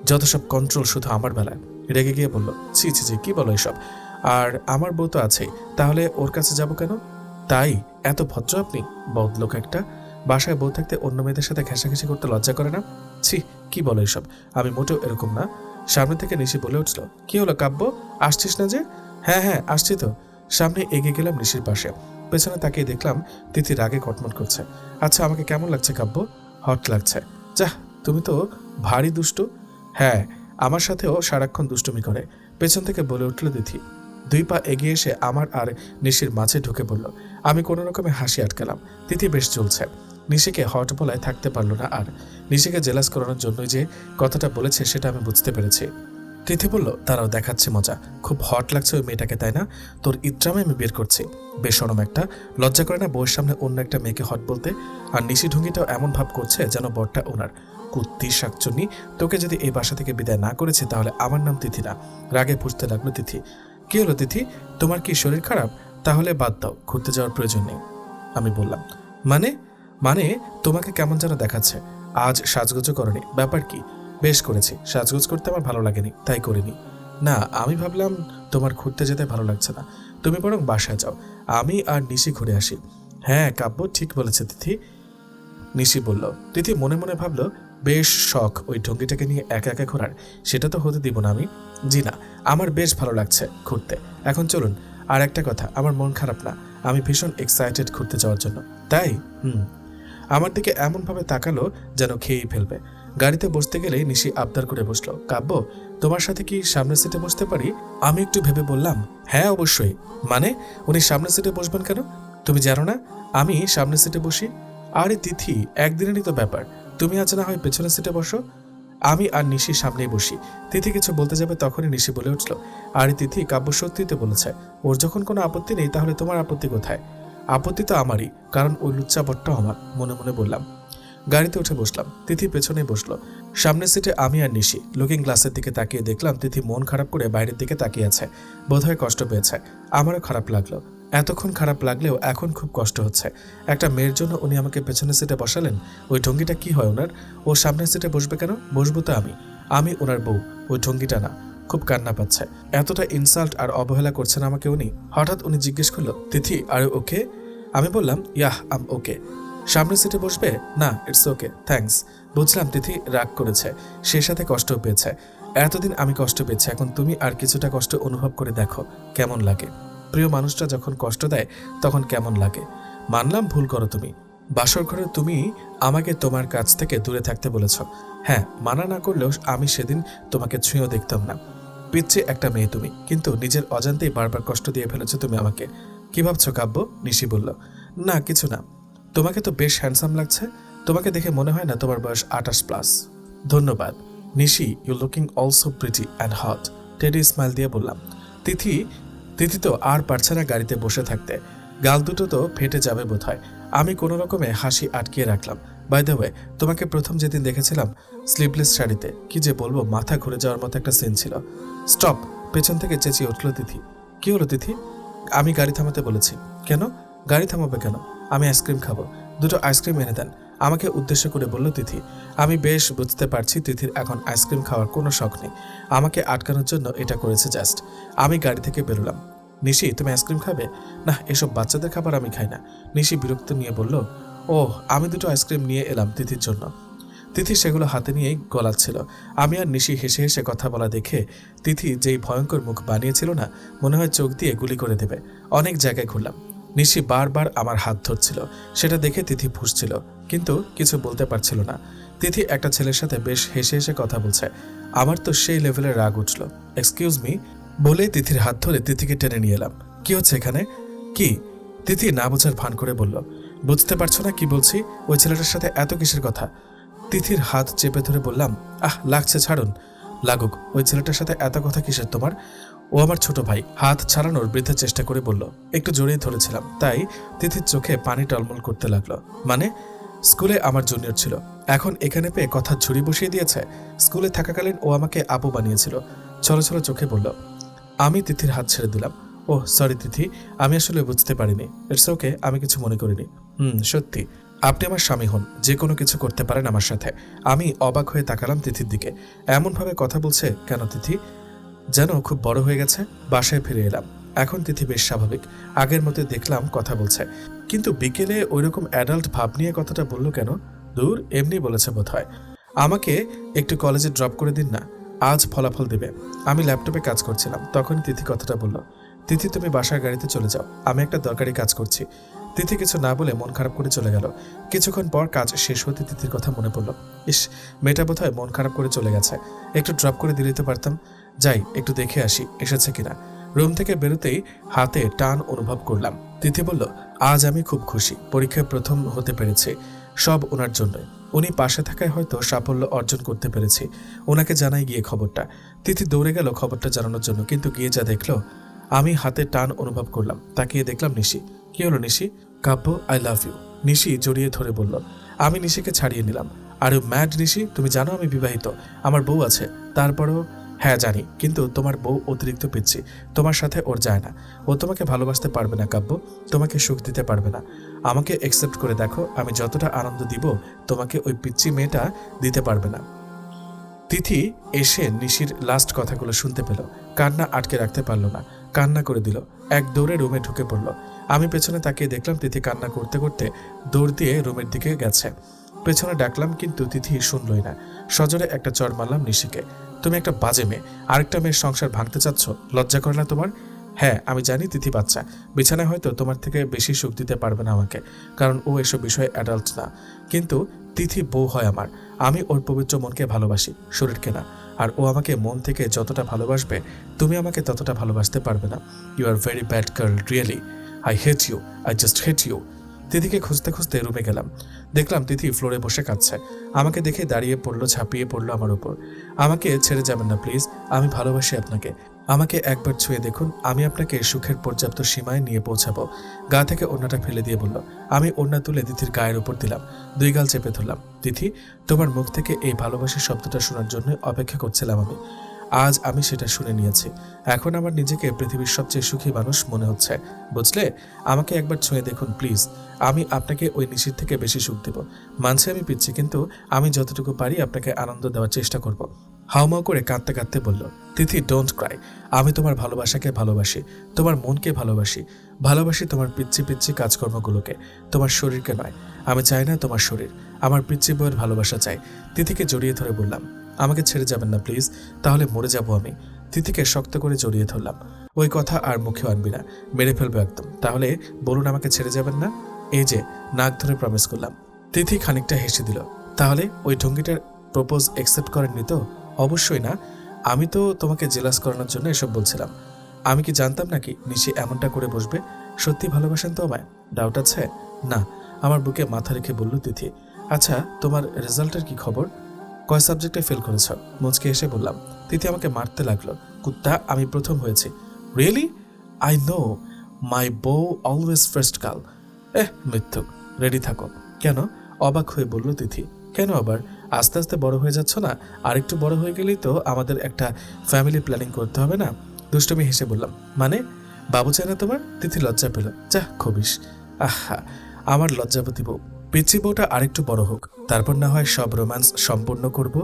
যত সব কন্ট্রোল শুধু আমার বেলায়। রেগে গিয়ে বলল, ছি ছি ছি, কি বলো এসব? আর আমার বউ তো আছেই, তাহলে ওর কাছে যাব কেন? তাই এত ভদ্র আপনি? বদলোক একটা। বাসায় বউ থাকতে অন্য মেয়েদের সাথে ঘেঁষাঘেঁষি করতে লজ্জা করে না? ছি, কি বলো এসব? আমি মোটেও এরকম না। সামনে থেকে নিশি বলে উঠল, কি হলো কাব্য, আসছিস না যে? হ্যাঁ হ্যাঁ আসছি তো। সামনে এগিয়ে গেলাম নিশির পাশে। পেছনে তাকিয়ে দেখলাম তিথি রাগে কটমট করছে। আচ্ছা আমাকে কেমন লাগছে কাব্য? হট লাগছে। যাহ, তুমি তো ভারী দুষ্টু। হ্যাঁ, আমার সাথেও সারাক্ষণ দুষ্টুমি করে, পেছন থেকে বলে উঠল তিথি। 2 পা এগিয়ে এসে আমার আর নিশির মাঝে ঢুকে পড়ল। আমি কোনো রকমে হাসি আটকালাম। তিথি বেশ চলছে। নিশিকে হট বলায় থাকতে পারলো না আর। নিশিকে জেলাস করানোর জন্যই যে কথাটা বলেছে সেটা আমি বুঝতে পেরেছি। তিথি বলল, তারাও দেখাচ্ছে মজা। খুব হট লাগছে ওই মেয়েটাকে, তাই না? তোর ইত্রামে আমি বের করছি। বেশরম একটা। লজ্জা করে না বউয়ের সামনে অন্য একটা মেয়েকে হট বলতে? আর নিশি ঢুঙ্গিটাও এমন ভাব করছে যেন বরটা ওনার। কুত্তি শাকচুন্নি, তোকে যদি এই বাসা থেকে বিদায় না করেছি তাহলে আমার নাম তিথি না। রাগে পুষতে লাগলো তিথি। কি হলো তিথি, তোমার কি শরীর খারাপ? তাহলে বাদ দাও, ঘুরতে যাওয়ার প্রয়োজন নেই। আমি বললাম, মানে মানে তোমাকে কেমন যেন দেখাচ্ছে। আজ সাজগোজও করনি, ব্যাপার কি? বেশ করেছি, সাজগোজ করতে আমার ভালো লাগেনি তাই করিনি। না, আমি ভাবলাম তোমার ঘুরতে যেতে ভালো লাগছে না, তুমি বরং বাসায় যাও, আমি আর নিশি ঘুরে আসি। হ্যাঁ কাব্য ঠিক বলেছে তিথি, নিশি বলল। তিথি মনে মনে ভাবলো, বেশ শখ ওই ঢঙ্গিটাকে নিয়ে একা একা ঘোরার, সেটা তো হতে দিব না আমি। জি না, আমার বেশ ভালো লাগছে ঘুরতে। এখন চলুন। আর একটা কথা, আমার মন খারাপ না, আমি ভীষণ এক্সাইটেড ঘুরতে যাওয়ার জন্য। তাই? আমার দিকে এমনভাবে তাকালো যেন খেয়েই ফেলবে। গাড়িতে বসতে গেলেই নিশি আবদার করে বসলো, কাব্য তোমার সাথে কি সামনের সিটে বসতে পারি? আমি একটু ভেবে বললাম, হ্যাঁ অবশ্যই। মানে উনি সামনের সিটে বসবেন কেন? তুমি জানো না আমি সামনের সিটে বসি? আরে তিথি, একদিনেরই তো ব্যাপার, তুমি আজ না হয় পেছনের সিটে বসো, আমি আর নিশি সামনেই বসি। তিথি কিছু বলতে যাবে তখনই নিশি বলে উঠল, আরে তিথি, কাব্য সত্যিই তো বলেছে, ওর যখন কোনো আপত্তি নেই তাহলে তোমার আপত্তি কোথায়? আপত্তি তো আমারই, কারণ ওই লুচ্চা বটটাও আমার, মনে মনে বললাম। গাড়িতে উঠে বসলাম। তিথি পেছনেই বসলো। সামনের সিটে আমি আর নিশি। লুকিং গ্লাসের দিকে তাকিয়ে দেখলাম তিথি মন খারাপ করে বাইরের দিকে তাকিয়ে আছে। বোধহয় কষ্ট পেয়েছে। আমারও খারাপ লাগলো। এতক্ষণ খারাপ লাগলেও এখন খুব কষ্ট হচ্ছে। একটা মেয়ের জন্য উনি আমাকে পেছনের সিটে বসালেন। ওই ঢঙ্গিটা কি হয় ওনার? ও সামনের সিটে বসবে কেন? বসবো তো আমি ওনার বউ, ওই ঢঙ্গিটা না। খুব কান্না পাচ্ছে। এতটা ইনসাল্ট আর অবহেলা করছেন আমাকে উনি। হঠাৎ উনি জিজ্ঞেস করলো, তিথি আর ওকে? আমি বললাম, ইয়াহ আম ওকে। সামনের সিটে বসবে? না, ইটস ওকে থ্যাঙ্কস। বুঝলাম তিথি রাগ করেছে, সে সাথে কষ্টও পেয়েছে। এতদিন আমি কষ্ট পেয়েছি, এখন তুমি আর কিছুটা কষ্ট অনুভব করে দেখো কেমন লাগে। প্রিয় মানুষটা যখন কষ্ট দেয় তখন কেমন লাগে। মানলাম ভুল করো তুমি, বাসর ঘরে তুমি আমাকে তোমার কাছ থেকে দূরে থাকতে বলেছ। হ্যাঁ, মানা না করলেও আমি সেদিন তোমাকে ছুঁয়েও দেখতাম না। পিচ্ছে একটা মেয়ে তুমি, কিন্তু নিজের অজান্তেই বারবার কষ্ট দিয়ে ফেলেছো তুমি আমাকে। কি ভাবছো কাব্য? নিশি বলল, না কিছু না। তোমাকে তো বেশ হ্যান্ডসাম লাগছে। তোমাকে দেখে মনে হয় না তোমার বয়স 28+। ধন্যবাদ Nishi, you looking also pretty and hot. Teddy smile দিয়ে বললাম। তিথি তো আর পারছে না গাড়িতে বসে থাকতে। গাল দুটো তো ফেটে যাবে বোধহয়। আমি কোনো রকমে হাসি আটকিয়ে রাখলাম। বাই দ্য ওয়ে, তোমাকে প্রথম যেদিন দেখেছিলাম স্লিভলেস শাড়িতে, কি যে বলবো, মাথা ঘুরে যাওয়ার মতো একটা সিন ছিল। স্টপ! পেছন থেকে চেঁচিয়ে উঠল তিথি। কি হলো তিথি? আমি গাড়ি থামাতে বলেছি। কেন গাড়ি থামাবে কেন? আমি আইসক্রিম খাবো, 2টো আইসক্রিম এনে দেন, আমাকে উদ্দেশ্য করে বলল তিথি। আমি বেশ বুঝতে পারছি তিথির এখন আইসক্রিম খাওয়ার কোনো শখ নেই। আমাকে আটকানোর জন্য এটা করেছে জাস্ট। আমি গাড়ি থেকে বেরোলাম। নিশি, তুমি আইসক্রিম খাবে? না, এসব বাচ্চাদের খাবার আমি খাই না। নিশি বিরক্ত নিয়ে বলল, ওহ, আমি 2টো আইসক্রিম নিয়ে এলাম তিথির জন্য। তিথি সেগুলো হাতে নিয়েই গলাচ্ছিল। আমি আর নিশি হেসে হেসে কথা বলা দেখে তিথি যেই ভয়ঙ্কর মুখ বানিয়েছিল না, মনে হয় চোখ দিয়ে গুলি করে দেবে। অনেক জায়গায় ঘুরলাম। নিশি বারবার আমার হাত ধরছিল, সেটা দেখে তিথি ফুঁসছিল, কিন্তু কিছু বলতে পারছিল না। তিথি একটা ছেলের সাথে বেশ হেসে হেসে কথা বলছে। আমার তো সেই লেভেলের রাগ উঠল। এক্সকিউজ মি বলেই তিথির হাত ধরে তিথিকে টেনে নিয়ে এলাম। কি হচ্ছে এখানে? কি? তিথি না বোঝার ভান করে বলল, বুঝতে পারছো না কি বলছি? ওই ছেলেটার সাথে এত কিসের কথা? তিথির হাত চেপে ধরে বললাম, আহ লাগছে, ছাড়ুন। লাগুক, ওই ছেলেটার সাথে এত কথা কিসের তোমার? ও আমার ছোট ভাই। হাত ছাড়ানোর বৃদ্ধা চেষ্টা করে বলল। একটু জোরেই ধরেছিলাম, তাই তিথির চোখে পানি টলমল করতে লাগলো। মানে? স্কুলে আমার জুনিয়র ছিল, এখন এখানে পেয়ে কথা ঝুড়ি বসিয়ে দিয়েছে। স্কুলে থাকাকালীন ও আমাকে আপু বানিয়েছিল। ছলো ছলো চোখে বলল। আমি তিথির হাত ছেড়ে দিলাম। ওহ সরি তিথি, আমি আসলে বুঝতে পারিনি। ইটস ওকে, আমি কিছু মনে করিনি। সত্যি আপনি আমার স্বামী হন, যে কোনো কিছু করতে পারেন আমার সাথে। আমি অবাক হয়ে তাকালাম তিথির দিকে। এমনভাবে কথা বলছে কেন তিথি? যেন খুব বড় হয়ে গেছে। বাসায় ফিরে এলাম। এখন তিথি বেশ স্বাভাবিক, আগের মতো দেখলাম কথা বলছে। কিন্তু বিকেলে ওইরকম অ্যাডাল্ট ভাব নিয়ে কথাটা বললো কেন? দূর, এমনি বলেছে বোধহয়। আমাকে একটু কলেজে ড্রপ করে দিন না, আজ ফলাফল দেবে। আমি ল্যাপটপে কাজ করছিলাম, তখনই তিথি কথাটা বলল। তিথি, তুমি বাসার গাড়িতে চলে যাও, আমি একটা দরকারি কাজ করছি। তিথি কিছু না বলে মন খারাপ করে চলে গেল। কিছুক্ষণ পর কাজ শেষ হতে তিথির কথা মনে পড়ল। ইস, মেয়েটা বোধহয় মন খারাপ করে চলে গেছে, একটু ড্রপ করে দিলেই তো পারতাম। যাই, একটু দেখে আসি এসেছে কিনা। রুম থেকে বেরোতেই হাতে টান অনুভব করলাম। তিথি বলল, আজ আমি খুব খুশি, পরীক্ষায় প্রথম হতে পেরেছি, সব ওনার জন্য। উনি পাশে থাকায় হয়তো সাফল্য অর্জন করতে পেরেছি। ওনাকে জানাই গিয়ে খবরটা। তিথি দৌড়ে গেল খবরটা জানানোর জন্য, কিন্তু গিয়ে যা দেখলো, আমি হাতে টান অনুভব করলাম। তাকিয়ে দেখলাম নিশি। কি হলো নিশি? কাব্য, আই লাভ ইউ। নিশি জড়িয়ে ধরে বলল। আমি নিশিকে ছাড়িয়ে নিলাম। আর ইউ ম্যাড নিশি? তুমি জানো আমি বিবাহিত, আমার বউ আছে। তারপরও? হ্যাঁ জানি, কিন্তু তোমার বউ অতিরিক্ত পিচ্ছি, তোমার সাথে ওর যায় না। ও তোমাকে ভালোবাসতে পারবে না কাব্য, তোমাকে সুখ দিতে পারবে না। আমাকে অ্যাকসেপ্ট করে দেখো, আমি যতটা আনন্দ দিব তোমাকে ওই পিচ্ছি মেয়েটা দিতে পারবে না। তিথি এসে নিশির লাস্ট কথাগুলো শুনতে পেল, কান্না আটকে রাখতে পারল না, কান্না করে দিল। এক দৌড়ে রুমে ঢুকে পড়ল। আমি পেছনে তাকিয়ে দেখলাম তিথি কান্না করতে করতে দৌড় দিয়ে রুমের দিকে গেছে। পেছনে ডাকলাম, কিন্তু তিথি শুনলই না। সজোরে একটা চড় মারলাম নিশিকে। তুমি একটা বাজে মেয়ে, আরেকটা মেয়ের সংসার ভাঙতে চাচ্ছ, লজ্জা করে না তোমার? হ্যাঁ আমি জানি তিথি বাচ্চা, বিছানায় হয়তো তোমার থেকে বেশি সুখ দিতে পারবে না আমাকে, কারণ ও এসব বিষয়ে অ্যাডাল্ট না। কিন্তু তিথি বউ হয় আমার, আমি ওর পবিত্র মনকে ভালোবাসি, শরীরকে না। আর ও আমাকে মন থেকে যতটা ভালোবাসবে, তুমি আমাকে ততটা ভালোবাসতে পারবে না। You are very bad girl, really. I hate you, I just hate you. তিথিকে খুঁজতে খুঁজতে রুমে গেলাম। দেখলাম তিথি ফ্লোরে বসে কাঁদছে। আমাকে দেখে দাঁড়িয়ে পড়লো, ঝাঁপিয়ে পড়লো আমার উপর। আমাকে ছেড়ে যাবেন না প্লিজ, আমি ভালোবাসি আপনাকে। আমাকে একবার ছুঁয়ে দেখুন, আমি আপনাকে সুখের পর্যাপ্ত সীমায় নিয়ে পৌঁছাবো। গা থেকে ওড়নাটা ফেলে দিয়ে বলল। আমি ওড়না তুলে তিথির গায়ের উপর দিলাম, দুই গাল চেপে ধরলাম। তিথি, তোমার মুখ থেকে এই ভালোবাসার শব্দটা শোনার জন্য অপেক্ষা করছিলাম আমি। আজ আমি সেটা শুনে নিয়েছি। এখন আমার নিজেকে পৃথিবীর সবচেয়ে সুখী মানুষ মনে হচ্ছে, বুঝলে? আমাকে একবার ছুঁয়ে দেখুন প্লিজ, আমি আপনাকে ওই নিশির থেকে বেশি সুখ দেব। মানছি আমি পিচ্ছি, কিন্তু আমি যতটুকু পারি আপনাকে আনন্দ দেওয়ার চেষ্টা করব। হাউমাউ করে কাঁদতে কাঁদতে বলল। তিথি, ডোন্ট ক্রাই। আমি তোমার ভালোবাসাকে ভালোবাসি, তোমার মনকে ভালোবাসি, ভালোবাসি তোমার পিচ্ছি পিচ্ছি কাজকর্মগুলোকে, তোমার শরীরকে নয়। আমি চাই না তোমার শরীর, আমার পিচ্ছি বউয়ের ভালোবাসা চাই। তিথিকে জড়িয়ে ধরে বললাম, আমাকে ছেড়ে যাবেন না প্লিজ, তাহলে মরে যাব আমি। তিথিকে শক্ত করে জড়িয়ে ধরলাম। ওই কথা আর মুখে আনবি না, মেরে ফেলবো একদম। তাহলে বলুন, আমাকে ছেড়ে যাবেন না? এই যে নাক ধরে প্রমিস করলাম। তিথি খানিকটা হেসে দিল। তাহলে ওই ঢঙ্গিটার প্রপোজ অ্যাকসেপ্ট করেননি তো? অবশ্যই না, আমি তো তোমাকে জেলাস করানোর জন্য এসব বলছিলাম। আমি কি জানতাম নাকি নিশি এমনটা করে বসবে? সত্যি ভালোবাসেন তো আমায়? ডাউট আছে? না, আমার বুকে মাথা রেখে বলল তিথি। আচ্ছা, তোমার রেজাল্টের কি খবর? কয় সাবজেক্টে ফেল করেছ? মুচকে এসে বললাম। তিথি আমাকে মারতে লাগলো। কুত্তা, আমি প্রথম হয়েছি। রিয়েলি? আই নো, মাই বউ অলওয়েজ ফার্স্ট গার্ল। মিথ্যুক, রেডি থাকো। কেন? অবাক হয়ে বলল তিথি। কেন আবার? আস্তে আস্তে বড় হয়ে যাচ্ছ না? আর একটু বড় হয়ে গেলেই তো আমাদের একটা ফ্যামিলি প্ল্যানিং করতে হবে না? দুষ্টমি হেসে বললাম। মানে? বাবু চায় না তোমার? তিথি লজ্জা পেল। যা খবিস। আহা, আমার লজ্জাবতী বউ। পিচ্ছি বউটা আরেকটু বড় হোক, তারপর না হয় সব রোম্যান্স সম্পূর্ণ করব।